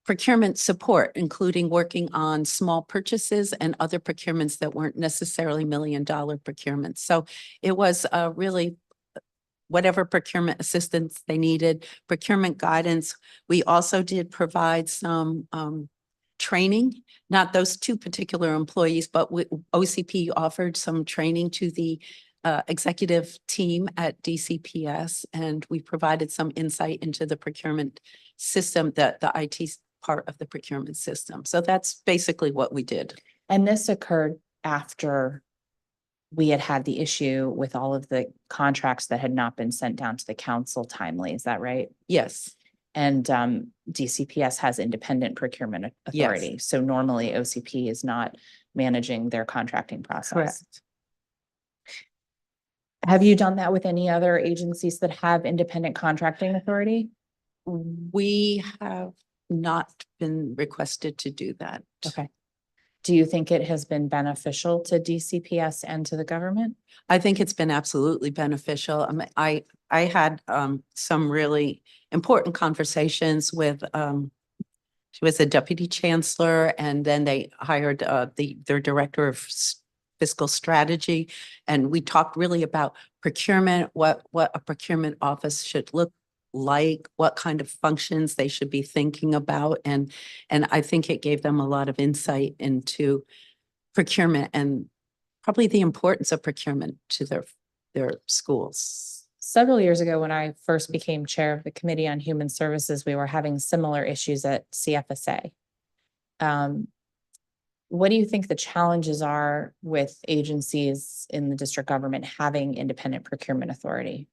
procurement support, including working on small purchases and other procurements that weren't necessarily $1 million procurements. So it was really whatever procurement assistance they needed, procurement guidance. We also did provide some training, not those 2 particular employees, but OCP offered some training to the executive team at DCPS, and we provided some insight into the procurement system, the IT part of the procurement system. So that's basically what we did. And this occurred after we had the issue with all of the contracts that had not been sent down to the council timely. Is that right? Yes. And DCPS has independent procurement authority. So normally OCP is not managing their contracting process. Correct. Have you done that with any other agencies that have independent contracting authority? We have not been requested to do that. Okay. Do you think it has been beneficial to DCPS and to the government? I think it's been absolutely beneficial. I had some really important conversations with she was a deputy chancellor, and then they hired their director of fiscal strategy, and we talked really about procurement, what a procurement office should look like, what kind of functions they should be thinking about, and I think it gave them a lot of insight into procurement and probably the importance of procurement to their schools. Several years ago, when I first became chair of the Committee on Human Services, we were having similar issues at CFSA. What do you think the challenges are with agencies in the district government having independent procurement authority?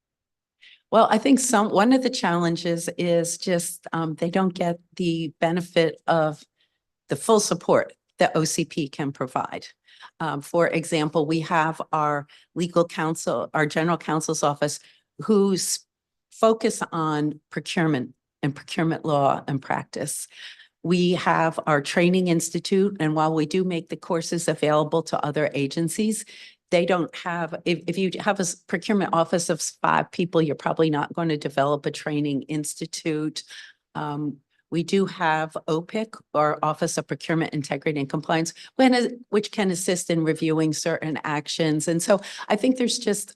Well, I think one of the challenges is just, they don't get the benefit of the full support that OCP can provide. For example, we have our legal counsel, our general counsel's office, who's focus on procurement and procurement law and practice. We have our training institute, and while we do make the courses available to other agencies, they don't have, if you have a procurement office of 5 people, you're probably not going to develop a training institute. We do have OPIC, or Office of Procurement Integrity and Compliance, which can assist in reviewing certain actions. And so I think there's just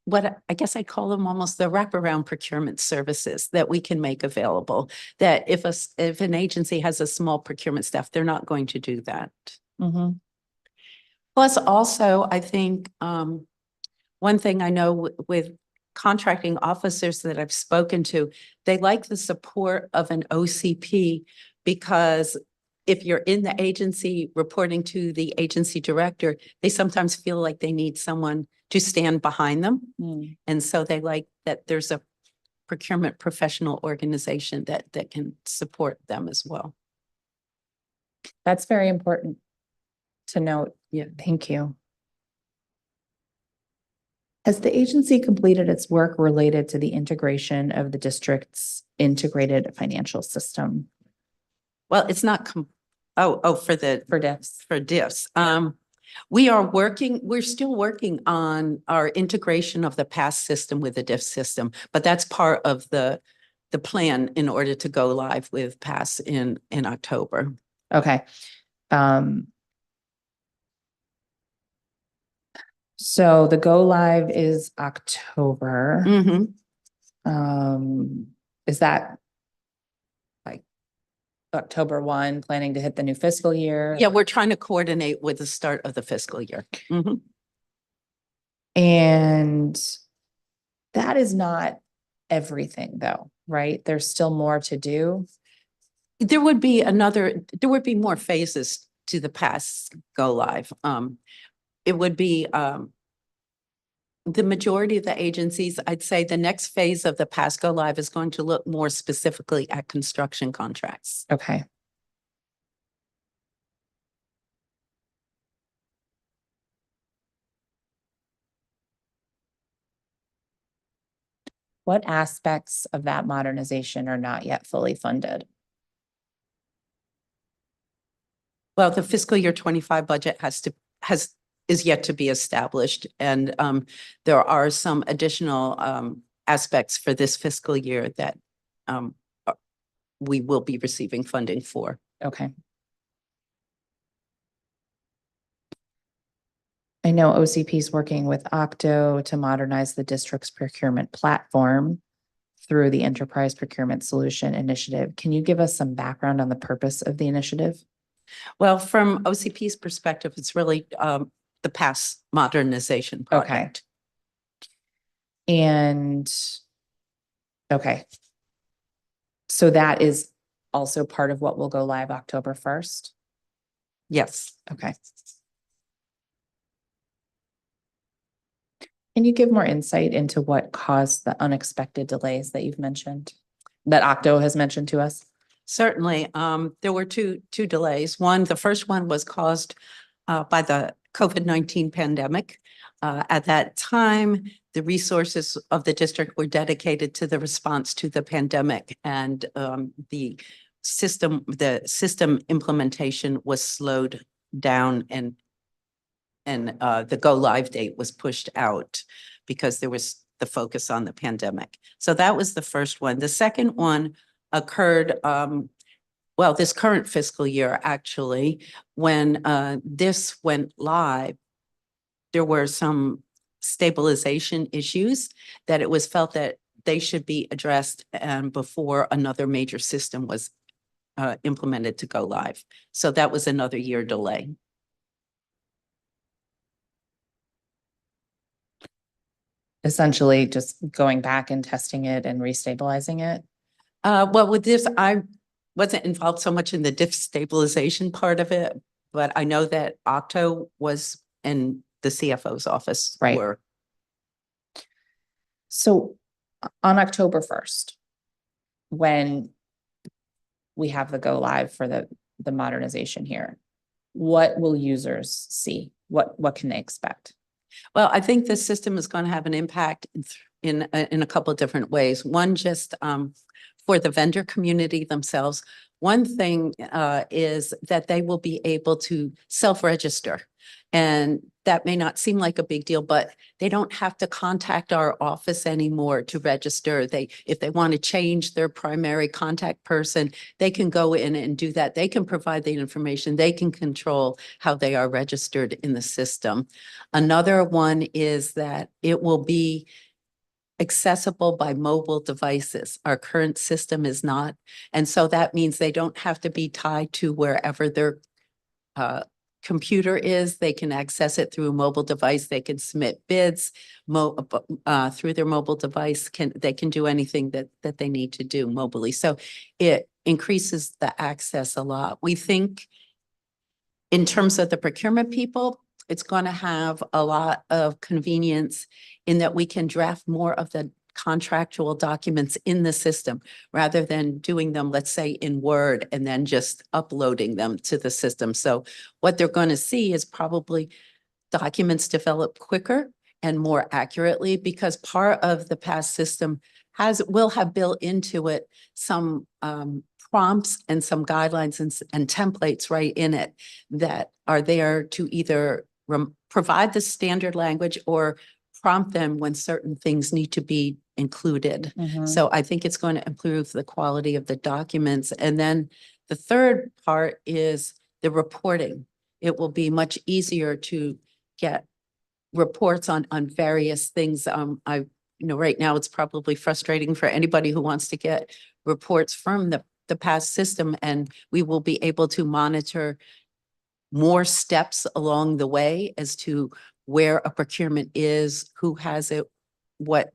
what I guess I call them almost the wraparound procurement services that we can make available, that if an agency has a small procurement staff, they're not going to do that. Mhm. Plus also, I think one thing I know with contracting officers that I've spoken to, they like the support of an OCP, because if you're in the agency reporting to the agency director, they sometimes feel like they need someone to stand behind them. Mm. And so they like that there's a procurement professional organization that can support them as well. That's very important to note. Yeah. Thank you. Has the agency completed its work related to the integration of the district's integrated financial system Well, it's not, for for diffs? diffs. We're still working on our integration of the PASS system with the diff system, but that's part of the plan in order to go live with PASS in October. Okay. So the go live is October. Mhm. Is that like October 1, planning to hit the new fiscal year? Yeah, we're trying to coordinate with the start of the fiscal year. Mhm. And that is not everything though, right? There's still more to do. There would be more phases to the PASS go live. It would be, the majority of the agencies, I'd say the next phase of the PASS go live is going to look more specifically at construction contracts. Okay. What aspects of that modernization are not yet fully funded? Well, the fiscal year 25 budget is yet to be established. And there are some additional aspects for this fiscal year that we will be receiving funding for. Okay. I know OCP is working with Octo to modernize the district's procurement platform through the Enterprise Procurement Solution Initiative. Can you give us some background on the purpose of the initiative? Well, from OCP's perspective, it's really the PASS modernization project. And, okay. So that is also part of what will go live October 1st? Yes. Okay. Can you give more insight into what caused the unexpected delays that you've mentioned, that Octo has mentioned to us? Certainly. There were two delays. The first one was caused by the COVID-19 pandemic. At that time, the resources of the district were dedicated to the response to the pandemic, and the system implementation was slowed down, and the go live date was pushed out because there was the focus on the pandemic. So that was the first one. The second one occurred, this current fiscal year, actually, when this went live, there were some stabilization issues that it was felt that they should be addressed before another major system was implemented to go live. So that was another year delay. Essentially just going back and testing it and restabilizing it? Well, with this, I wasn't involved so much in the diff stabilization part of it, but I know that Octo was in the CFO's office. Right. So on October 1st, when we have the go live for the modernization here, what will users see? What can they expect? Well, I think the system is going to have an impact in a couple of different ways. One, just for the vendor community themselves. One thing is that they will be able to self-register. And that may not seem like a big deal, but they don't have to contact our office anymore to register. If they want to change their primary contact person, they can go in and do that. They can provide the information. They can control how they are registered in the system. Another one is that it will be accessible by mobile devices. Our current system is not. And so that means they don't have to be tied to wherever their computer is. They can access it through a mobile device. They can submit bids through their mobile device. They can do anything that they need to do mobily. So it increases the access a lot. We think in terms of the procurement people, it's going to have a lot of convenience in that we can draft more of the contractual documents in the system rather than doing them, let's say, in Word and then just uploading them to the system. So what they're going to see is probably documents developed quicker and more accurately, because part of the past system will have built into it some prompts and some guidelines and templates right in it that are there to either provide the standard language or prompt them when certain things need to be included. So I think it's going to improve the quality of the documents. And then the third part is the reporting. It will be much easier to get reports on various things. Right now it's probably frustrating for anybody who wants to get reports from the past system, and we will be able to monitor more steps along the way as to where a procurement is, who has it, what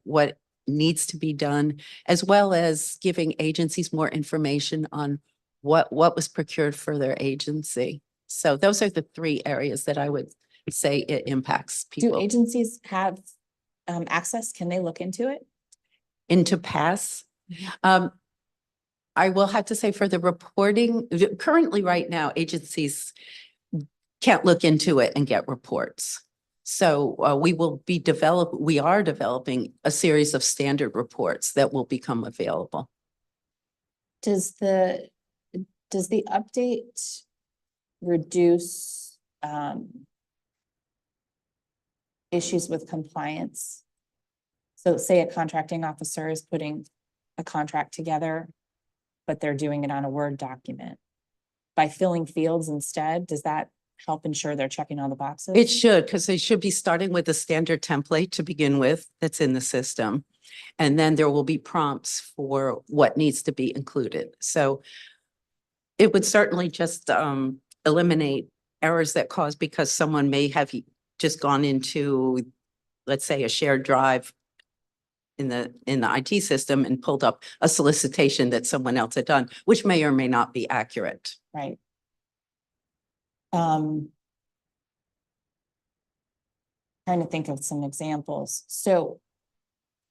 needs to be done, as well as giving agencies more information on what was procured for their agency. So those are the three areas that I would say it impacts people. Do agencies have access? Can they look into it? Into pass? I will have to say for the reporting, currently right now, agencies can't look into it and get reports. So we are developing a series of standard reports that will become available. Does the update reduce issues with compliance? So say a contracting officer is putting a contract together, but they're doing it on a Word document. By filling fields instead, does that help ensure they're checking all the boxes? It should, because they should be starting with a standard template to begin with that's in the system. And then there will be prompts for what needs to be included. So it would certainly just eliminate errors that cause because someone may have just gone into, let's say, a shared drive in the IT system and pulled up a solicitation that someone else had done, which may or may not be accurate. Right. Trying to think of some examples. So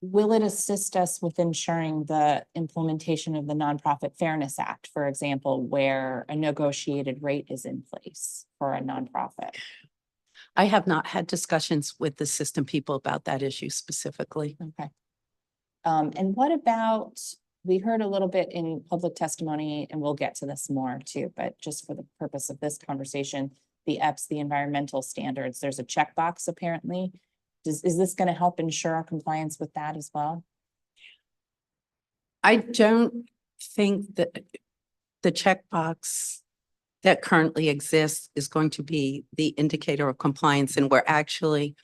will it assist us with ensuring the implementation of the Nonprofit Fairness Act, for example, where a negotiated rate is in place for a nonprofit? I have not had discussions with the system people about that issue specifically. Okay. And what about, we heard a little bit in public testimony, and we'll get to this more too, but just for the purpose of this conversation, the EPS, the environmental standards, there's a checkbox apparently. Is this going to help ensure our compliance with that as well? I don't think that the checkbox that currently exists is going to be the indicator of compliance, and we're actually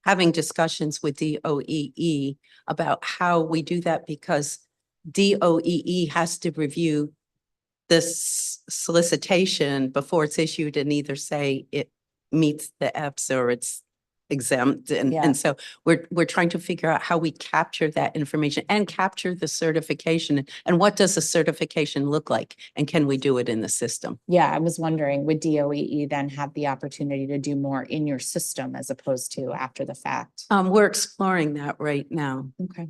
having discussions with DOEE about how we do that, because DOEE has to review this solicitation before it's issued and either say it meets the EPS or it's exempt. And so we're trying to figure out how we capture that information and capture the certification. And what does the certification look like? And can we do it in the system? Yeah, I was wondering, would DOEE then have the opportunity to do more in your system as opposed to after the fact? We're exploring that right now. Okay.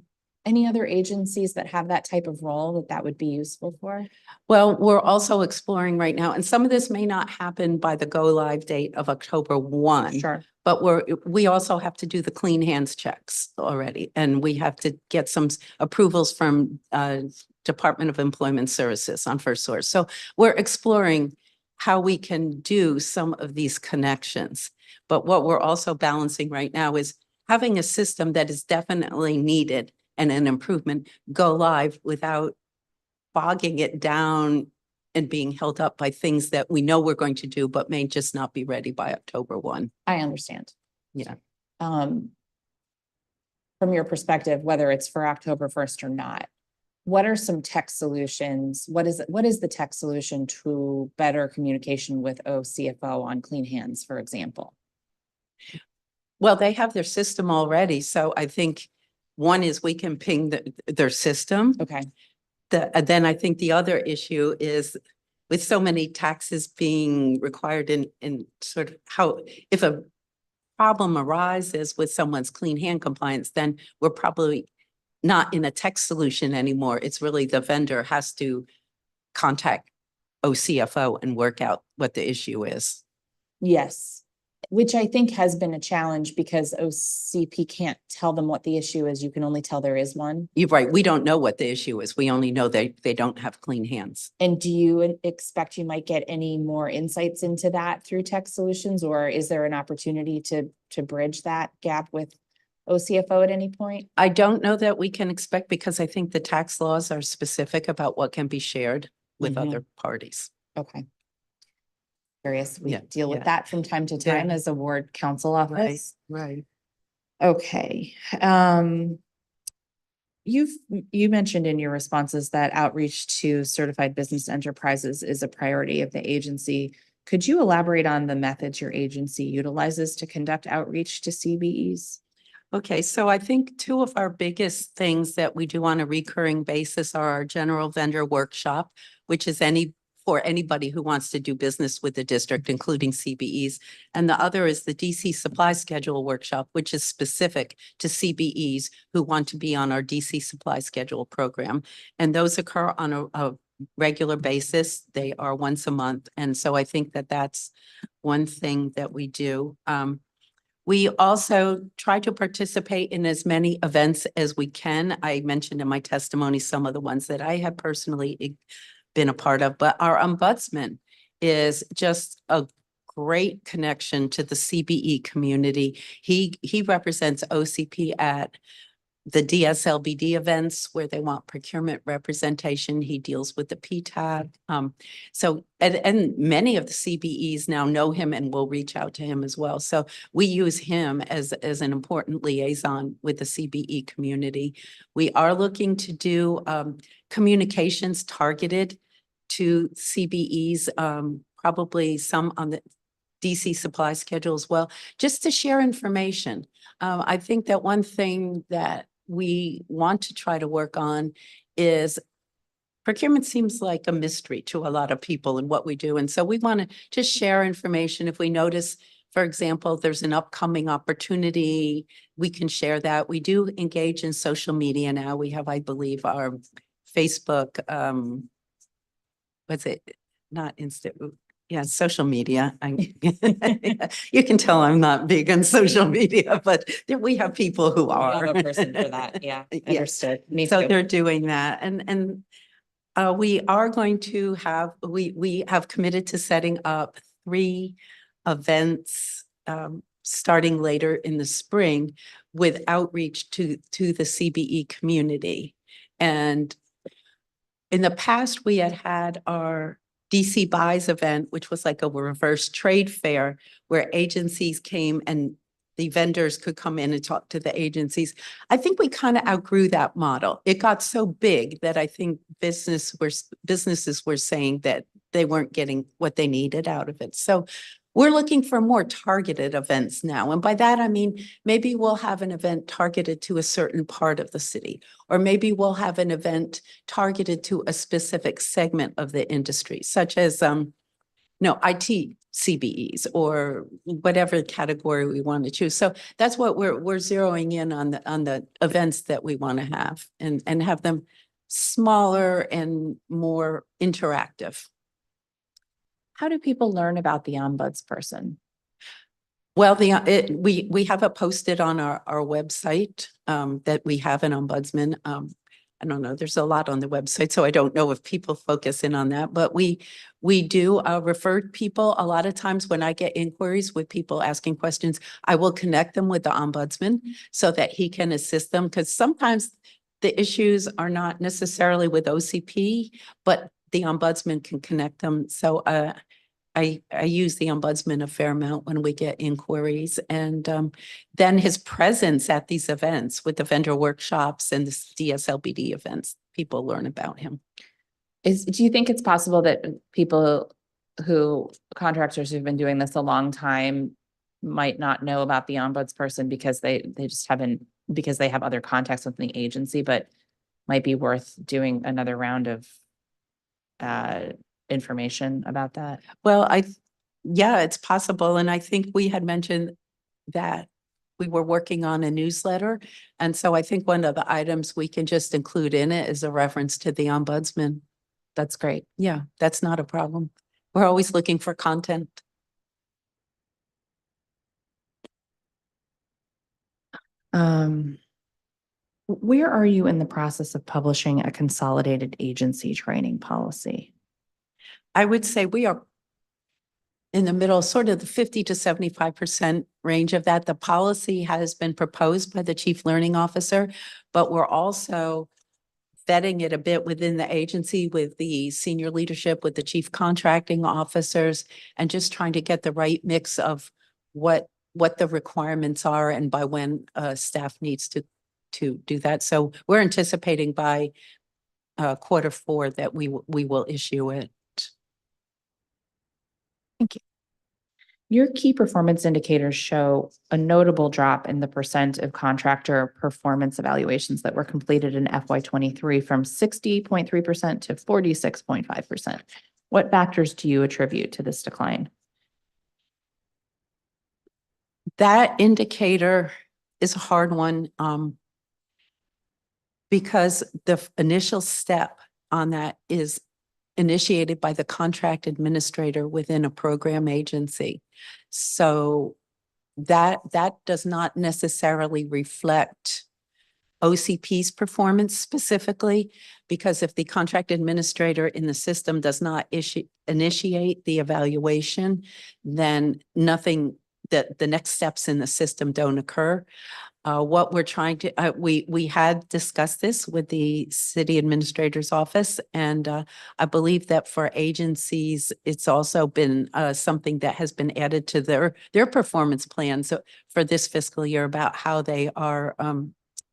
any other agencies that have that type of role that would be useful for? Well, we're also exploring right now, and some of this may not happen by the go live date of October 1. Sure. But we also have to do the clean hands checks already, and we have to get some approvals from Department of Employment Services on First Source. So we're exploring how we can do some of these connections. But what we're also balancing right now is having a system that is definitely needed and an improvement go live without bogging it down and being held up by things that we know we're going to do, but may just not be ready by October 1. I understand. Yeah. From your perspective, whether it's for October 1st or not, what are some tech solutions? What is the tech solution to better communication with OCFO on clean hands, for example? Well, they have their system already. So I think one is we can ping their system. Okay. Then I think the other issue is with so many taxes being required in sort of how, if a problem arises with someone's clean hand compliance, then we're probably not in a tech solution anymore. It's really the vendor has to contact OCFO and work out what the issue is. Yes, which I think has been a challenge because OCP can't tell them what the issue is. You can only tell there is one. You're right. We don't know what the issue is. We only know they don't have clean hands. And do you expect you might get any more insights into that through tech solutions, or is there an opportunity to bridge that gap with OCFO at any point? I don't know that we can expect because I think the tax laws are specific about what can be shared with Mhm. other parties. Okay. Curious, we Yeah, deal with yeah. that from time to time Yeah. as a ward council office. Right. Okay, you mentioned in your responses that outreach to certified business enterprises is a priority of the agency. Could you elaborate on the methods your agency utilizes to conduct outreach to CBEs? Okay, so I think two of our biggest things that we do on a recurring basis are our general vendor workshop, which is for anybody who wants to do business with the district, including CBEs. And the other is the DC supply schedule workshop, which is specific to CBEs who want to be on our DC supply schedule program. And those occur on a regular basis. They are once a month. And so I think that that's one thing that we do. We also try to participate in as many events as we can. I mentioned in my testimony some of the ones that I have personally been a part of, but our ombudsman is just a great connection to the CBE community. He represents OCP at the DSLBD events where they want procurement representation. He deals with the PTAB. So, and many of the CBEs now know him and will reach out to him as well. So we use him as an important liaison with the CBE community. We are looking to do communications targeted to CBEs, probably some on the DC supply schedule as well, just to share information. I think that one thing that we want to try to work on is procurement seems like a mystery to a lot of people in what we do. And so we want to just share information. If we notice, for example, there's an upcoming opportunity, we can share that. We do engage in social media now. We have, I believe, our Facebook, what's it? Not Insta. Yeah, social media. You can tell I'm not big on social media, but we have people who are. I'm a person for that. Yeah, Yeah. understood. Me So too. they're doing that. And we are going to have, we have committed to setting up 3 events starting later in the spring with outreach to the CBE community. And in the past, we had our DC Buys event, which was like a reverse trade fair where agencies came and the vendors could come in and talk to the agencies. I think we kind of outgrew that model. It got so big that I think businesses were saying that they weren't getting what they needed out of it. So we're looking for more targeted events now. And by that, I mean, maybe we'll have an event targeted to a certain part of the city, or maybe we'll have an event targeted to a specific segment of the industry, such as, IT CBEs or whatever category we want to choose. So that's what we're zeroing in on the events that we want to have and have them smaller and more interactive. How do people learn about the ombudsperson? Well, we have it posted on our website that we have an ombudsman. I don't know, there's a lot on the website, so I don't know if people focus in on that, but we do refer people. A lot of times when I get inquiries with people asking questions, I will connect them with the ombudsman so that he can assist them, because sometimes the issues are not necessarily with OCP, but the ombudsman can connect them. So I use the ombudsman a fair amount when we get inquiries, and then his presence at these events with the vendor workshops and the DSLBD events, people learn about him. Do you think it's possible that contractors who've been doing this a long time might not know about the ombudsperson because they just haven't, because they have other contacts within the agency, but might be worth doing another round of information about that? Well, yeah, it's possible. And I think we had mentioned that we were working on a newsletter. And so I think one of the items we can just include in it is a reference to the ombudsman. That's great. Yeah, that's not a problem. We're always looking for content. Where are you in the process of publishing a consolidated agency training policy? I would say we are in the middle, sort of the 50 to 75% range of that. The policy has been proposed by the chief learning officer, but we're also vetting it a bit within the agency with the senior leadership, with the chief contracting officers, and just trying to get the right mix of what the requirements are and by when staff needs to do that. So we're anticipating by Q4 that we will issue it. Thank you. Your key performance indicators show a notable drop in the percent of contractor performance evaluations that were completed in FY23 from 60.3% to 46.5%. What factors do you attribute to this decline? That indicator is a hard one because the initial step on that is initiated by the contract administrator within a program agency. So that does not necessarily reflect OCP's performance specifically, because if the contract administrator in the system does not initiate the evaluation, then nothing, the next steps in the system don't occur. What we're trying to, we had discussed this with the city administrator's office, and I believe that for agencies, it's also been something that has been added to their performance plan. So for this fiscal year, about how they are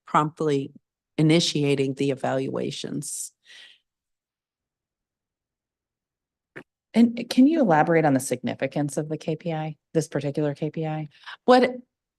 promptly initiating the evaluations. And can you elaborate on the significance of the KPI, this particular KPI?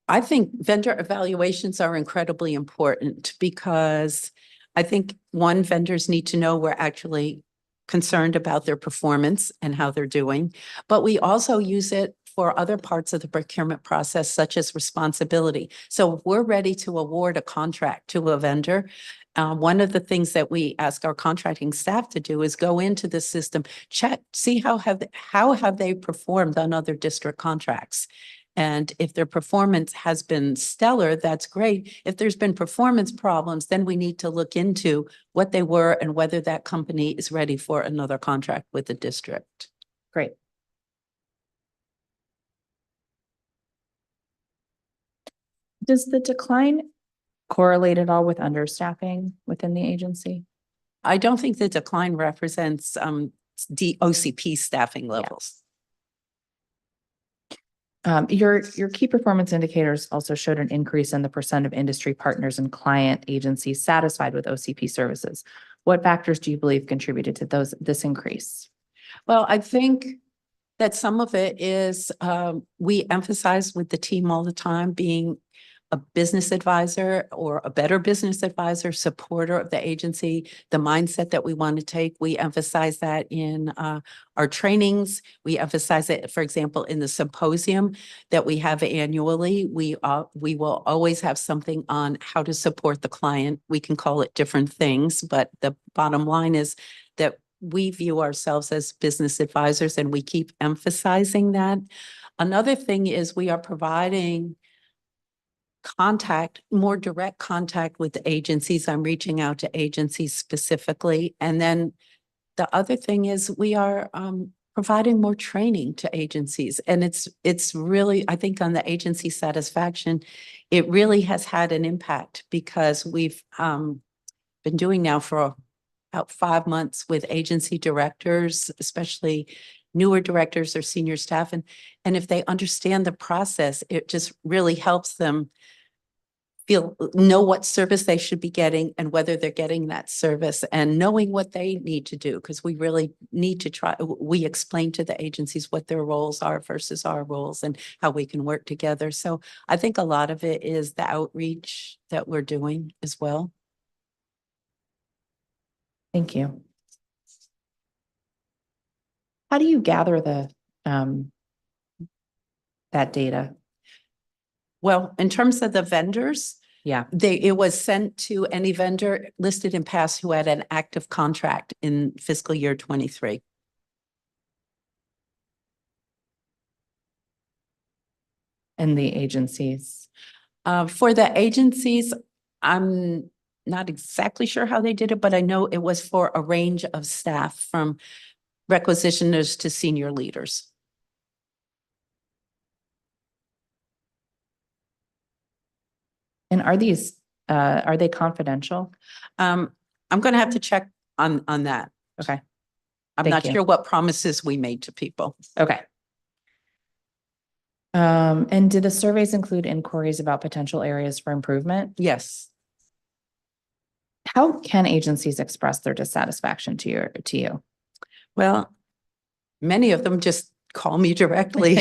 I think vendor evaluations are incredibly important because I think vendors need to know we're actually concerned about their performance and how they're doing, but we also use it for other parts of the procurement process, such as responsibility. So if we're ready to award a contract to a vendor, one of the things that we ask our contracting staff to do is go into the system, check, see how have they performed on other district contracts. And if their performance has been stellar, that's great. If there's been performance problems, then we need to look into what they were and whether that company is ready for another contract with the district. Great. Does the decline correlate at all with understaffing within the agency? I don't think the decline represents the OCP staffing levels. Your key performance indicators also showed an increase in the percent of industry partners and client agencies satisfied with OCP services. What factors do you believe contributed to this increase? Well, I think that some of it is we emphasize with the team all the time being a business advisor or a better business advisor, supporter of the agency, the mindset that we want to take. We emphasize that in our trainings. We emphasize it, for example, in the symposium that we have annually. We will always have something on how to support the client. We can call it different things, but the bottom line is that we view ourselves as business advisors, and we keep emphasizing that. Another thing is we are providing more direct contact with the agencies. I'm reaching out to agencies specifically. And then the other thing is we are providing more training to agencies. And it's really, I think on the agency satisfaction, it really has had an impact because we've been doing now for about 5 months with agency directors, especially newer directors or senior staff. And if they understand the process, it just really helps them know what service they should be getting and whether they're getting that service and knowing what they need to do. Because we really need to we explain to the agencies what their roles are versus our roles and how we can work together. So I think a lot of it is the outreach that we're doing as well. Thank you. How do you gather the that data? Well, in terms of the vendors, Yeah. it was sent to any vendor listed in past who had an active contract in fiscal year 23. And the agencies? For the agencies, I'm not exactly sure how they did it, but I know it was for a range of staff from requisitioners to senior leaders. And are they confidential? I'm going to have to check on that. Okay. I'm Thank not you. sure what promises we made to people. Okay. And do the surveys include inquiries about potential areas for improvement? Yes. How can agencies express their dissatisfaction to you? Well, many of them just call me directly,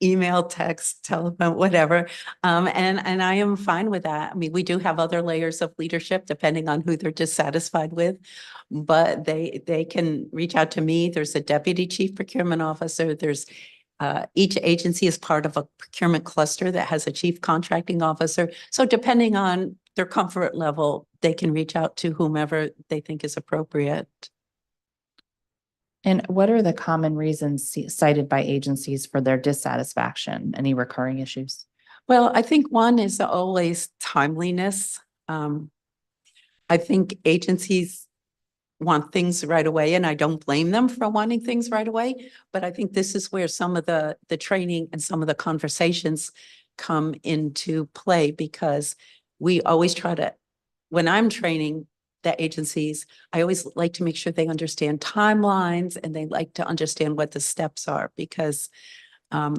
email, text, telephone, whatever. And I am fine with that. I mean, we do have other layers of leadership depending on who they're dissatisfied with, but they can reach out to me. There's a deputy chief procurement officer. There's each agency is part of a procurement cluster that has a chief contracting officer. So depending on their comfort level, they can reach out to whomever they think is appropriate. And what are the common reasons cited by agencies for their dissatisfaction? Any recurring issues? Well, I think one is always timeliness. I think agencies want things right away, and I don't blame them for wanting things right away. But I think this is where some of the training and some of the conversations come into play, because we always try to, when I'm training the agencies, I always like to make sure they understand timelines and they like to understand what the steps are, because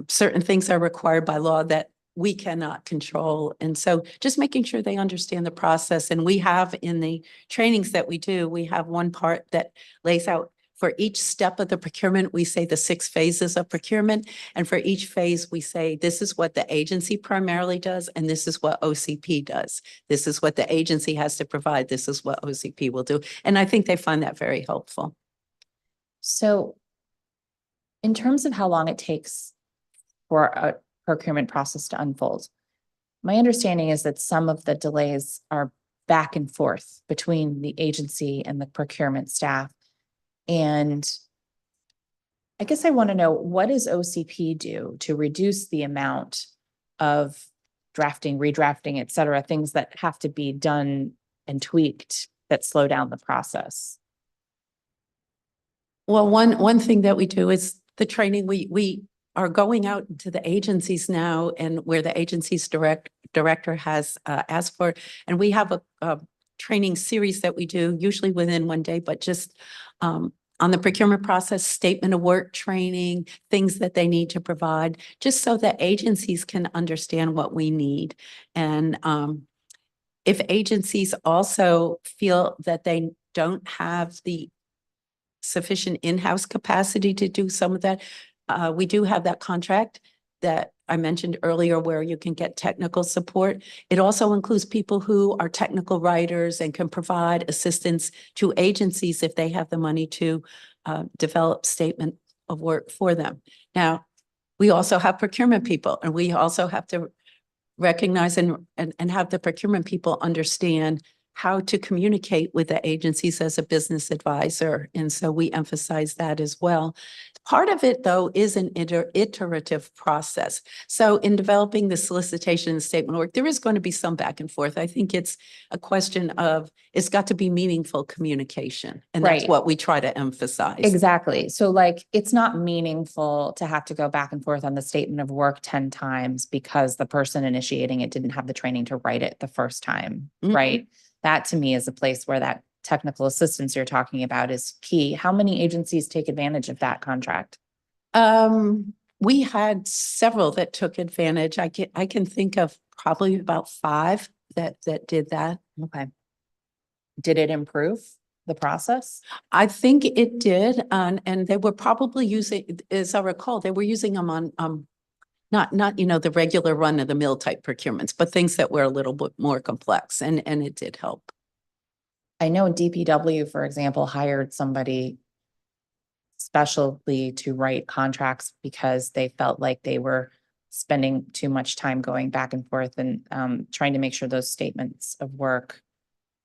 certain things are required by law that we cannot control. And so just making sure they understand the process. And we have in the trainings that we do, we have one part that lays out for each step of the procurement, we say the 6 phases of procurement. And for each phase, we say, this is what the agency primarily does, and this is what OCP does. This is what the agency has to provide. This is what OCP will do. And I think they find that very helpful. So in terms of how long it takes for a procurement process to unfold, my understanding is that some of the delays are back and forth between the agency and the procurement staff. And I guess I want to know, what does OCP do to reduce the amount of drafting, redrafting, et cetera, things that have to be done and tweaked that slow down the process? Well, one thing that we do is the training. We are going out to the agencies now, and where the agency's director has asked for, and we have a training series that we do usually within one day, but just on the procurement process, statement of work training, things that they need to provide, just so that agencies can understand what we need. And if agencies also feel that they don't have the sufficient in-house capacity to do some of that, we do have that contract that I mentioned earlier where you can get technical support. It also includes people who are technical writers and can provide assistance to agencies if they have the money to develop statement of work for them. Now, we also have procurement people, and we also have to recognize and have the procurement people understand how to communicate with the agencies as a business advisor. And so we emphasize that as well. Part of it, though, is an iterative process. So in developing the solicitation and statement of work, there is going to be some back and forth. I think it's a question of, it's got to be meaningful communication. And that's Right. what we try to emphasize. Exactly. So like, it's not meaningful to have to go back and forth on the statement of work 10 times because the person initiating it didn't have the training to write it the first time, Mhm. right? That to me is a place where that technical assistance you're talking about is key. How many agencies take advantage of that contract? We had several that took advantage. I can think of probably about 5 that did that. Okay. Did it improve the process? I think it did, and they were probably using, as I recall, they were using them on not the regular run of the mill type procurements, but things that were a little bit more complex, and it did help. I know DPW, for example, hired somebody specially to write contracts because they felt like they were spending too much time going back and forth and trying to make sure those statements of work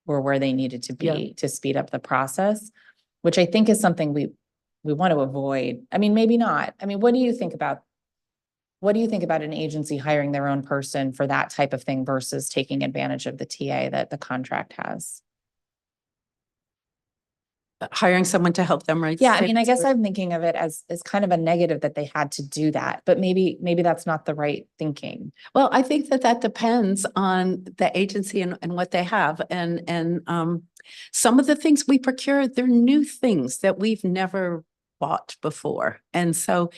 were where they needed to be to speed up the process, which I think is something we want to avoid. I mean, maybe not. I mean, what do you think about an agency hiring their own person for that type of thing versus taking advantage of the TA that the contract has? Hiring someone to help them write. Yeah, I mean, I statements guess or- I'm thinking of it as kind of a negative that they had to do that, but maybe that's not the right thinking. Well, I think that depends on the agency and what they have. And some of the things we procure, they're new things that we've never bought before. And so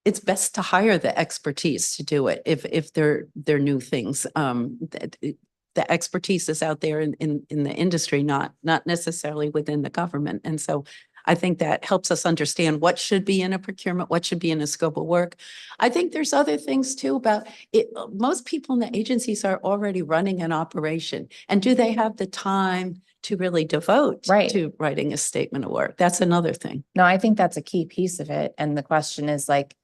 it's best to hire the expertise to do it if they're new things. The expertise is out there in the industry, not necessarily within the government. And so I think that helps us understand what should be in a procurement, what should be in a scope of work. I think there's other things too about it. Most people in the agencies are already running an operation. And do they have the time to really devote Right. to writing a statement of work? That's another thing. No, I think that's a key piece of it. And the question is like,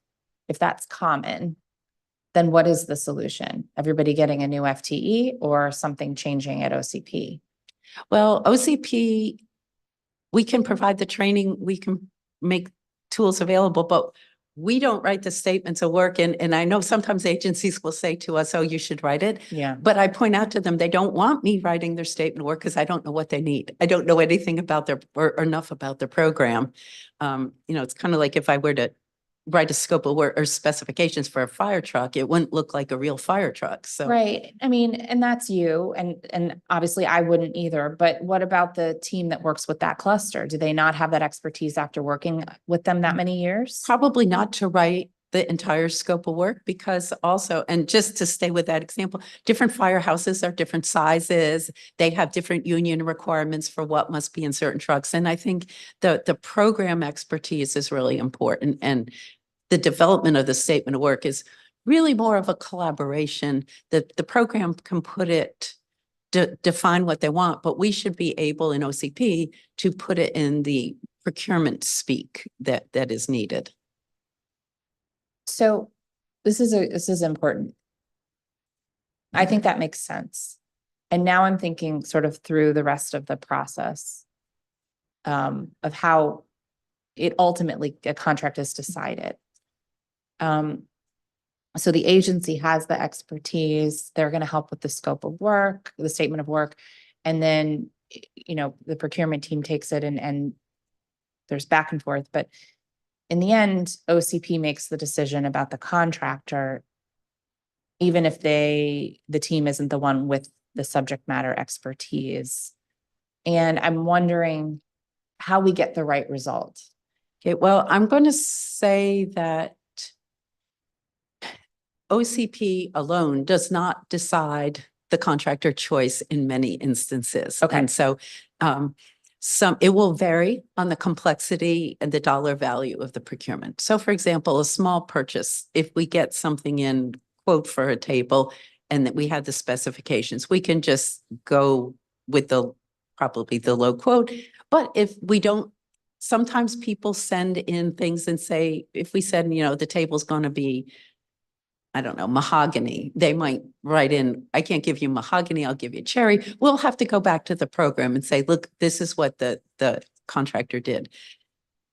if that's common, then what is the solution? Everybody getting a new FTE or something changing at OCP? Well, OCP, we can provide the training, we can make tools available, but we don't write the statements of work. And I know sometimes agencies will say to us, oh, you should write it. Yeah. But I point out to them, they don't want me writing their statement of work because I don't know what they need. I don't know anything about or enough about their program. It's kind of like if I were to write a scope of work or specifications for a fire truck, it wouldn't look like a real fire truck. So Right. I mean, and that's you. And obviously I wouldn't either, but what about the team that works with that cluster? Do they not have that expertise after working with them that many years? probably not to write the entire scope of work because also, and just to stay with that example, different firehouses are different sizes. They have different union requirements for what must be in certain trucks. And I think the program expertise is really important. And the development of the statement of work is really more of a collaboration that the program can put it, define what they want, but we should be able in OCP to put it in the procurement speak that is needed. So this is important. I think that makes sense. And now I'm thinking sort of through the rest of the process of how it ultimately a contract is decided. So the agency has the expertise, they're going to help with the scope of work, the statement of work, and then, the procurement team takes it and there's back and forth, but in the end, OCP makes the decision about the contractor, even if the team isn't the one with the subject matter expertise. And I'm wondering how we get the right result. Okay, well, I'm going to say that OCP alone does not decide the contractor choice in many instances. Okay. And so It will vary on the complexity and the dollar value of the procurement. So for example, a small purchase, if we get something in quote for a table and that we have the specifications, we can just go with probably the low quote. But if we don't, sometimes people send in things and say, if we said, the table's going to be, I don't know, mahogany, they might write in, I can't give you mahogany, I'll give you cherry. We'll have to go back to the program and say, look, this is what the contractor did.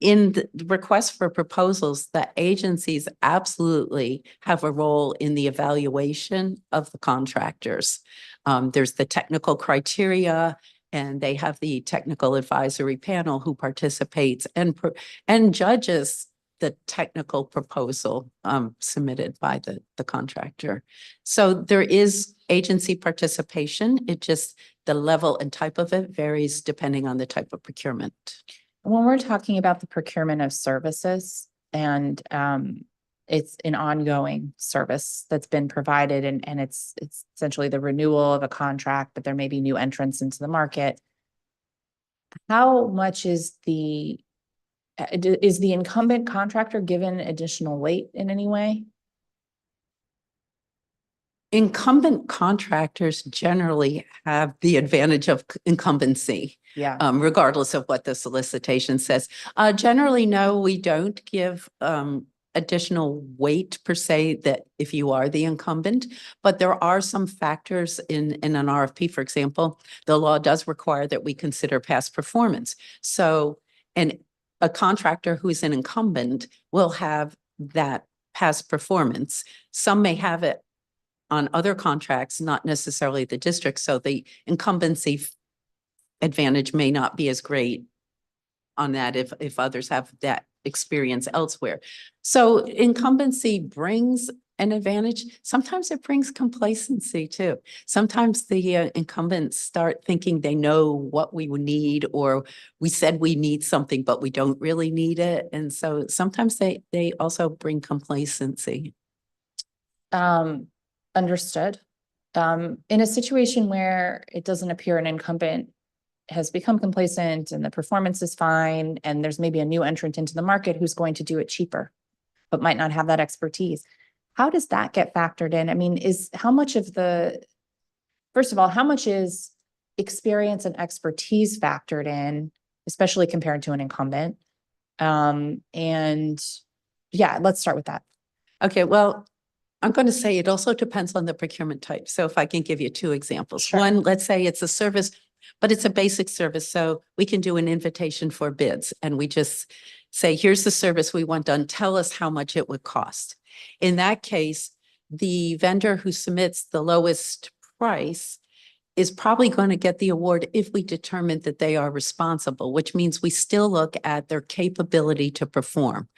In the request for proposals, the agencies absolutely have a role in the evaluation of the contractors. There's the technical criteria, and they have the technical advisory panel who participates and judges the technical proposal submitted by the contractor. So there is agency participation. It just, the level and type of it varies depending on the type of procurement. When we're talking about the procurement of services and it's an ongoing service that's been provided and it's essentially the renewal of a contract, but there may be new entrants into the market. How much is the incumbent contractor given additional weight in any way? Incumbent contractors generally have the advantage of incumbency. Yeah. Regardless of what the solicitation says. Generally, no, we don't give additional weight per se that if you are the incumbent, but there are some factors in an RFP, for example, the law does require that we consider past performance. So, and a contractor who is an incumbent will have that past performance. Some may have it on other contracts, not necessarily the district. So the incumbency advantage may not be as great on that if others have that experience elsewhere. So incumbency brings an advantage. Sometimes it brings complacency too. Sometimes the incumbents start thinking they know what we would need, or we said we need something, but we don't really need it. And so sometimes they also bring complacency. Understood. In a situation where it doesn't appear an incumbent has become complacent and the performance is fine, and there's maybe a new entrant into the market who's going to do it cheaper, but might not have that expertise. How does that get factored in? I mean, first of all, how much is experience and expertise factored in, especially compared to an incumbent? And yeah, let's start with that. Okay, well, I'm going to say it also depends on the procurement type. So if I can give you two examples. Sure. One, let's say it's a service, but it's a basic service. So we can do an invitation for bids and we just say, here's the service we want done. Tell us how much it would cost. In that case, the vendor who submits the lowest price is probably going to get the award if we determine that they are responsible, which means we still look at their capability to perform.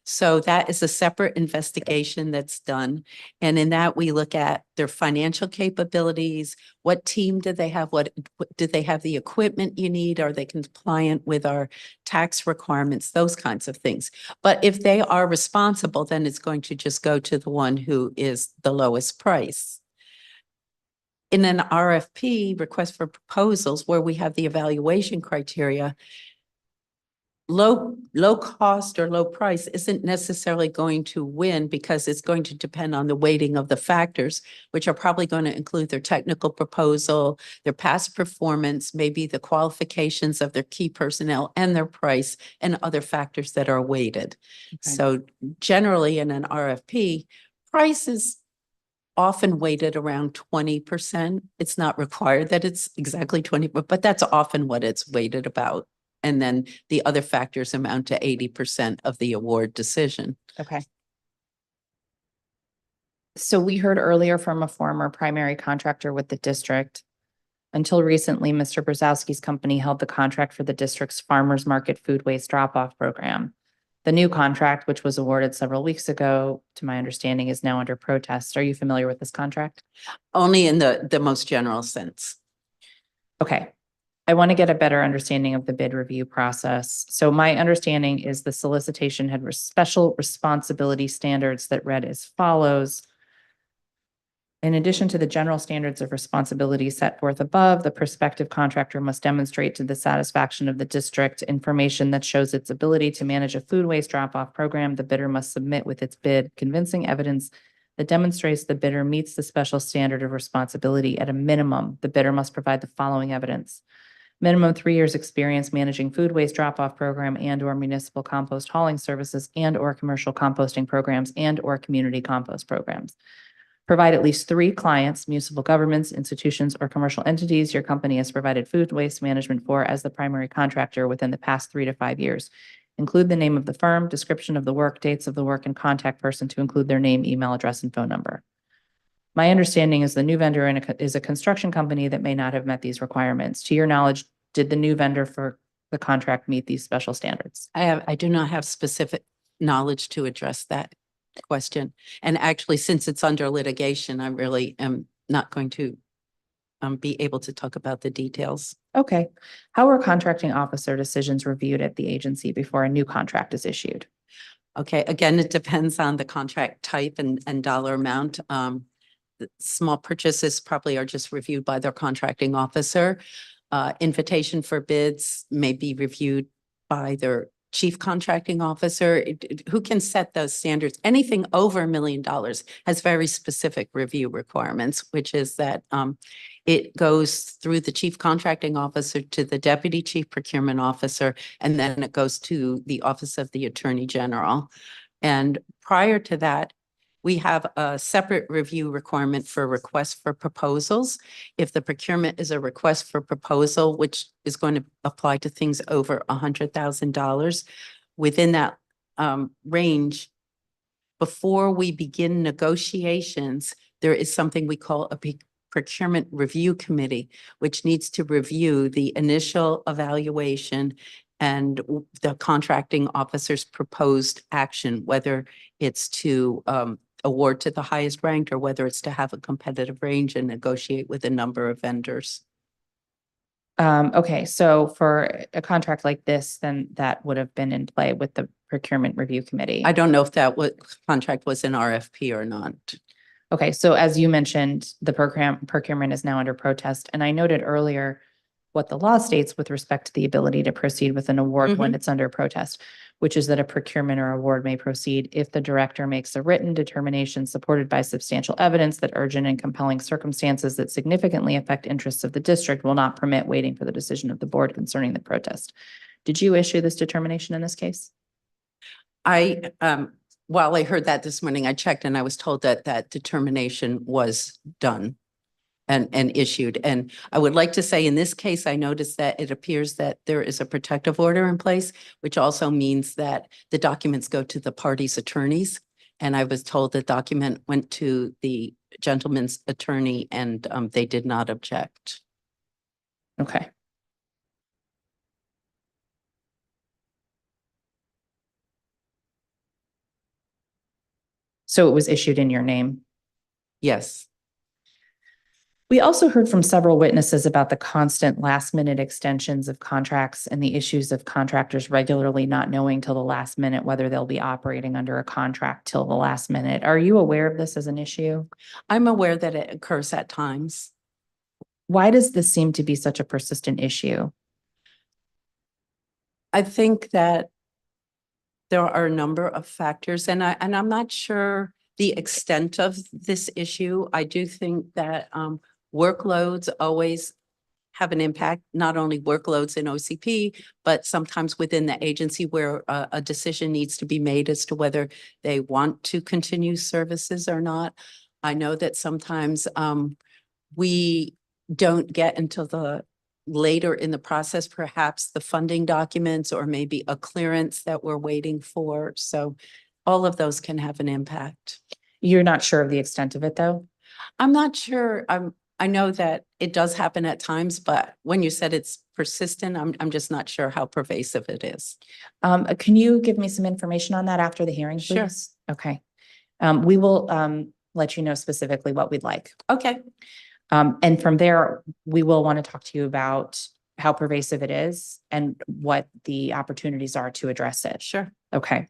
So that is a separate investigation that's done. And in that, we look at their financial capabilities. What team do they have? What do they have the equipment you need? Are they compliant with our tax requirements? Those kinds of things. But if they are responsible, then it's going to just go to the one who is the lowest price. In an RFP, request for proposals, where we have the evaluation criteria, low cost or low price isn't necessarily going to win because it's going to depend on the weighting of the factors, which are probably going to include their technical proposal, their past performance, maybe the qualifications of their key personnel and their price and other factors that are weighted. Okay. So generally in an RFP, price is often weighted around 20%. It's not required that it's exactly 20, but that's often what it's weighted about. And then the other factors amount to 80% of the award decision. Okay. So we heard earlier from a former primary contractor with the district. Until recently, Mr. Brzezowski's company held the contract for the district's farmers market food waste drop-off program. The new contract, which was awarded several weeks ago, to my understanding, is now under protest. Are you familiar with this contract? Only in the most general sense. Okay. I want to get a better understanding of the bid review process. So my understanding is the solicitation had special responsibility standards that read as follows. In addition to the general standards of responsibility set forth above, the prospective contractor must demonstrate to the satisfaction of the district information that shows its ability to manage a food waste drop-off program. The bidder must submit with its bid convincing evidence that demonstrates the bidder meets the special standard of responsibility. At a minimum, the bidder must provide the following evidence: minimum 3 years experience managing food waste drop-off program and/or municipal compost hauling services and/or commercial composting programs and/or community compost programs. Provide at least 3 clients, municipal governments, institutions, or commercial entities your company has provided food waste management for as the primary contractor within the past 3 to 5 years. Include the name of the firm, description of the work, dates of the work, and contact person to include their name, email address, and phone number. My understanding is the new vendor is a construction company that may not have met these requirements. To your knowledge, did the new vendor for the contract meet these special standards? I do not have specific knowledge to address that question. And actually, since it's under litigation, I really am not going to be able to talk about the details. Okay. How are contracting officer decisions reviewed at the agency before a new contract is issued? Okay, again, it depends on the contract type and dollar amount. The small purchases probably are just reviewed by their contracting officer. Invitation for bids may be reviewed by their chief contracting officer, who can set those standards. Anything over $1 million has very specific review requirements, which is that it goes through the chief contracting officer to the deputy chief procurement officer, and then it goes to the office of the attorney general. And prior to that, we have a separate review requirement for requests for proposals. If the procurement is a request for proposal, which is going to apply to things over $100,000, within that range, before we begin negotiations, there is something we call a procurement review committee, which needs to review the initial evaluation and the contracting officer's proposed action, whether it's to award to the highest ranked or whether it's to have a competitive range and negotiate with a number of vendors. Okay, so for a contract like this, then that would have been in play with the procurement review committee. I don't know if that contract was an RFP or not. Okay, so as you mentioned, the procurement is now under protest, and I noted earlier what the law states with respect to the ability to proceed with an award when it's under protest, which is that a procurement or award may proceed if the director makes a written determination supported by substantial evidence that urgent and compelling circumstances that significantly affect interests of the district will not permit waiting for the decision of the board concerning the protest. Did you issue this determination in this case? While I heard that this morning, I checked and I was told that that determination was done and issued. And I would like to say in this case, I noticed that it appears that there is a protective order in place, which also means that the documents go to the party's attorneys. And I was told the document went to the gentleman's attorney and they did not object. Okay. So it was issued in your name? Yes. We also heard from several witnesses about the constant last-minute extensions of contracts and the issues of contractors regularly not knowing till the last minute whether they'll be operating under a contract till the last minute. Are you aware of this as an issue? I'm aware that it occurs at times. Why does this seem to be such a persistent issue? I think that there are a number of factors, and I'm not sure the extent of this issue. I do think that workloads always have an impact, not only workloads in OCP, but sometimes within the agency where a decision needs to be made as to whether they want to continue services or not. I know that sometimes we don't get until the later in the process, perhaps the funding documents or maybe a clearance that we're waiting for. So all of those can have an impact. You're not sure of the extent of it, though? I'm not sure. I know that it does happen at times, but when you said it's persistent, I'm just not sure how pervasive it is. Can you give me some information on that after the hearing, please? Sure. Okay. We will let you know specifically what we'd like. Okay. And from there, we will want to talk to you about how pervasive it is and what the opportunities are to address it. Sure. Okay.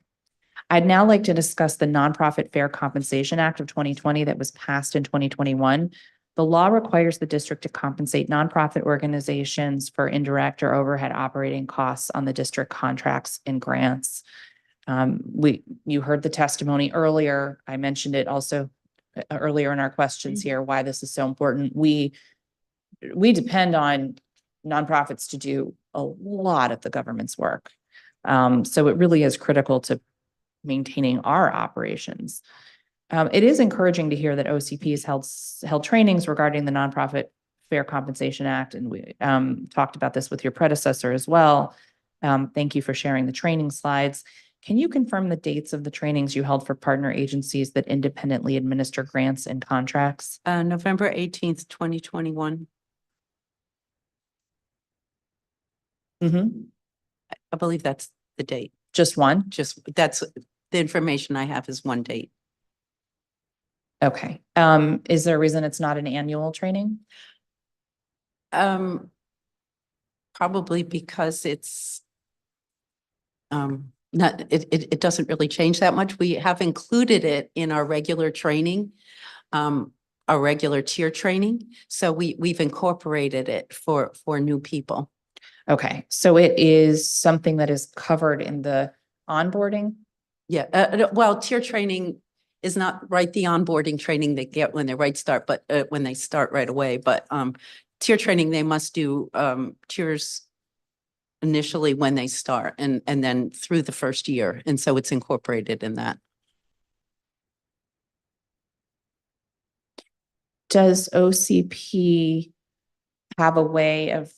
I'd now like to discuss the Nonprofit Fair Compensation Act of 2020 that was passed in 2021. The law requires the district to compensate nonprofit organizations for indirect or overhead operating costs on the district contracts and grants. You heard the testimony earlier. I mentioned it also earlier in our questions here, why this is so important. We depend on nonprofits to do a lot of the government's work. So it really is critical to maintaining our operations. It is encouraging to hear that OCP has held trainings regarding the Nonprofit Fair Compensation Act, and we talked about this with your predecessor as well. Thank you for sharing the training slides. Can you confirm the dates of the trainings you held for partner agencies that independently administer grants and contracts? November 18th, 2021. I believe that's the date. Just one? Just, that's, the information I have is one date. Okay. Is there a reason it's not an annual training? Probably because it's not, it doesn't really change that much. We have included it in our regular training, our regular tier training. So we've incorporated it for new people. Okay, so it is something that is covered in the onboarding? Yeah, well, tier training is not the onboarding training they get when they start, but when they start right away. But tier training, they must do tiers initially when they start and then through the first year. And so it's incorporated in that. Does OCP have a way of,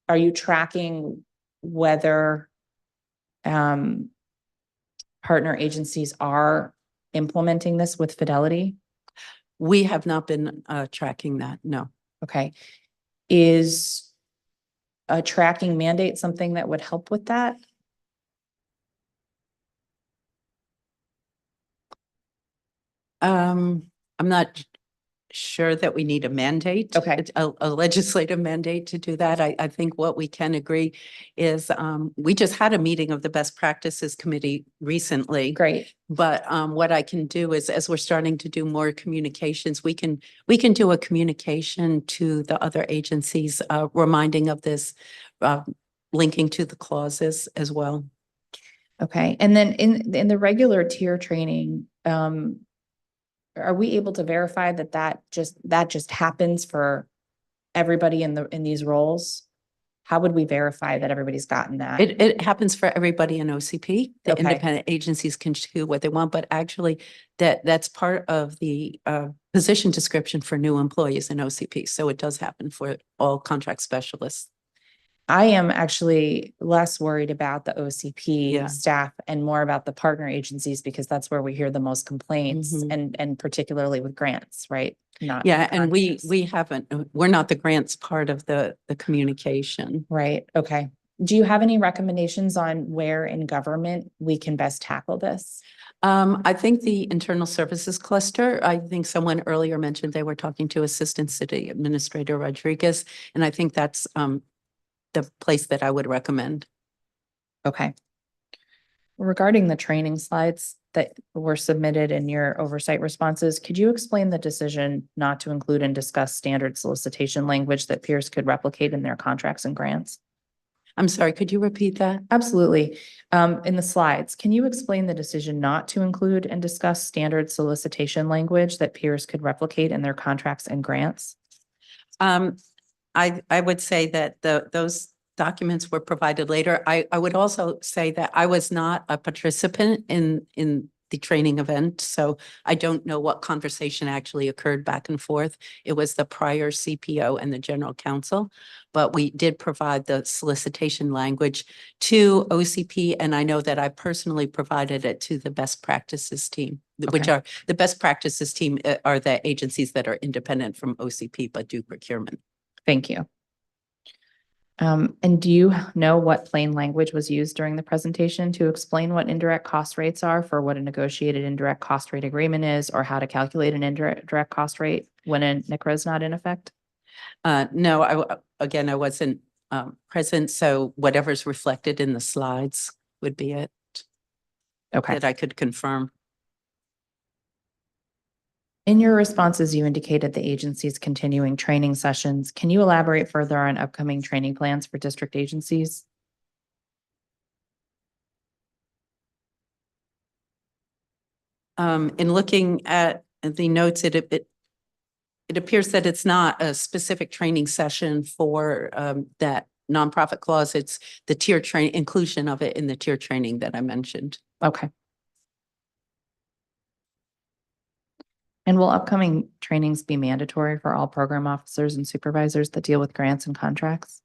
are you tracking whether partner agencies are implementing this with fidelity? We have not been tracking that, no. Okay. Is a tracking mandate something that would help with that? I'm not sure that we need a mandate. Okay. A legislative mandate to do that. I think what we can agree is we just had a meeting of the Best Practices Committee recently. Great. But what I can do is, as we're starting to do more communications, we can do a communication to the other agencies, reminding of this, linking to the clauses as well. Okay. And then in the regular tier training, are we able to verify that just happens for everybody in these roles? How would we verify that everybody's gotten that? It happens for everybody in OCP. The Okay. independent agencies can do what they want, but actually that's part of the position description for new employees in OCP. So it does happen for all contract specialists. I am actually less worried about the OCP Yeah. staff and more about the partner agencies, because that's where we hear the most complaints, Mhm. and particularly with grants, right? Not Yeah, and contracts. we're not the grants part of the communication. Right, okay. Do you have any recommendations on where in government we can best tackle this? I think the internal services cluster, I think someone earlier mentioned they were talking to Assistant City Administrator Rodriguez, and I think that's the place that I would recommend. Okay. Regarding the training slides that were submitted in your oversight responses, could you explain the decision not to include and discuss standard solicitation language that peers could replicate in their contracts and grants? I'm sorry, could you repeat that? Absolutely. In the slides, can you explain the decision not to include and discuss standard solicitation language that peers could replicate in their contracts and grants? I would say that those documents were provided later. I would also say that I was not a participant in the training event, so I don't know what conversation actually occurred back and forth. It was the prior CPO and the general counsel, but we did provide the solicitation language to OCP, and I know that I personally provided it to the best practices team, which Okay. are the best practices team are the agencies that are independent from OCP but do procurement. Thank you. And do you know what plain language was used during the presentation to explain what indirect cost rates are for what a negotiated indirect cost rate agreement is, or how to calculate an indirect cost rate when a NCRA is not in effect? No, I wasn't present, so whatever's reflected in the slides would be it. Okay. that I could confirm. In your responses, you indicated the agency's continuing training sessions. Can you elaborate further on upcoming training plans for district agencies? In looking at the notes, it appears that it's not a specific training session for that nonprofit clause. It's the tier train inclusion of it in the tier training that I mentioned. Okay. And will upcoming trainings be mandatory for all program officers and supervisors that deal with grants and contracts?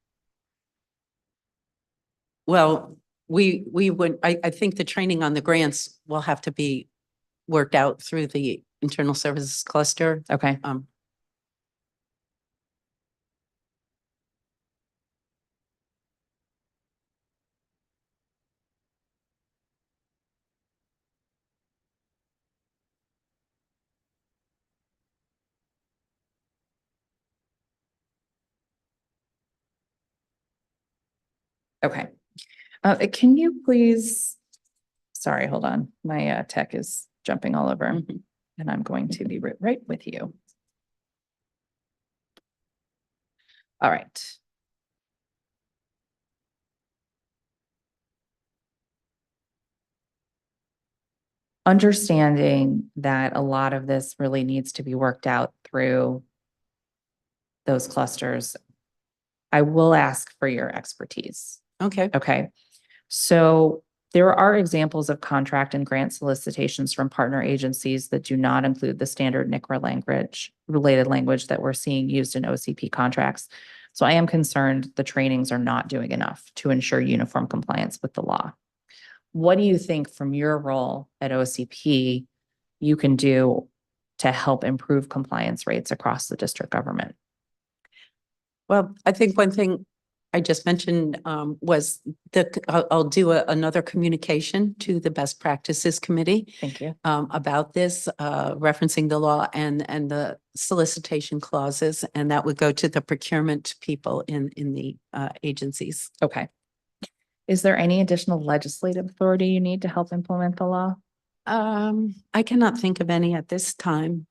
Well, we would, I think the training on the grants will have to be worked out through the internal services cluster. Okay. Okay. Can you please, sorry, hold on. My tech is jumping all over Mhm. and I'm going to be right with you. All right. Understanding that a lot of this really needs to be worked out through those clusters, I will ask for your expertise. Okay. Okay. So there are examples of contract and grant solicitations from partner agencies that do not include the standard NCRA language, related language that we're seeing used in OCP contracts. So I am concerned the trainings are not doing enough to ensure uniform compliance with the law. What do you think from your role at OCP you can do to help improve compliance rates across the district government? Well, I think one thing I just mentioned was I'll do another communication to the Best Practices Committee Thank you. about this, referencing the law and the solicitation clauses, and that would go to the procurement people in the agencies. Okay. Is there any additional legislative authority you need to help implement the law? I cannot think of any at this time.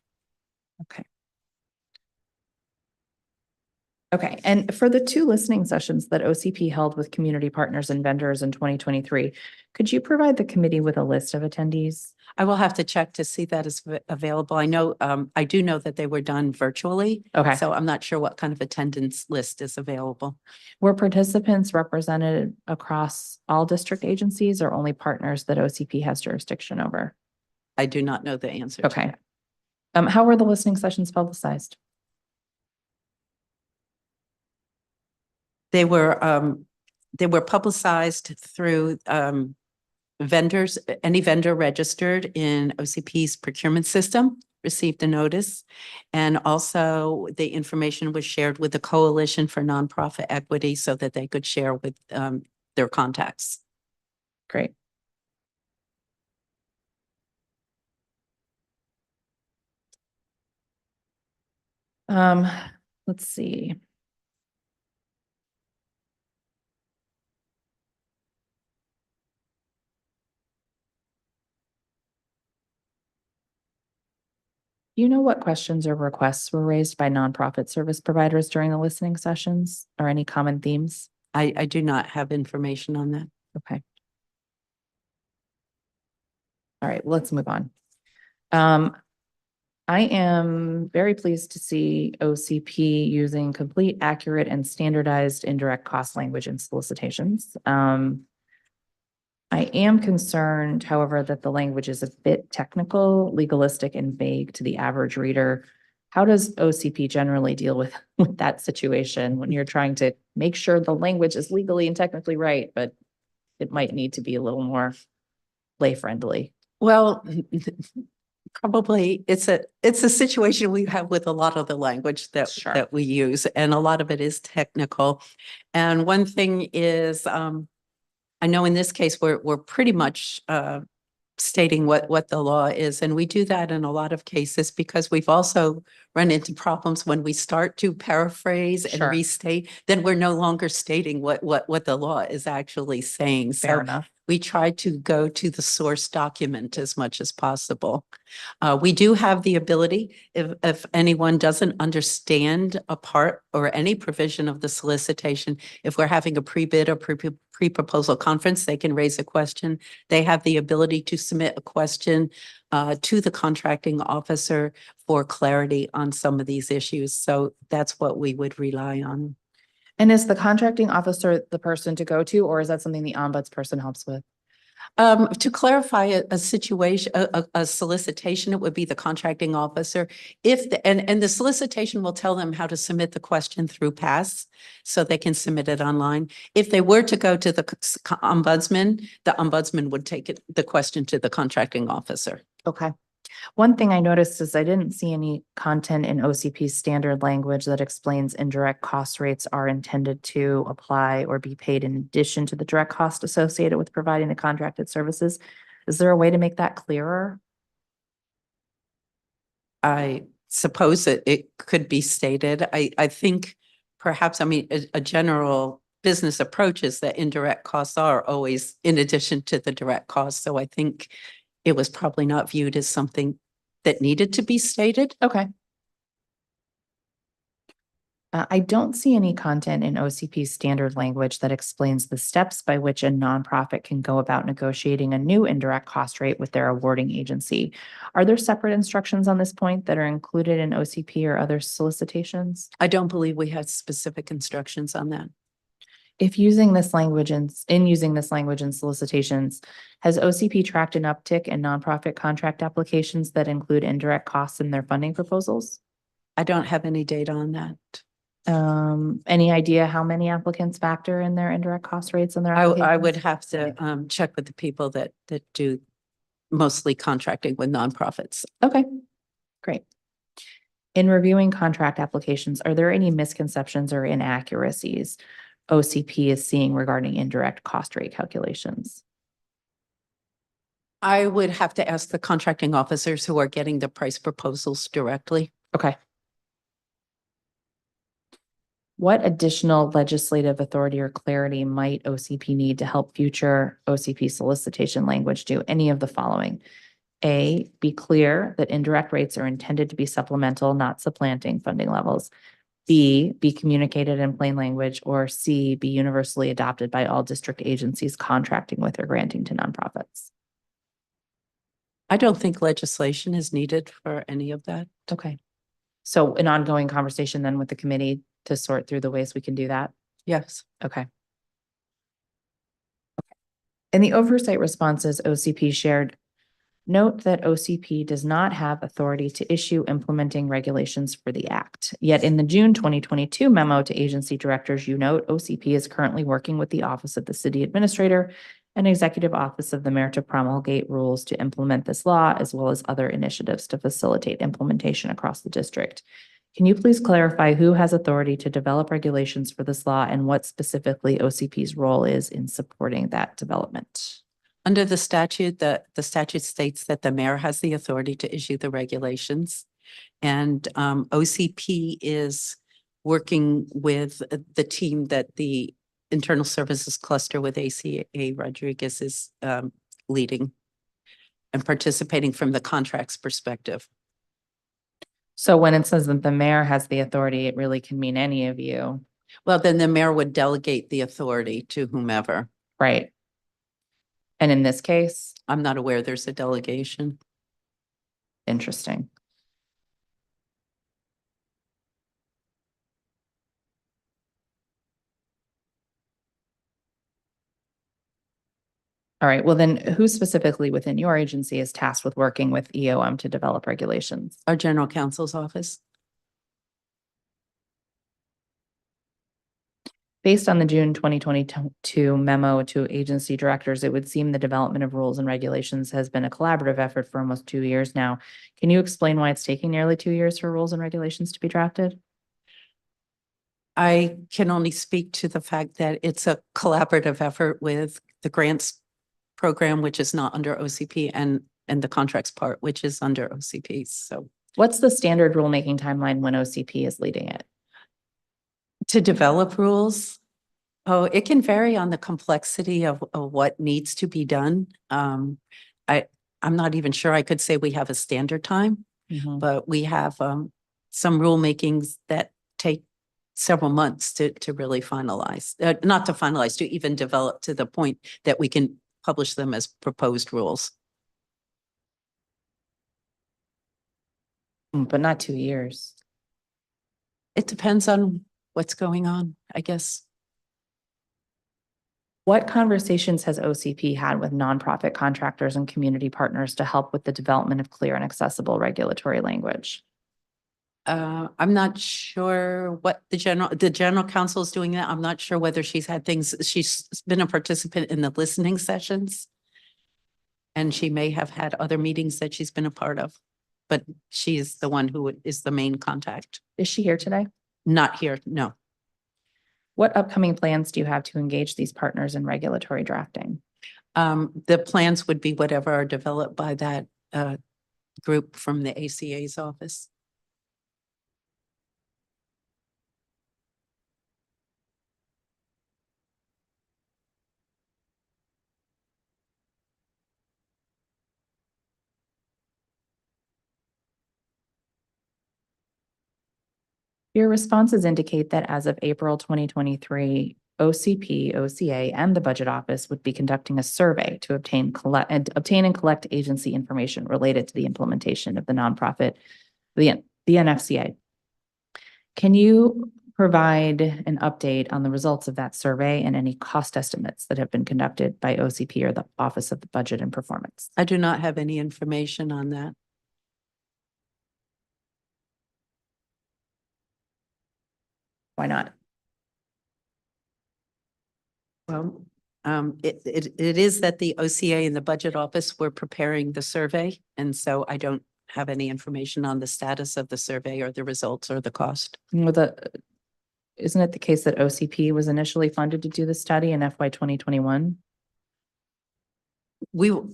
Okay. Okay, and for the 2 listening sessions that OCP held with community partners and vendors in 2023, could you provide the committee with a list of attendees? I will have to check to see that is available. I know, I do know that they were done virtually. Okay. So I'm not sure what kind of attendance list is available. Were participants represented across all district agencies or only partners that OCP has jurisdiction over? I do not know the answer to Okay. that. How were the listening sessions publicized? They were publicized through vendors, any vendor registered in OCP's procurement system received a notice. And also the information was shared with the Coalition for Nonprofit Equity so that they could share with their contacts. Great. Let's see. Do you know what questions or requests were raised by nonprofit service providers during the listening sessions or any common themes? I do not have information on that. Okay. All right, let's move on. I am very pleased to see OCP using complete, accurate, and standardized indirect cost language in solicitations. I am concerned, however, that the language is a bit technical, legalistic, and vague to the average reader. How does OCP generally deal with that situation when you're trying to make sure the language is legally and technically right, but it might need to be a little more lay-friendly? Well, probably it's a situation we have with a lot of the language that Sure. that we use, and a lot of it is technical. And one thing is, I know in this case we're pretty much stating what the law is, and we do that in a lot of cases because we've also run into problems when we start to paraphrase and Sure. restate, then we're no longer stating what the law is actually saying. Fair So enough. We try to go to the source document as much as possible. We do have the ability, if anyone doesn't understand a part or any provision of the solicitation, if we're having a pre-bid or pre-proposal conference, they can raise a question. They have the ability to submit a question to the contracting officer for clarity on some of these issues. So that's what we would rely on. And is the contracting officer the person to go to, or is that something the ombudsperson helps with? To clarify a situation, a solicitation, it would be the contracting officer. And the solicitation will tell them how to submit the question through PASS, so they can submit it online. If they were to go to the ombudsman would take the question to the contracting officer. Okay. One thing I noticed is I didn't see any content in OCP's standard language that explains indirect cost rates are intended to apply or be paid in addition to the direct cost associated with providing the contracted services. Is there a way to make that clearer? I suppose that it could be stated. I think perhaps, I mean, a general business approach is that indirect costs are always in addition to the direct costs. So I think it was probably not viewed as something that needed to be stated. Okay. I don't see any content in OCP's standard language that explains the steps by which a nonprofit can go about negotiating a new indirect cost rate with their awarding agency. Are there separate instructions on this point that are included in OCP or other solicitations? I don't believe we had specific instructions on that. If using this language in using this language in solicitations, has OCP tracked an uptick in nonprofit contract applications that include indirect costs in their funding proposals? I don't have any data on that. Any idea how many applicants factor in their indirect cost rates in their applications? I would have to check with the people that do mostly contracting with nonprofits. Okay, great. In reviewing contract applications, are there any misconceptions or inaccuracies OCP is seeing regarding indirect cost rate calculations? I would have to ask the contracting officers who are getting the price proposals directly. Okay. What additional legislative authority or clarity might OCP need to help future OCP solicitation language do any of the following? A, be clear that indirect rates are intended to be supplemental, not supplanting funding levels. B, be communicated in plain language, or C, be universally adopted by all district agencies contracting with or granting to nonprofits. I don't think legislation is needed for any of that. Okay. So an ongoing conversation then with the committee to sort through the ways we can do that? Yes. Okay. In the oversight responses OCP shared, note that OCP does not have authority to issue implementing regulations for the Act. Yet in the June 2022 memo to agency directors, you note OCP is currently working with the Office of the City Administrator and Executive Office of the Mayor to promulgate rules to implement this law, as well as other initiatives to facilitate implementation across the district. Can you please clarify who has authority to develop regulations for this law and what specifically OCP's role is in supporting that development? Under the statute, the statute states that the mayor has the authority to issue the regulations. And OCP is working with the team that the Internal Services Cluster with ACA Rodriguez is leading and participating from the contracts perspective. So when it says that the mayor has the authority, it really can mean any of you. Well, then the mayor would delegate the authority to whomever. Right. And in this case, I'm not aware there's a delegation. interesting. All right, well then who specifically within your agency is tasked with working with EOM to develop regulations? Our general counsel's office. Based on the June 2022 memo to agency directors, it would seem the development of rules and regulations has been a collaborative effort for almost 2 years now. Can you explain why it's taking nearly 2 years for rules and regulations to be drafted? I can only speak to the fact that it's a collaborative effort with the grants program, which is not under OCP, and the contracts part, which is under OCP. So What's the standard rulemaking timeline when OCP is leading it? to develop rules, Oh, it can vary on the complexity of what needs to be done. I'm not even sure I could say we have a standard time, but we have some rulemakings that take several months to really finalize, not to finalize, to even develop to the point that we can publish them as proposed rules. But not 2 years. It depends on what's going on, I guess. What conversations has OCP had with nonprofit contractors and community partners to help with the development of clear and accessible regulatory language? I'm not sure what the general counsel is doing that. I'm not sure whether she's had things, she's been a participant in the listening sessions. And she may have had other meetings that she's been a part of, but she's the one who is the main contact. Is she here today? Not here, no. What upcoming plans do you have to engage these partners in regulatory drafting? The plans would be whatever are developed by that group from the ACA's office. Your responses indicate that as of April 2023, OCP, OCA, and the Budget Office would be conducting a survey to obtain and collect agency information related to the implementation of the nonprofit, the NFCA. Can you provide an update on the results of that survey and any cost estimates that have been conducted by OCP or the Office of the Budget and Performance? I do not have any information on that. Why not? Well, it is that the OCA and the Budget Office were preparing the survey, and so I don't have any information on the status of the survey or the results or the cost. Isn't it the case that OCP was initially funded to do the study in FY 2021? Well,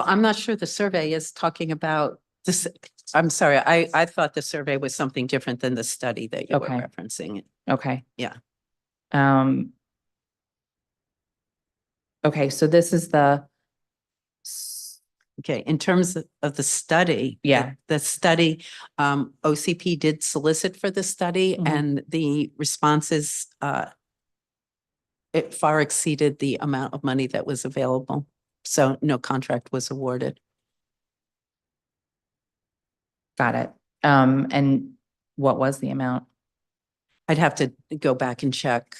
I'm not sure the survey is talking about this. I'm sorry, I thought the survey was something different than the study that you were Okay. referencing. Okay. Yeah. Okay, so this is the. Okay, in terms of the study. Yeah. The study, OCP did solicit for the study Mhm. and the responses, it far exceeded the amount of money that was available. So no contract was awarded. Got it. And what was the amount? I'd have to go back and check.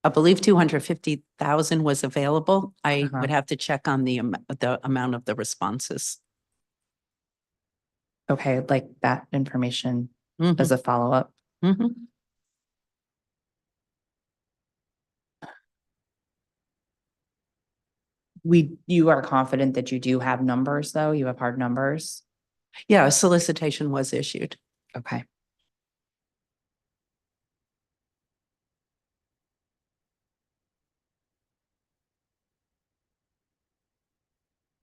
I believe 250,000 was available. I would have to check on the amount of the responses. Okay, like that information Mhm, as a follow-up. mhm. You are confident that you do have numbers, though? You have hard numbers? Yeah, a solicitation was issued. Okay.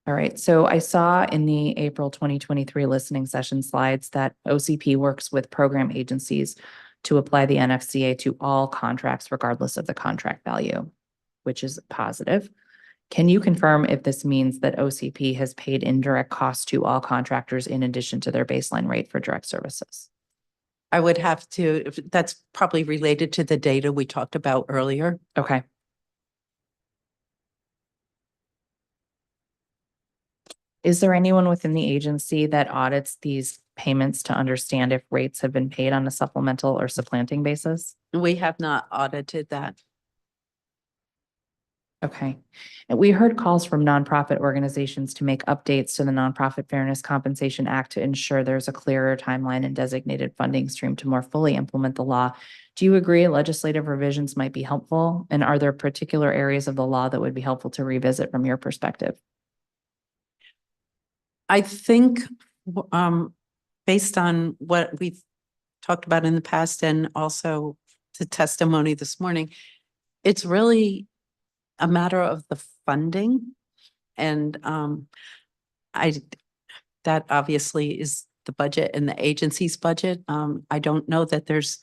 All right, so I saw in the April 2023 listening session slides that OCP works with program agencies to apply the NFCA to all contracts regardless of the contract value, which is positive. Can you confirm if this means that OCP has paid indirect costs to all contractors in addition to their baseline rate for direct services? I would have to, that's probably related to the data we talked about earlier. Okay. Is there anyone within the agency that audits these payments to understand if rates have been paid on a supplemental or supplanting basis? We have not audited that. Okay. And we heard calls from nonprofit organizations to make updates to the Nonprofit Fairness Compensation Act to ensure there's a clearer timeline and designated funding stream to more fully implement the law. Do you agree legislative revisions might be helpful? And are there particular areas of the law that would be helpful to revisit from your perspective? I think, based on what we've talked about in the past and also the testimony this morning, it's really a matter of the funding. And that obviously is the budget and the agency's budget. I don't know that there's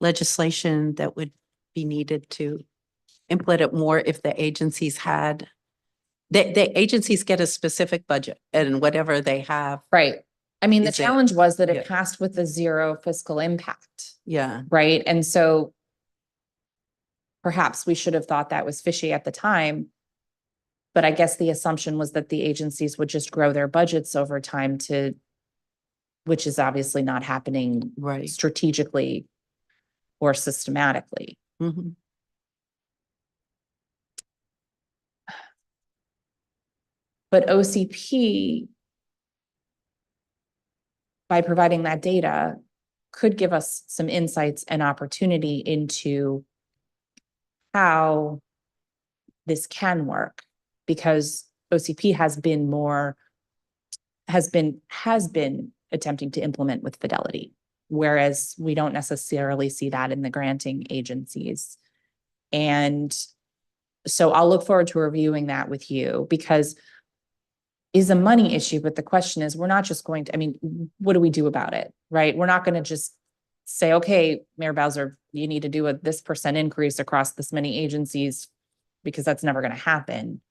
legislation that would be needed to implement it more if the agencies had, the agencies get a specific budget and whatever they have. Right. I mean, the Is it- challenge was that it yeah. passed with a zero fiscal impact, Yeah. right? And so perhaps we should have thought that was fishy at the time. But I guess the assumption was that the agencies would just grow their budgets over time which is obviously not happening Right. strategically or systematically. Mhm. But OCP, by providing that data, could give us some insights and opportunity into how this can work, because OCP has been attempting to implement with fidelity, whereas we don't necessarily see that in the granting agencies. And so I'll look forward to reviewing that with you, because is a money issue, but the question is, we're not just going to, I mean, what do we do about it, right? We're not going to just say, okay, Mayor Bowser, you need to do this % increase across this many agencies, because that's never going to happen.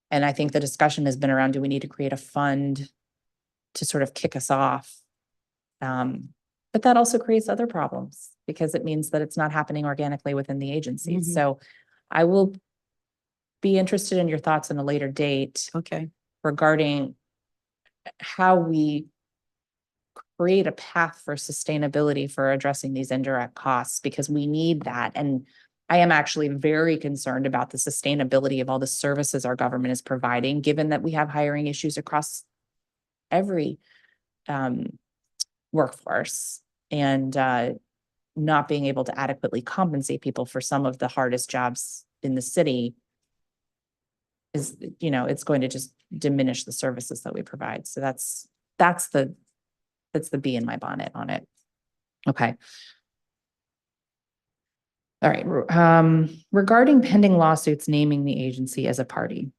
And I think the discussion has been around, do we need to create a fund to sort of kick us off? But that also creates other problems, because it means that it's not happening organically within the agencies. Mhm. So I will be interested in your thoughts on a later date Okay. regarding how we create a path for sustainability for addressing these indirect costs, because we need that. And I am actually very concerned about the sustainability of all the services our government is providing, given that we have hiring issues across every workforce, and not being able to adequately compensate people for some of the hardest jobs in the city is, it's going to just diminish the services that we provide. So that's the bee in my bonnet on it. Okay. All right. Regarding pending lawsuits naming the agency as a party,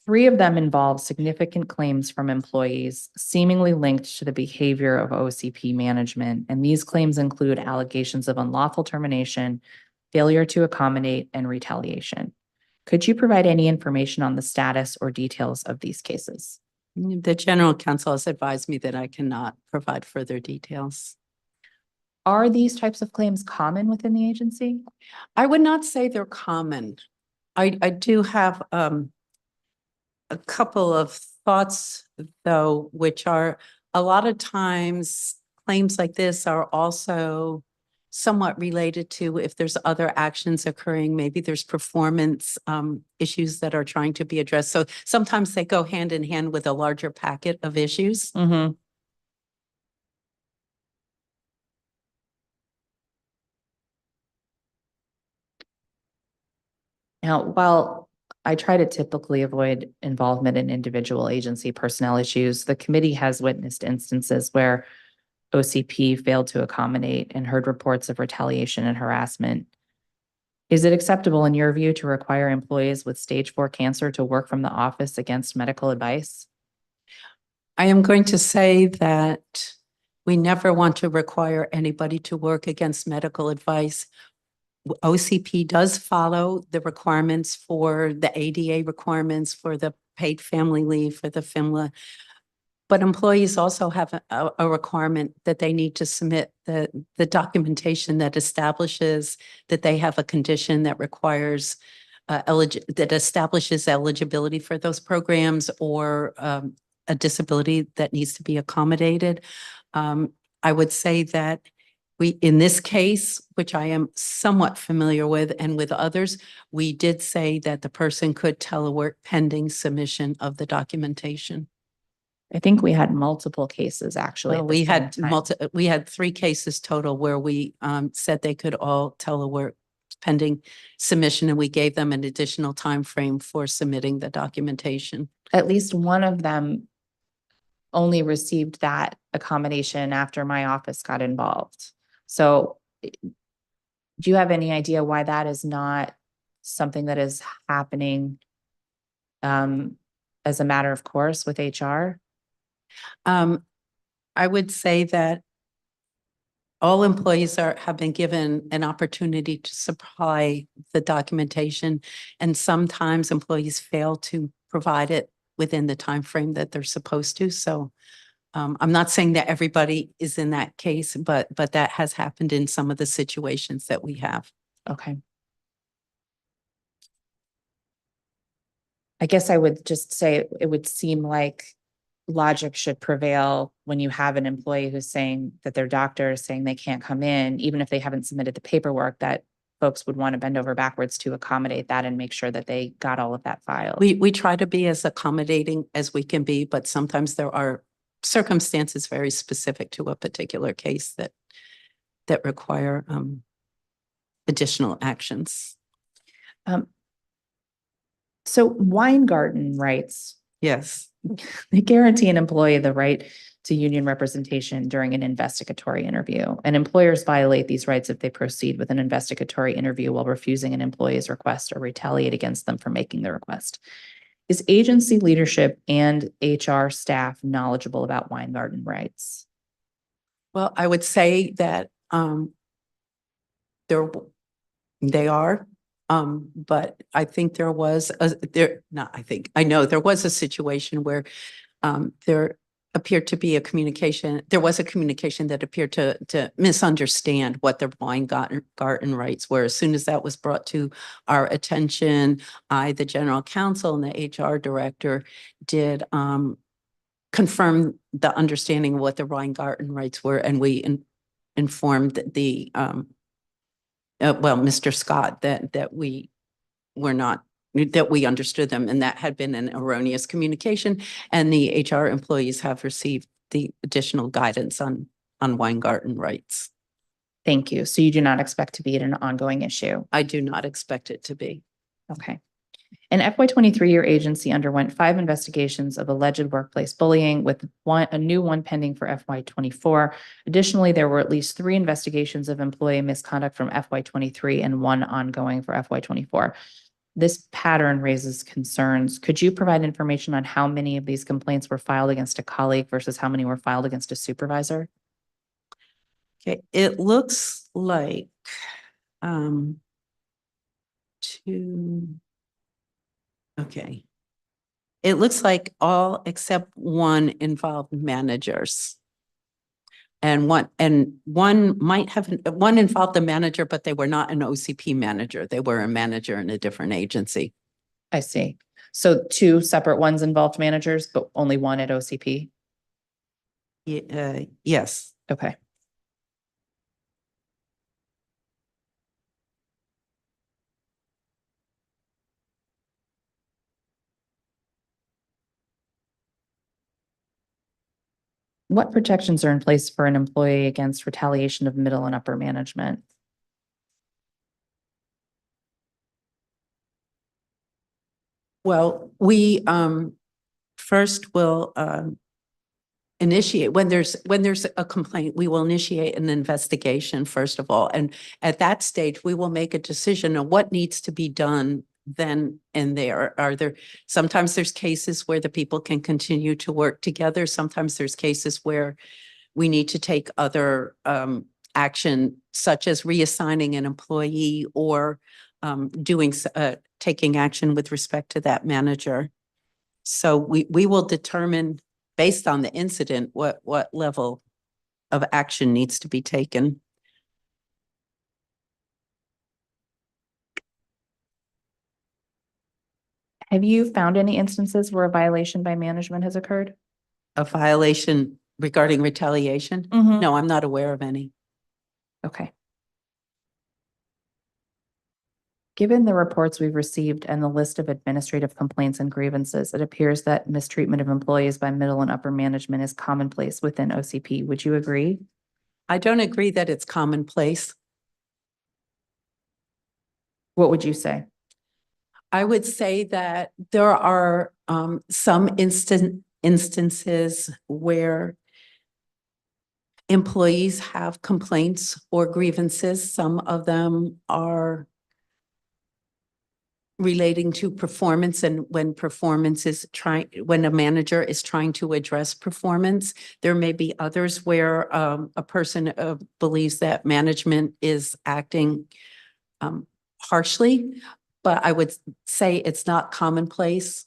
3 of them involve significant claims from employees seemingly linked to the behavior of OCP management, and these claims include allegations of unlawful termination, failure to accommodate, and retaliation. Could you provide any information on the status or details of these cases? The general counsel has advised me that I cannot provide further details. Are these types of claims common within the agency? I would not say they're common. I do have a couple of thoughts, though, which are a lot of times claims like this are also somewhat related to if there's other actions occurring, maybe there's performance issues that are trying to be addressed. So sometimes they go hand in hand with a larger packet of issues. Mm-hmm. Now, while I try to typically avoid involvement in individual agency personnel issues, the committee has witnessed instances where OCP failed to accommodate and heard reports of retaliation and harassment. Is it acceptable in your view to require employees with stage 4 cancer to work from the office against medical advice? I am going to say that we never want to require anybody to work against medical advice. OCP does follow the requirements for the ADA requirements for the paid family leave for the FMLA. But employees also have a requirement that they need to submit the documentation that establishes that they have a condition that requires that establishes eligibility for those programs, or a disability that needs to be accommodated. I would say that in this case, which I am somewhat familiar with, and with others, we did say that the person could telework pending submission of the documentation. I think we had multiple cases actually. Well, we had 3 cases total where we said they could all telework pending submission, and we gave them an additional time frame for submitting the documentation. At least one of them only received that accommodation after my office got involved. So do you have any idea why that is not something that is happening as a matter of course with HR? I would say that all employees have been given an opportunity to supply the documentation, and sometimes employees fail to provide it within the time frame that they're supposed to. So I'm not saying that everybody is in that case, but that has happened in some of the situations that we have. Okay. I guess I would just say it would seem like logic should prevail when you have an employee who's saying that their doctor is saying they can't come in, even if they haven't submitted the paperwork, that folks would want to bend over backwards to accommodate that and make sure that they got all of that filed. We try to be as accommodating as we can be, but sometimes there are circumstances very specific to a particular case that require additional actions. So Weingarten writes, Yes. they guarantee an employee the right to union representation during an investigatory interview, and employers violate these rights if they proceed with an investigatory interview while refusing an employee's request or retaliate against them for making the request. Is agency leadership and HR staff knowledgeable about Weingarten rights? Well, I would say that they are. But I think there was I know there was a situation where there appeared to be there was a communication that appeared to misunderstand what the Weingarten rights were. As soon as that was brought to our attention, the general counsel and the HR director did confirm the understanding of what the Weingarten rights were, and we informed the Mr. Scott that we understood them, and that had been an erroneous communication, and the HR employees have received the additional guidance on Weingarten rights. Thank you. So you do not expect to be an ongoing issue? I do not expect it to be. Okay. In FY23, your agency underwent 5 investigations of alleged workplace bullying, with a new one pending for FY24. Additionally, there were at least 3 investigations of employee misconduct from FY23 and 1 ongoing for FY24. This pattern raises concerns. Could you provide information on how many of these complaints were filed against a colleague versus how many were filed against a supervisor? Okay, it looks like 2. Okay. It looks like all except 1 involved managers. And one involved a manager, but they were not an OCP manager. They were a manager in a different agency. I see. So 2 separate ones involved managers, but only 1 at OCP? Yes. Okay. What protections are in place for an employee against retaliation of middle and upper management? Well, we first will initiate when there's a complaint, we will initiate an investigation first of all. And at that stage, we will make a decision on what needs to be done then and there. Sometimes there's cases where the people can continue to work together. Sometimes there's cases where we need to take other action, such as reassigning an employee or taking action with respect to that manager. So we will determine based on the incident what level of action needs to be taken. Have you found any instances where a violation by management has occurred? A violation regarding retaliation? Mhm. No, I'm not aware of any. Okay. Given the reports we've received and the list of administrative complaints and grievances, it appears that mistreatment of employees by middle and upper management is commonplace within OCP. Would you agree? I don't agree that it's commonplace. What would you say? I would say that there are some instances where employees have complaints or grievances. Some of them are relating to performance and when when a manager is trying to address performance. There may be others where a person believes that management is acting harshly, but I would say it's not commonplace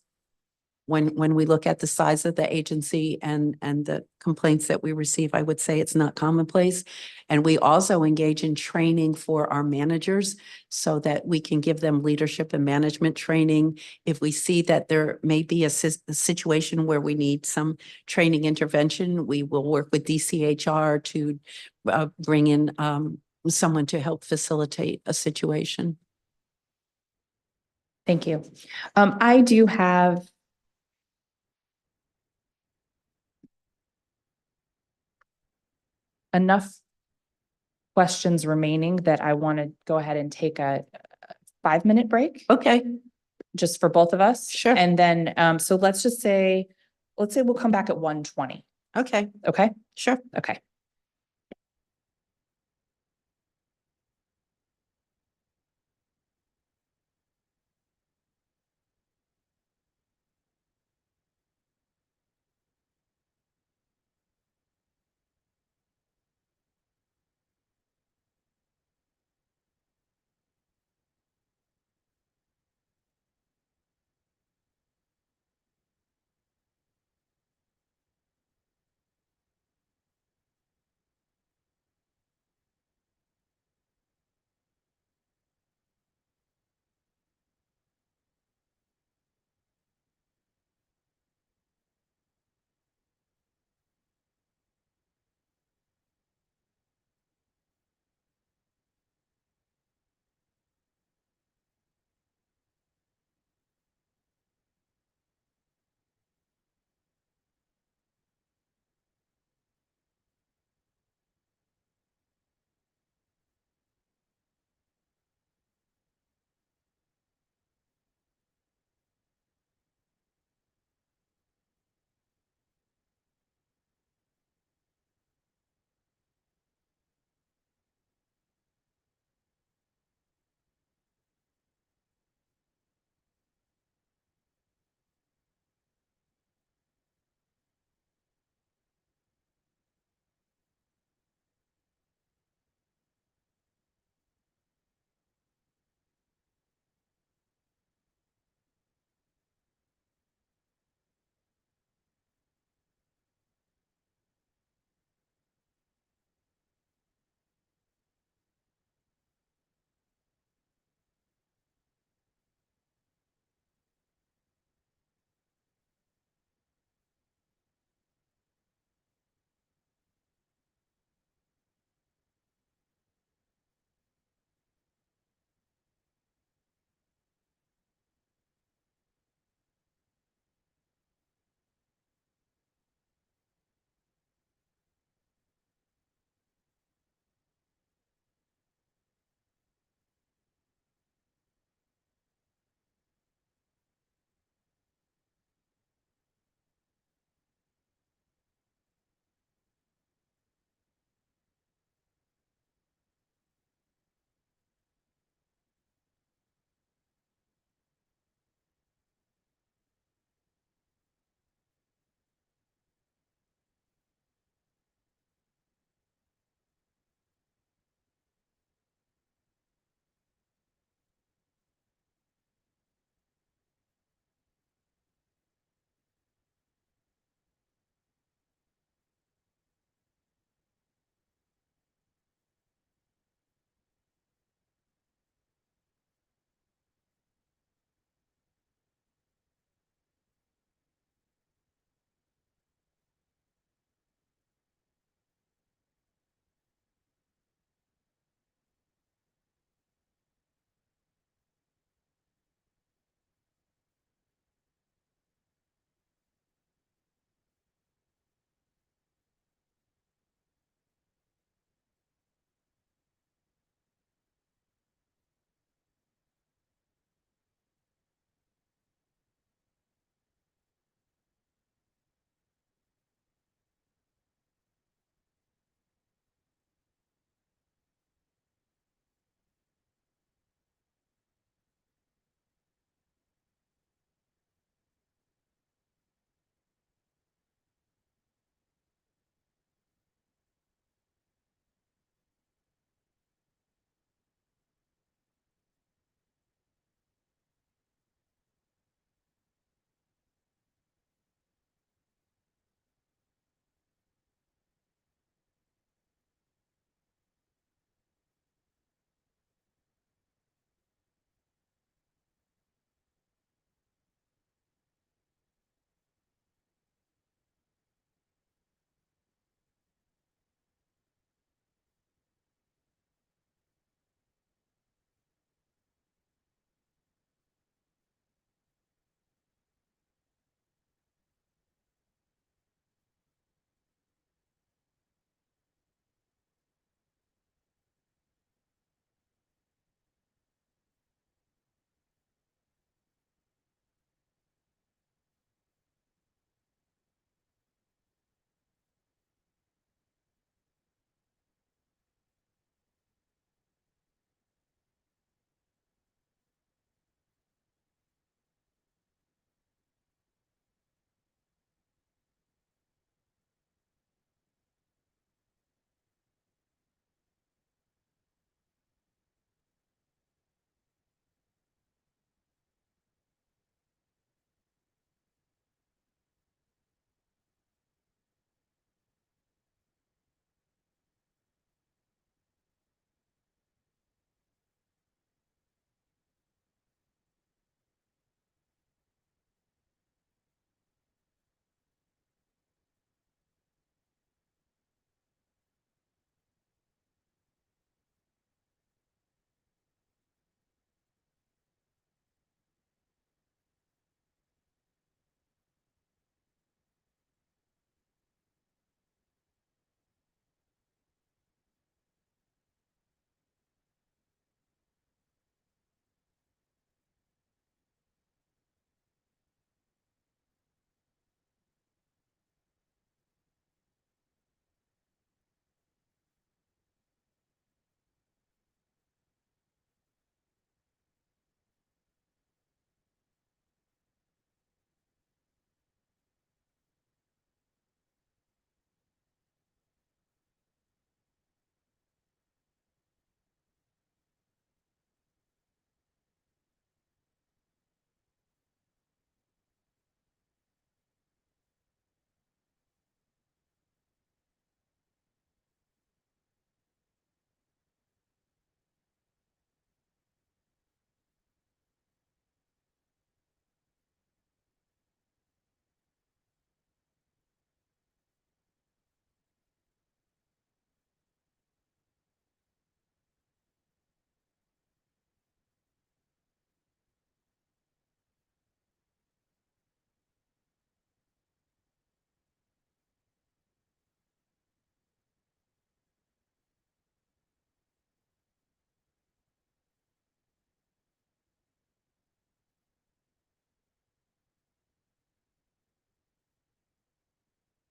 when we look at the size of the agency and the complaints that we receive. I would say it's not commonplace. And we also engage in training for our managers so that we can give them leadership and management training. If we see that there may be a situation where we need some training intervention, we will work with DCHR to bring in someone to help facilitate a situation. Thank you. I do have enough questions remaining that I want to go ahead and take a 5-minute break, Okay, just for both of us. Sure. And then, so let's say we'll come back at 1:20. okay, Okay? sure. Okay.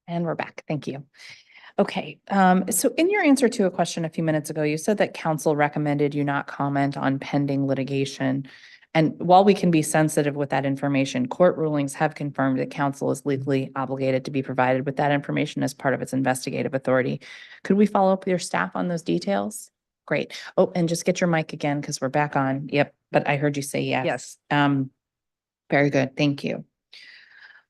And we're back. Thank you. Okay, so in your answer to a question a few minutes ago, you said that council recommended you not comment on pending litigation. And while we can be sensitive with that information, court rulings have confirmed that council is legally obligated to be provided with that information as part of its investigative authority. Could we follow up with your staff on those details? Great. Oh, and just get your mic again because we're back on. Yep, but I heard you say yes. Yes. Very good. Thank you.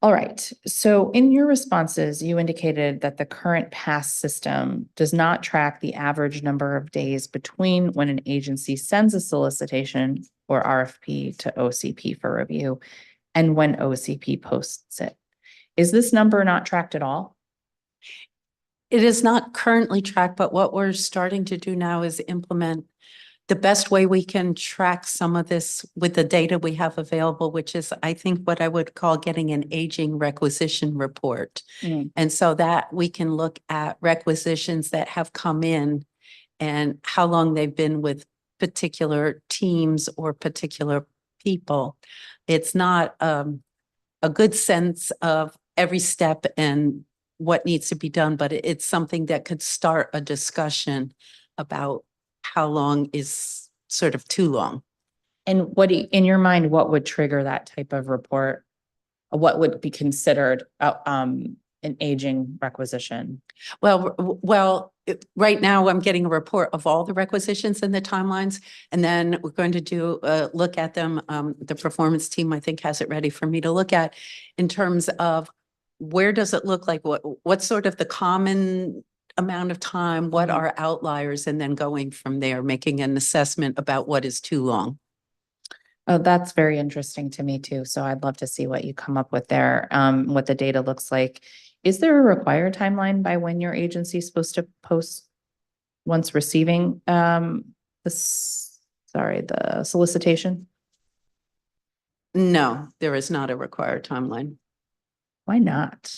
All right. So in your responses, you indicated that the current pass system does not track the average number of days between when an agency sends a solicitation or RFP to OCP for review and when OCP posts it. Is this number not tracked at all? It is not currently tracked, but what we're starting to do now is implement the best way we can track some of this with the data we have available, which is, I think, what I would call getting an aging requisition report. And so that we can look at requisitions that have come in and how long they've been with particular teams or particular people. It's not a good sense of every step and what needs to be done, but it's something that could start a discussion about how long is sort of too long. And what, in your mind, what would trigger that type of report? What would be considered an aging requisition? Right now I'm getting a report of all the requisitions and the timelines, and then we're going to do a look at them. The performance team, I think, has it ready for me to look at in terms of where does it look like, what's sort of the common amount of time, what are outliers, and then going from there, making an assessment about what is too long. Oh, that's very interesting to me too. So I'd love to see what you come up with there, what the data looks like. Is there a required timeline by when your agency is supposed to post once receiving the solicitation? No, there is not a required timeline. Why not?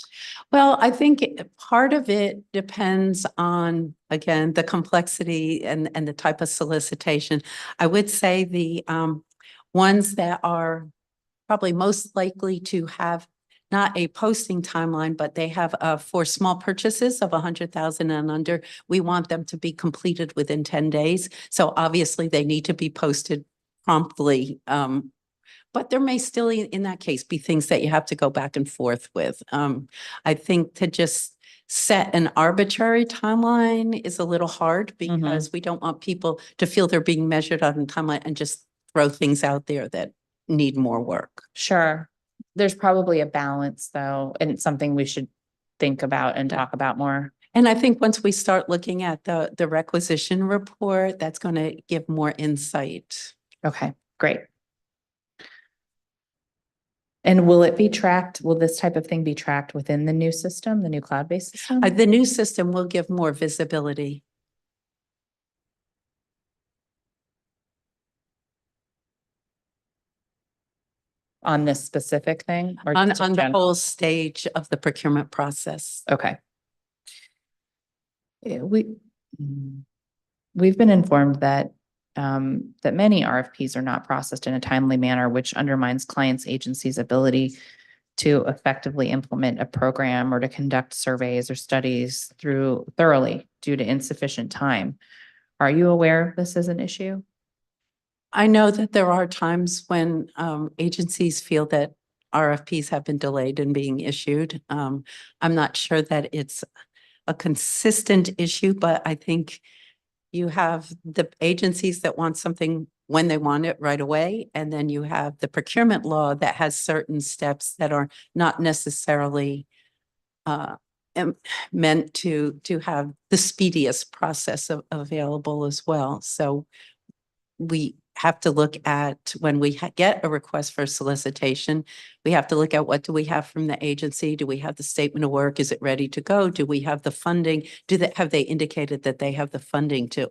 Well, I think part of it depends on, again, the complexity and the type of solicitation. I would say the ones that are probably most likely to have not a posting timeline, but they have for small purchases of 100,000 and under, we want them to be completed within 10 days. So obviously they need to be posted promptly. But there may still, in that case, be things that you have to go back and forth with. I think to just set an arbitrary timeline is a little hard because we don't want people to feel they're being measured on a timeline and just throw things out there that need more work. Sure. There's probably a balance though, and it's something we should think about and talk about more. And I think once we start looking at the requisition report, that's going to give more insight. Okay, great. And will it be tracked? Will this type of thing be tracked within the new system, the new cloud-based system? The new system will give more visibility. On this specific thing? Or On just in the general? whole stage of the procurement process. Okay. Yeah, we've been informed that that many RFPs are not processed in a timely manner, which undermines clients' agencies' ability to effectively implement a program or to conduct surveys or studies thoroughly due to insufficient time. Are you aware this is an issue? I know that there are times when agencies feel that RFPs have been delayed in being issued. I'm not sure that it's a consistent issue, but I think you have the agencies that want something when they want it right away. And then you have the procurement law that has certain steps that are not necessarily meant to have the speediest process available as well. So we have to look at when we get a request for solicitation, we have to look at what do we have from the agency? Do we have the statement of work? Is it ready to go? Do we have the funding? Have they indicated that they have the funding to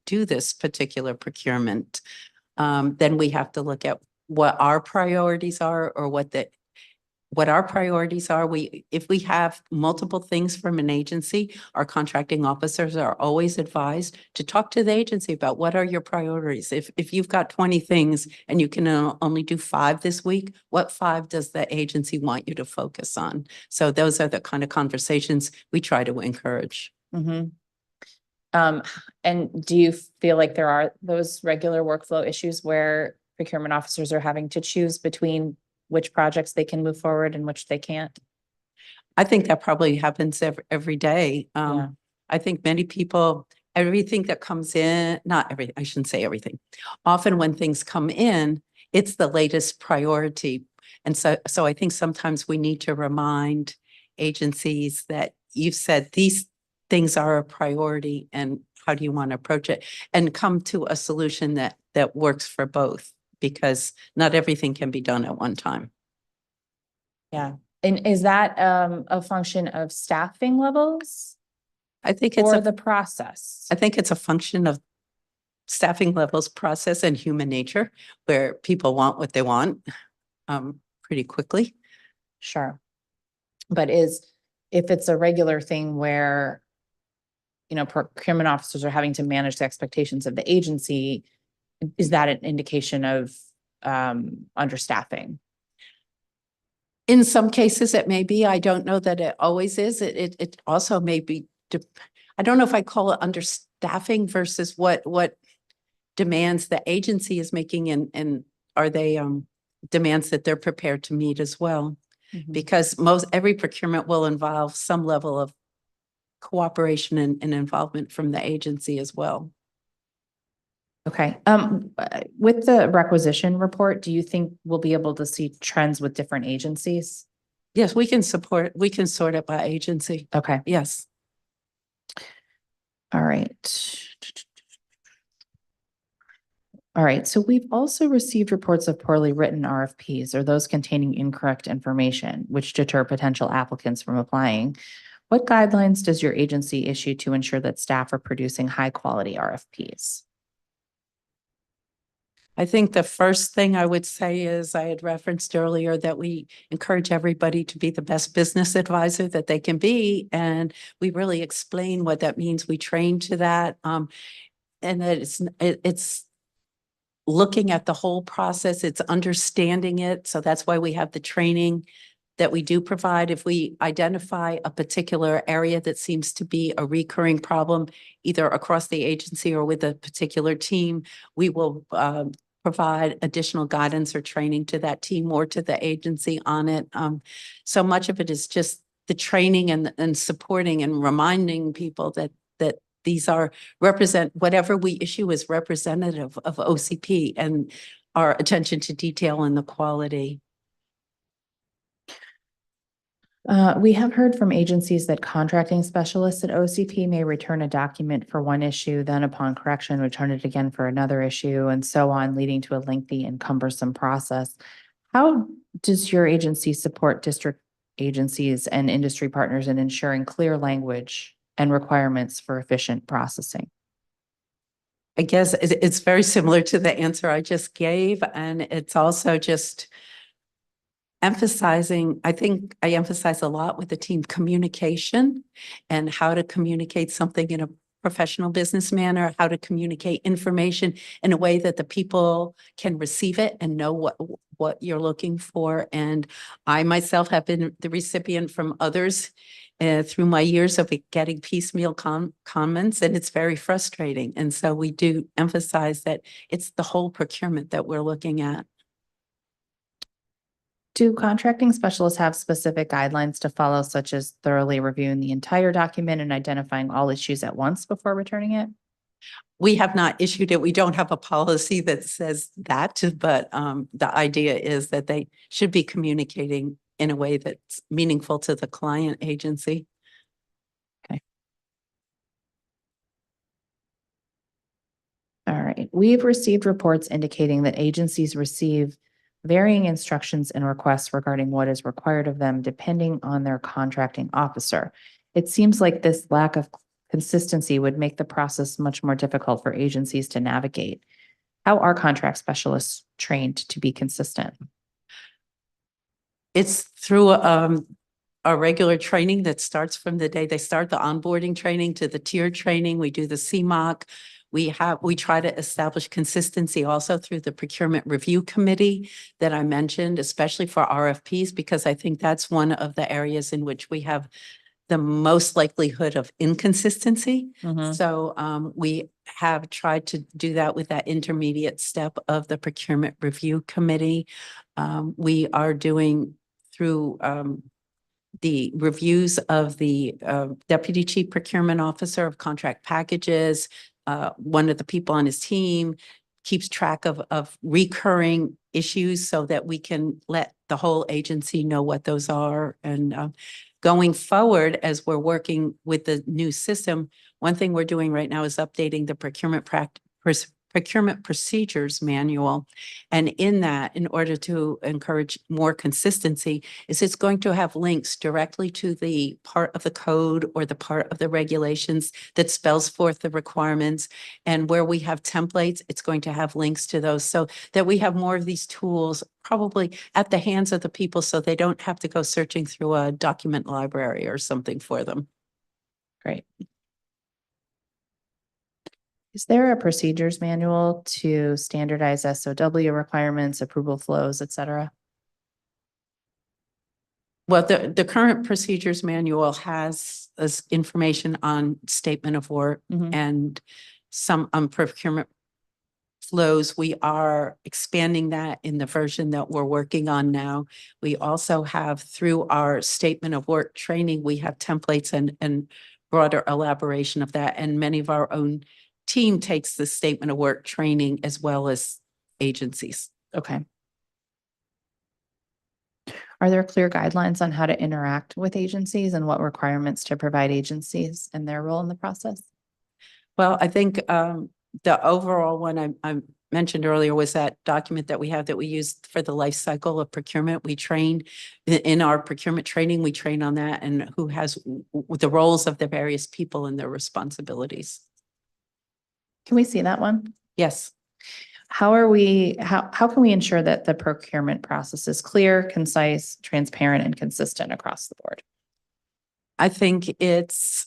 do this particular procurement? Then we have to look at what our priorities are or what what our priorities are. If we have multiple things from an agency, our contracting officers are always advised to talk to the agency about what are your priorities. If you've got 20 things and you can only do 5 this week, what 5 does the agency want you to focus on? So those are the kind of conversations we try to encourage. Mm-hmm. And do you feel like there are those regular workflow issues where procurement officers are having to choose between which projects they can move forward and which they can't? I think that probably happens every day. Yeah. I think many people, everything that comes in, not everything, I shouldn't say everything. Often when things come in, it's the latest priority. And so I think sometimes we need to remind agencies that you've said these things are a priority and how do you want to approach it, and come to a solution that works for both, because not everything can be done at one time. Yeah. And is that a function of staffing levels I think it's or the process? I think it's a function of staffing levels, process, and human nature, where people want what they want pretty quickly. Sure. But if it's a regular thing where, you know, procurement officers are having to manage the expectations of the agency, is that an indication of understaffing? In some cases, it may be. I don't know that it always is. It also may be. I don't know if I call it understaffing versus what demands the agency is making, and are they demands that they're prepared to meet as well. Mm-hmm. Because every procurement will involve some level of cooperation and involvement from the agency as well. Okay. With the requisition report, do you think we'll be able to see trends with different agencies? Yes, we can sort it by agency. Okay. Yes. All right. All right. So we've also received reports of poorly written RFPs or those containing incorrect information, which deter potential applicants from applying. What guidelines does your agency issue to ensure that staff are producing high quality RFPs? I think the first thing I would say is I had referenced earlier that we encourage everybody to be the best business advisor that they can be. And we really explain what that means. We train to that. And that it's looking at the whole process, it's understanding it. So that's why we have the training that we do provide. If we identify a particular area that seems to be a recurring problem, either across the agency or with a particular team, we will provide additional guidance or training to that team or to the agency on it. So much of it is just the training and supporting and reminding people that these whatever we issue is representative of OCP and our attention to detail and the quality. We have heard from agencies that contracting specialists at OCP may return a document for one issue, then upon correction, return it again for another issue, and so on, leading to a lengthy and cumbersome process. How does your agency support district agencies and industry partners in ensuring clear language and requirements for efficient processing? I guess it's very similar to the answer I just gave, and it's also just emphasizing, I think I emphasize a lot with the team communication and how to communicate something in a professional business manner, how to communicate information in a way that the people can receive it and know what you're looking for. And I myself have been the recipient from others through my years of getting piecemeal comments, and it's very frustrating. And so we do emphasize that it's the whole procurement that we're looking at. Do contracting specialists have specific guidelines to follow, such as thoroughly reviewing the entire document and identifying all issues at once before returning it? We have not issued it. We don't have a policy that says that, but the idea is that they should be communicating in a way that's meaningful to the client agency. Okay. All right. We've received reports indicating that agencies receive varying instructions and requests regarding what is required of them depending on their contracting officer. It seems like this lack of consistency would make the process much more difficult for agencies to navigate. How are contract specialists trained to be consistent? It's through our regular training that starts from the day they start the onboarding training to the tiered training. We do the CMOC. We try to establish consistency also through the procurement review committee that I mentioned, especially for RFPs, because I think that's one of the areas in which we have the most likelihood of inconsistency. Mhm. So we have tried to do that with that intermediate step of the procurement review committee. We are doing through the reviews of the Deputy Chief Procurement Officer of Contract Packages. One of the people on his team keeps track of recurring issues so that we can let the whole agency know what those are. And going forward, as we're working with the new system, one thing we're doing right now is updating the procurement procedures manual. And in that, in order to encourage more consistency, is it's going to have links directly to the part of the code or the part of the regulations that spells forth the requirements. And where we have templates, it's going to have links to those so that we have more of these tools probably at the hands of the people so they don't have to go searching through a document library or something for them. Great. Is there a procedures manual to standardize SOW requirements, approval flows, et cetera? Well, the current procedures manual has this information on statement of work Mhm. and some procurement flows. We are expanding that in the version that we're working on now. We also have, through our statement of work training, we have templates and broader elaboration of that. And many of our own team takes the statement of work training as well as agencies. Okay. Are there clear guidelines on how to interact with agencies and what requirements to provide agencies and their role in the process? Well, I think the overall one I mentioned earlier was that document that we have that we used for the life cycle of procurement. We trained in our procurement training, we train on that and who has the roles of the various people and their responsibilities. Can we see that one? Yes. How can we ensure that the procurement process is clear, concise, transparent, and consistent across the board? I think it's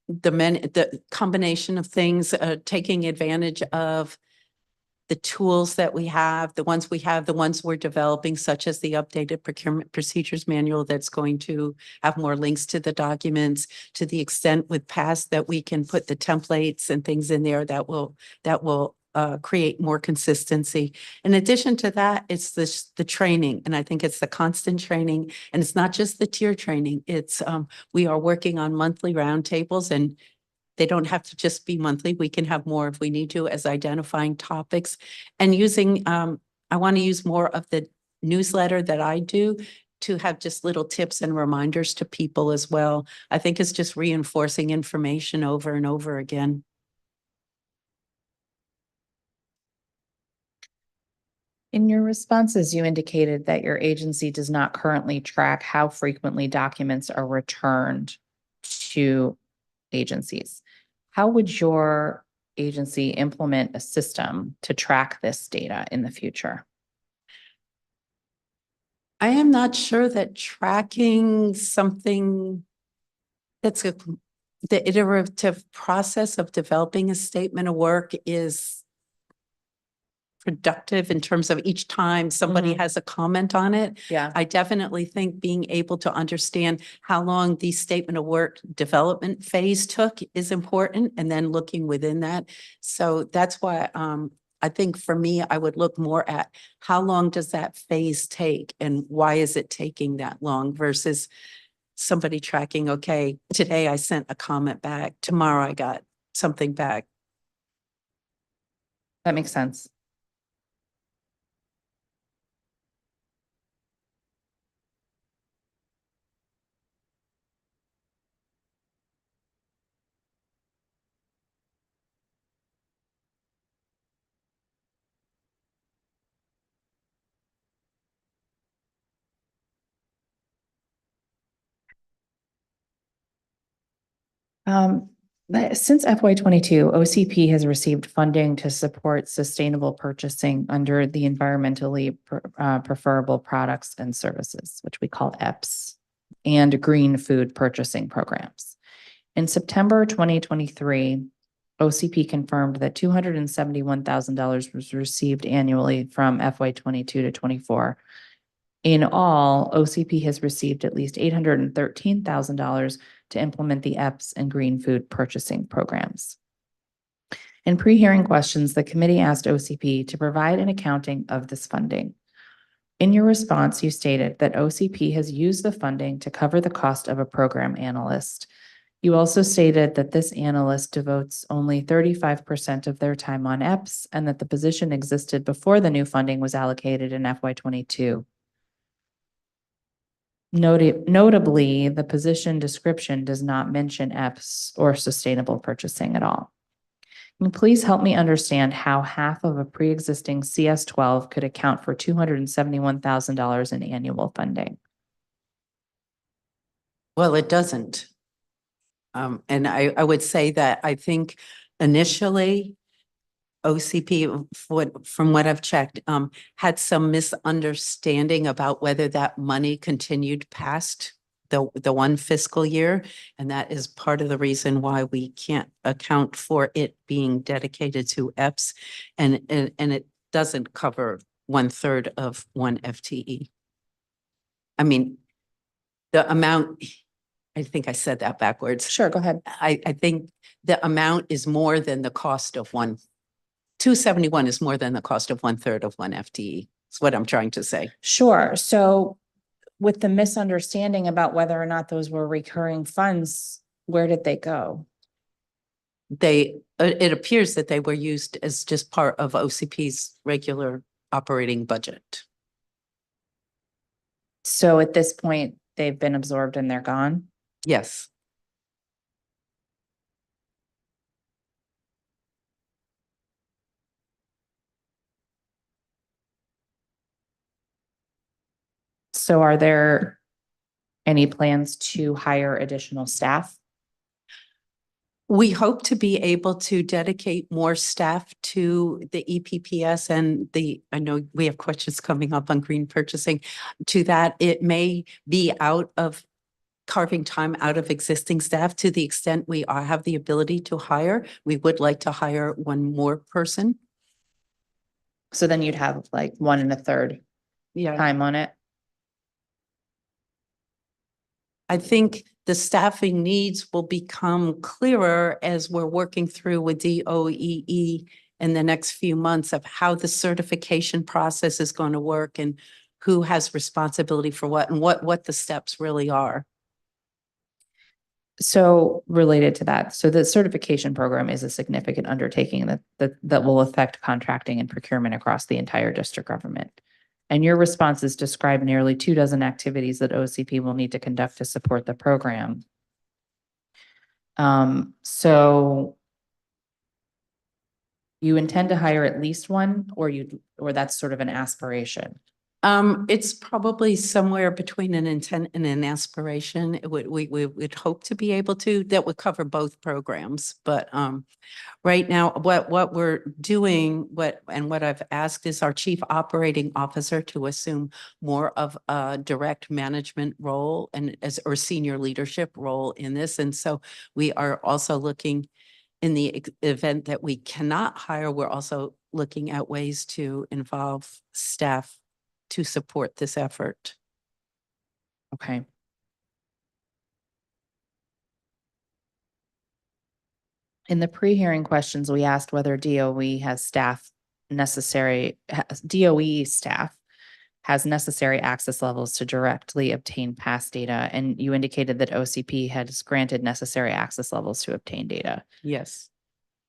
the combination of things, taking advantage of the tools that we have, the ones we're developing, such as the updated procurement procedures manual that's going to have more links to the documents, to the extent with past that we can put the templates and things in there that will create more consistency. In addition to that, it's the training, and I think it's the constant training, and it's not just the tier training. It's we are working on monthly roundtables, and they don't have to just be monthly. We can have more if we need to, as identifying topics and using, I want to use more of the newsletter that I do to have just little tips and reminders to people as well. I think it's just reinforcing information over and over again. In your responses, you indicated that your agency does not currently track how frequently documents are returned to agencies. How would your agency implement a system to track this data in the future? I am not sure that tracking something that's the iterative process of developing a statement of work is productive in terms of each time somebody has a comment on it. Yeah. I definitely think being able to understand how long the statement of work development phase took is important, and then looking within that. So that's why I think for me, I would look more at how long does that phase take and why is it taking that long versus somebody tracking, okay, today I sent a comment back, tomorrow I got something back. That makes sense. Since FY '22, OCP has received funding to support sustainable purchasing under the environmentally preferable products and services, which we call EPS, and green food purchasing programs. In September 2023, OCP confirmed that $271,000 was received annually from FY '22 to '24. In all, OCP has received at least $813,000 to implement the EPS and green food purchasing programs. In pre-hearing questions, the committee asked OCP to provide an accounting of this funding. In your response, you stated that OCP has used the funding to cover the cost of a program analyst. You also stated that this analyst devotes only 35% of their time on EPS and that the position existed before the new funding was allocated in FY '22. Notably, the position description does not mention EPS or sustainable purchasing at all. Can you please help me understand how half of a pre-existing CS12 could account for $271,000 in annual funding? Well, it doesn't. And I would say that I think initially OCP, from what I've checked, had some misunderstanding about whether that money continued past the one fiscal year. And that is part of the reason why we can't account for it being dedicated to EPS. And it doesn't cover 1/3 of one FTE. I mean, the amount, I think I said that backwards. Sure, go ahead. I think the amount is more than the cost of 271 is more than the cost of 1/3 of one FTE. That's what I'm trying to say. Sure. So with the misunderstanding about whether or not those were recurring funds, where did they go? It appears that they were used as just part of OCP's regular operating budget. So at this point, they've been absorbed and they're gone? Yes. So are there any plans to hire additional staff? We hope to be able to dedicate more staff to the EPPS and I know we have questions coming up on green purchasing. To that, it may be out of carving time out of existing staff to the extent we have the ability to hire. We would like to hire one more person. So then you'd have like 1 1/3 Yeah. time on it? I think the staffing needs will become clearer as we're working through with DOEE in the next few months of how the certification process is going to work and who has responsibility for what and what the steps really are. So related to that, so the certification program is a significant undertaking that will affect contracting and procurement across the entire district government. And your responses describe nearly 24 activities that OCP will need to conduct to support the program. So you intend to hire at least one, or that's sort of an aspiration? It's probably somewhere between an intent and an aspiration. We would hope to be able to, that would cover both programs. But right now, what we're doing, what I've asked is our chief operating officer to assume more of a direct management role or senior leadership role in this. And so we are also looking, in the event that we cannot hire, we're also looking at ways to involve staff to support this effort. Okay. In the pre-hearing questions, we asked whether DOE staff has necessary access levels to directly obtain past data, and you indicated that OCP has granted necessary access levels to obtain data. Yes.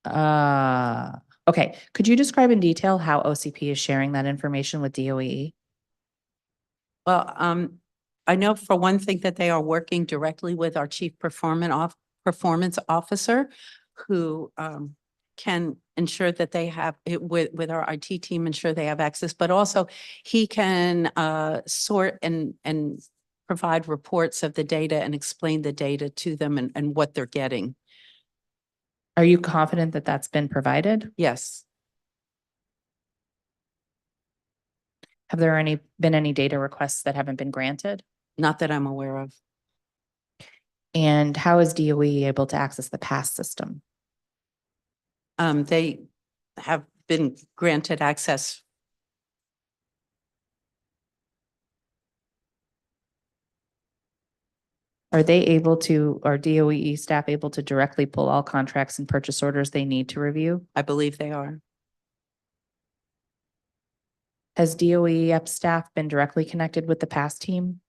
Okay. Could you describe in detail how OCP is sharing that information with DOE? Well, I know for one thing that they are working directly with our chief performance officer, who can ensure that they have it with our IT team, ensure they have access, but also he can sort and provide reports of the data and explain the data to them and what they're getting. Are you confident that that's been provided? Yes. Have there been any data requests that haven't been granted? Not that I'm aware of. And how is DOE able to access the PASS system? They have been granted access. Are they able to, are DOE staff able to directly pull all contracts and purchase orders they need to review? I believe they are. Has DOE staff been directly connected with the PASS team?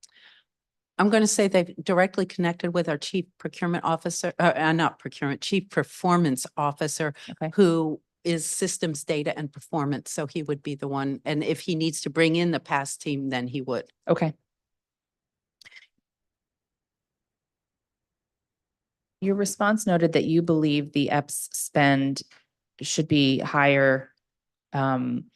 I'm going to say they've directly connected with our chief procurement officer, not procurement, chief performance officer, Okay. who is systems data and performance. So he would be the one. And if he needs to bring in the PASS team, then he would. Okay. Your response noted that you believe the EPS spend should be higher than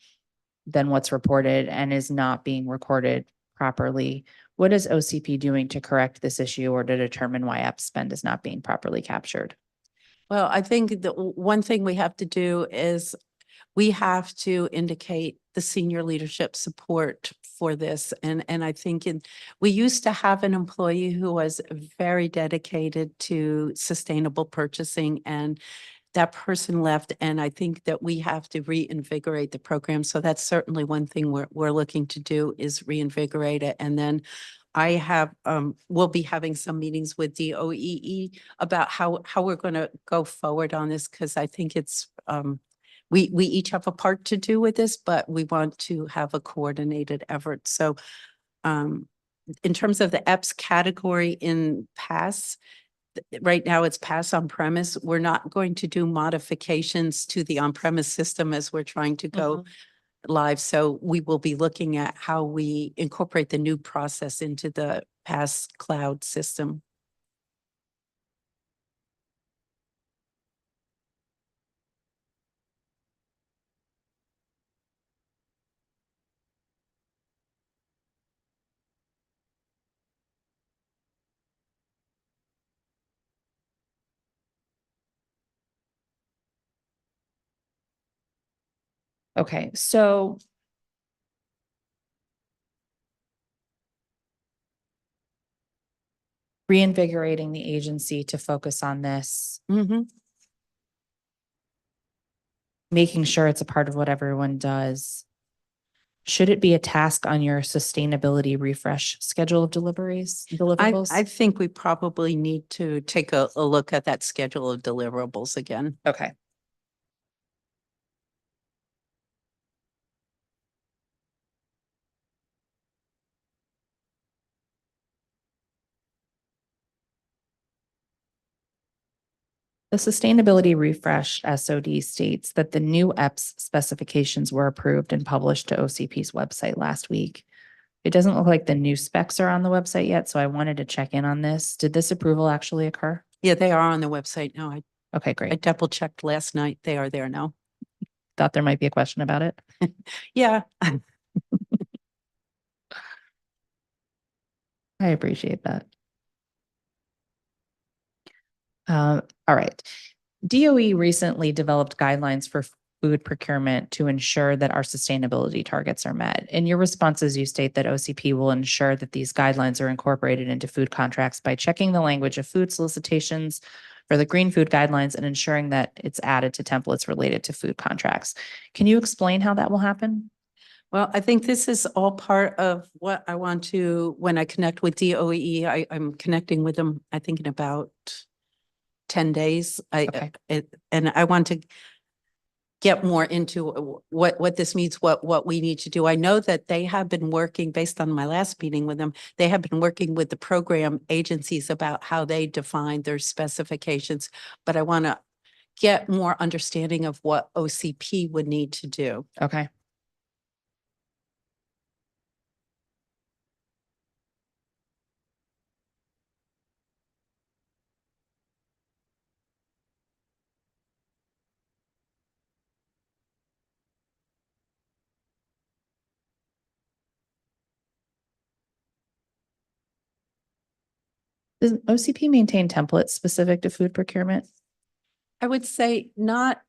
what's reported and is not being recorded properly. What is OCP doing to correct this issue or to determine why EPS spend is not being properly captured? Well, I think the one thing we have to do is we have to indicate the senior leadership support for this. And I think we used to have an employee who was very dedicated to sustainable purchasing, and that person left. And I think that we have to reinvigorate the program. So that's certainly one thing we're looking to do, is reinvigorate it. And then I have, we'll be having some meetings with DOEE about how we're going to go forward on this, because I think it's, we each have a part to do with this, but we want to have a coordinated effort. So in terms of the EPS category in PASS, right now it's PASS on premise. We're not going to do modifications to the on-premise system as we're trying to go live. So we will be looking at how we incorporate the new process into the PASS cloud system. Okay, so reinvigorating the agency to focus on this, making sure it's a part of what everyone does. Should it be a task on your sustainability refresh schedule of deliverables? I think we probably need to take a look at that schedule of deliverables again. Okay. The sustainability refresh SOD states that the new EPS specifications were approved and published to OCP's website last week. It doesn't look like the new specs are on the website yet, so I wanted to check in on this. Did this approval actually occur? Yeah, they are on the website now. Okay, I great. double checked last night. They are there now. Thought there might be a question about it. Yeah. I appreciate that. All right. DOE recently developed guidelines for food procurement to ensure that our sustainability targets are met. In your responses, you state that OCP will ensure that these guidelines are incorporated into food contracts by checking the language of food solicitations for the green food guidelines and ensuring that it's added to templates related to food contracts. Can you explain how that will happen? Well, I think this is all part of what I want to, when I connect with DOE, I'm connecting with them, I think in about 10 days. Okay. And I want to get more into what this means, what we need to do. I know that they have been working, based on my last meeting with them, they have been working with the program agencies about how they define their specifications, but I want to get more understanding of what OCP would need to do. Okay. Does OCP maintain templates specific to food procurement? I would say not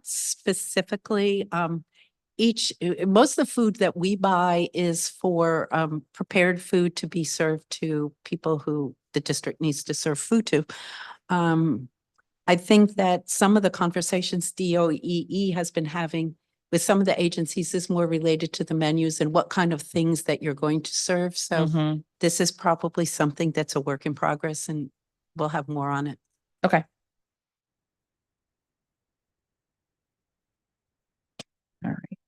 specifically. Most of the food that we buy is for prepared food to be served to people who the district needs to serve food to. I think that some of the conversations DOEE has been having with some of the agencies is more related to the menus and what kind of things that you're going to serve. So Mhm. this is probably something that's a work in progress, and we'll have more on it. Okay. All right.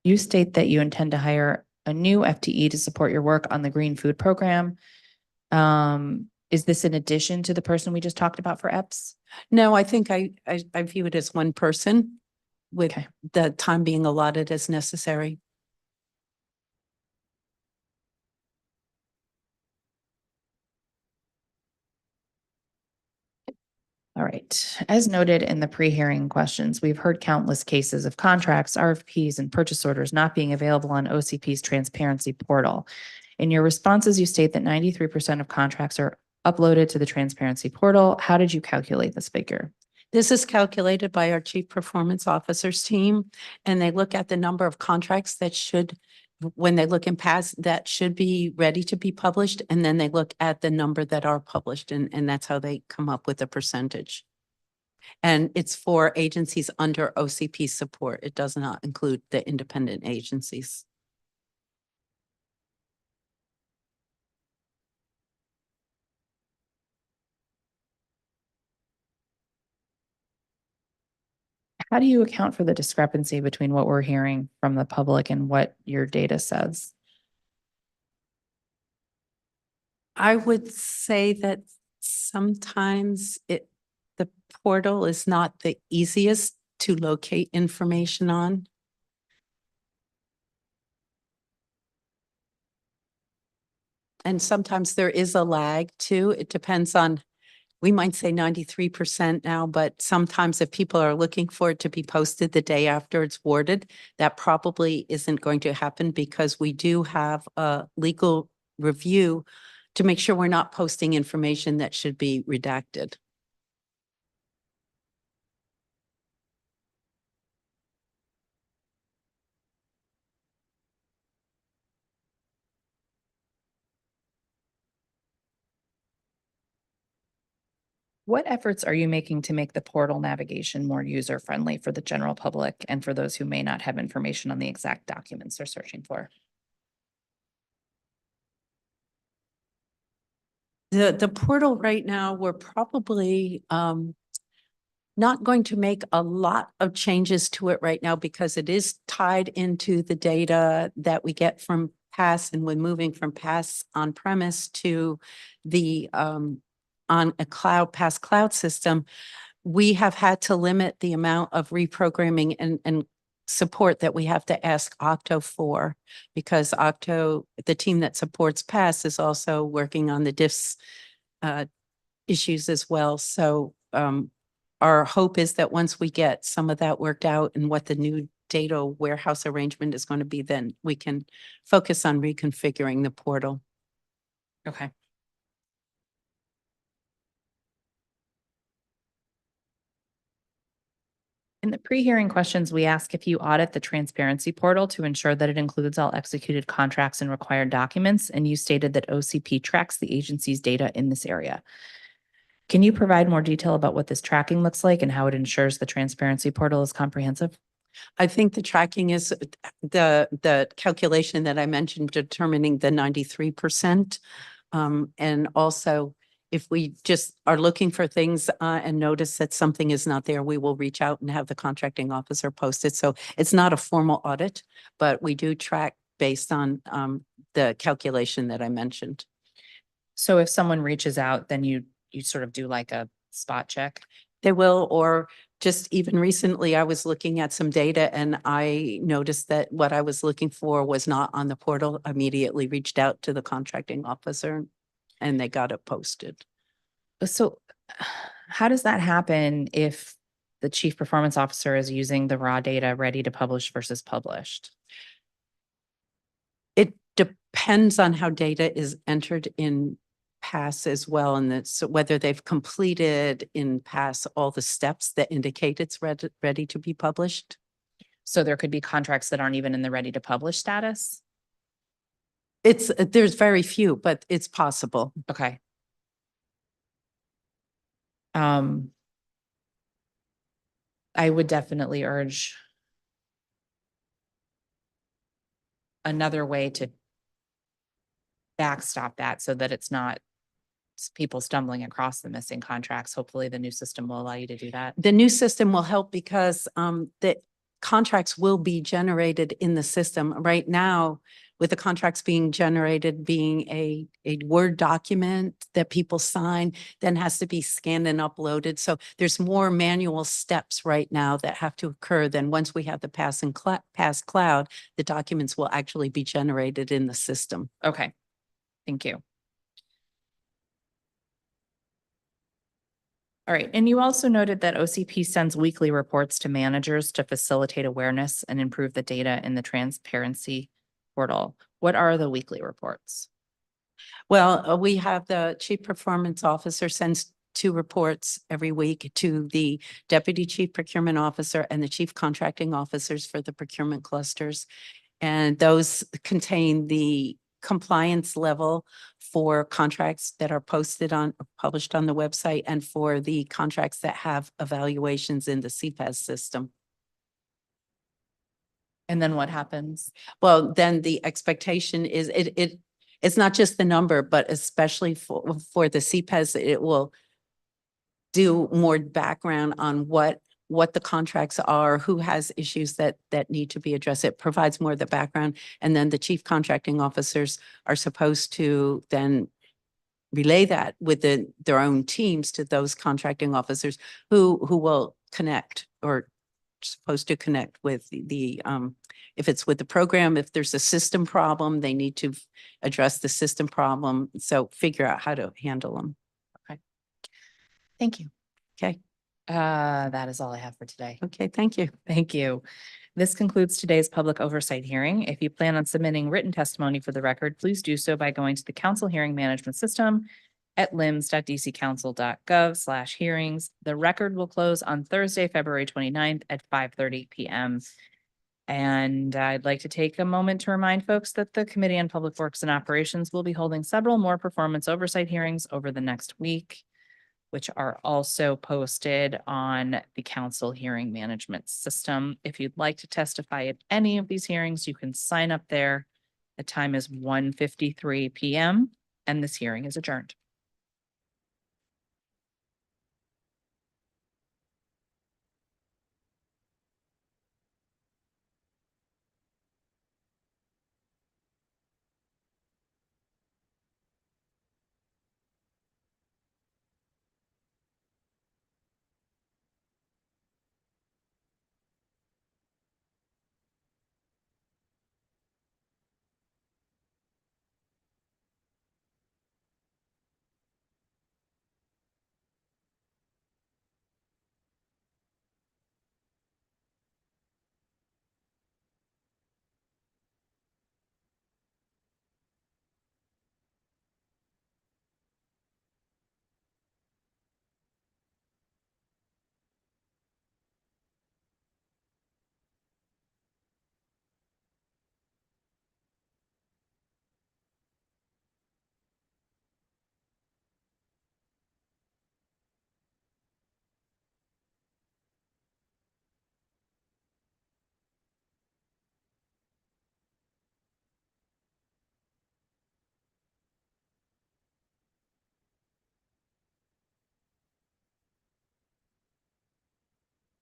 You state that you intend to hire a new FTE to support your work on the green food program. Is this in addition to the person we just talked about for EPS? No, I think I view it as one person with Okay. the time being allotted as necessary. All right. As noted in the pre-hearing questions, we've heard countless cases of contracts, RFPs, and purchase orders not being available on OCP's transparency portal. In your responses, you state that 93% of contracts are uploaded to the transparency portal. How did you calculate this figure? This is calculated by our Chief Performance Officers team, and they look at the number of contracts that should, when they look in past, that should be ready to be published, and then they look at the number that are published, and that's how they come up with a percentage. And it's for agencies under OCP support. It does not include the independent agencies. How do you account for the discrepancy between what we're hearing from the public and what your data says? I would say that sometimes the portal is not the easiest to locate information on. And sometimes there is a lag too. It depends on, we might say 93% now, but sometimes if people are looking for it to be posted the day after it's warded, that probably isn't going to happen because we do have a legal review to make sure we're not posting information that should be redacted. What efforts are you making to make the portal navigation more user-friendly for the general public and for those who may not have information on the exact documents they're searching for? The portal right now, we're probably not going to make a lot of changes to it right now because it is tied into the data that we get from PASS, and we're moving from PASS on premise to the on a PASS cloud system. We have had to limit the amount of reprogramming and support that we have to ask Octo for, because Octo, the team that supports PASS, is also working on the diffs issues as well. So our hope is that once we get some of that worked out and what the new data warehouse arrangement is going to be, then we can focus on reconfiguring the portal. Okay. In the pre-hearing questions, we ask if you audit the transparency portal to ensure that it includes all executed contracts and required documents, and you stated that OCP tracks the agency's data in this area. Can you provide more detail about what this tracking looks like and how it ensures the transparency portal is comprehensive? I think the tracking is the calculation that I mentioned, determining the 93%. And also, if we just are looking for things and notice that something is not there, we will reach out and have the contracting officer post it. So it's not a formal audit, but we do track based on the calculation that I mentioned. So if someone reaches out, then you sort of do like a spot check? They will, or just even recently, I was looking at some data and I noticed that what I was looking for was not on the portal. Immediately reached out to the contracting officer and they got it posted. So how does that happen if the chief performance officer is using the raw data ready to publish versus published? It depends on how data is entered in pass as well, and that's whether they've completed in pass all the steps that indicate it's ready to be published. So there could be contracts that aren't even in the ready to publish status? There's very few, but it's possible. Okay. I would definitely urge another way to backstop that so that it's not people stumbling across the missing contracts. Hopefully the new system will allow you to do that. The new system will help because the contracts will be generated in the system. Right now, with the contracts being generated being a Word document that people sign, then has to be scanned and uploaded. So there's more manual steps right now that have to occur. Then once we have the pass cloud, the documents will actually be generated in the system. Okay. Thank you. All right. And you also noted that OCP sends weekly reports to managers to facilitate awareness and improve the data in the transparency portal. What are the weekly reports? Well, we have the Chief Performance Officer sends 2 reports every week to the Deputy Chief Procurement Officer and the Chief Contracting Officers for the procurement clusters. And those contain the compliance level for contracts that are published on the website, and for the contracts that have evaluations in the CPAS system. And then what happens? Well, then the expectation is it's not just the number, but especially for the CPAS, it will do more background on what the contracts are, who has issues that need to be addressed. It provides more of the background. And then the chief contracting officers are supposed to then relay that with their own teams to those contracting officers who will connect, or supposed to connect with the if it's with the program, if there's a system problem, they need to address the system problem. So figure out how to handle them. Okay. Thank you. Okay. That is all I have for today. Okay. Thank you. Thank you. This concludes today's public oversight hearing. If you plan on submitting written testimony for the record, please do so by going to the council hearing management system at lims.dccouncil.gov/hearings. The record will close on Thursday, February 29th at 5:30 p.m. And I'd like to take a moment to remind folks that the Committee on Public Works and Operations will be holding several more performance oversight hearings over the next week, which are also posted on the council hearing management system. If you'd like to testify at any of these hearings, you can sign up there. The time is 1:53 p.m. and this hearing is adjourned.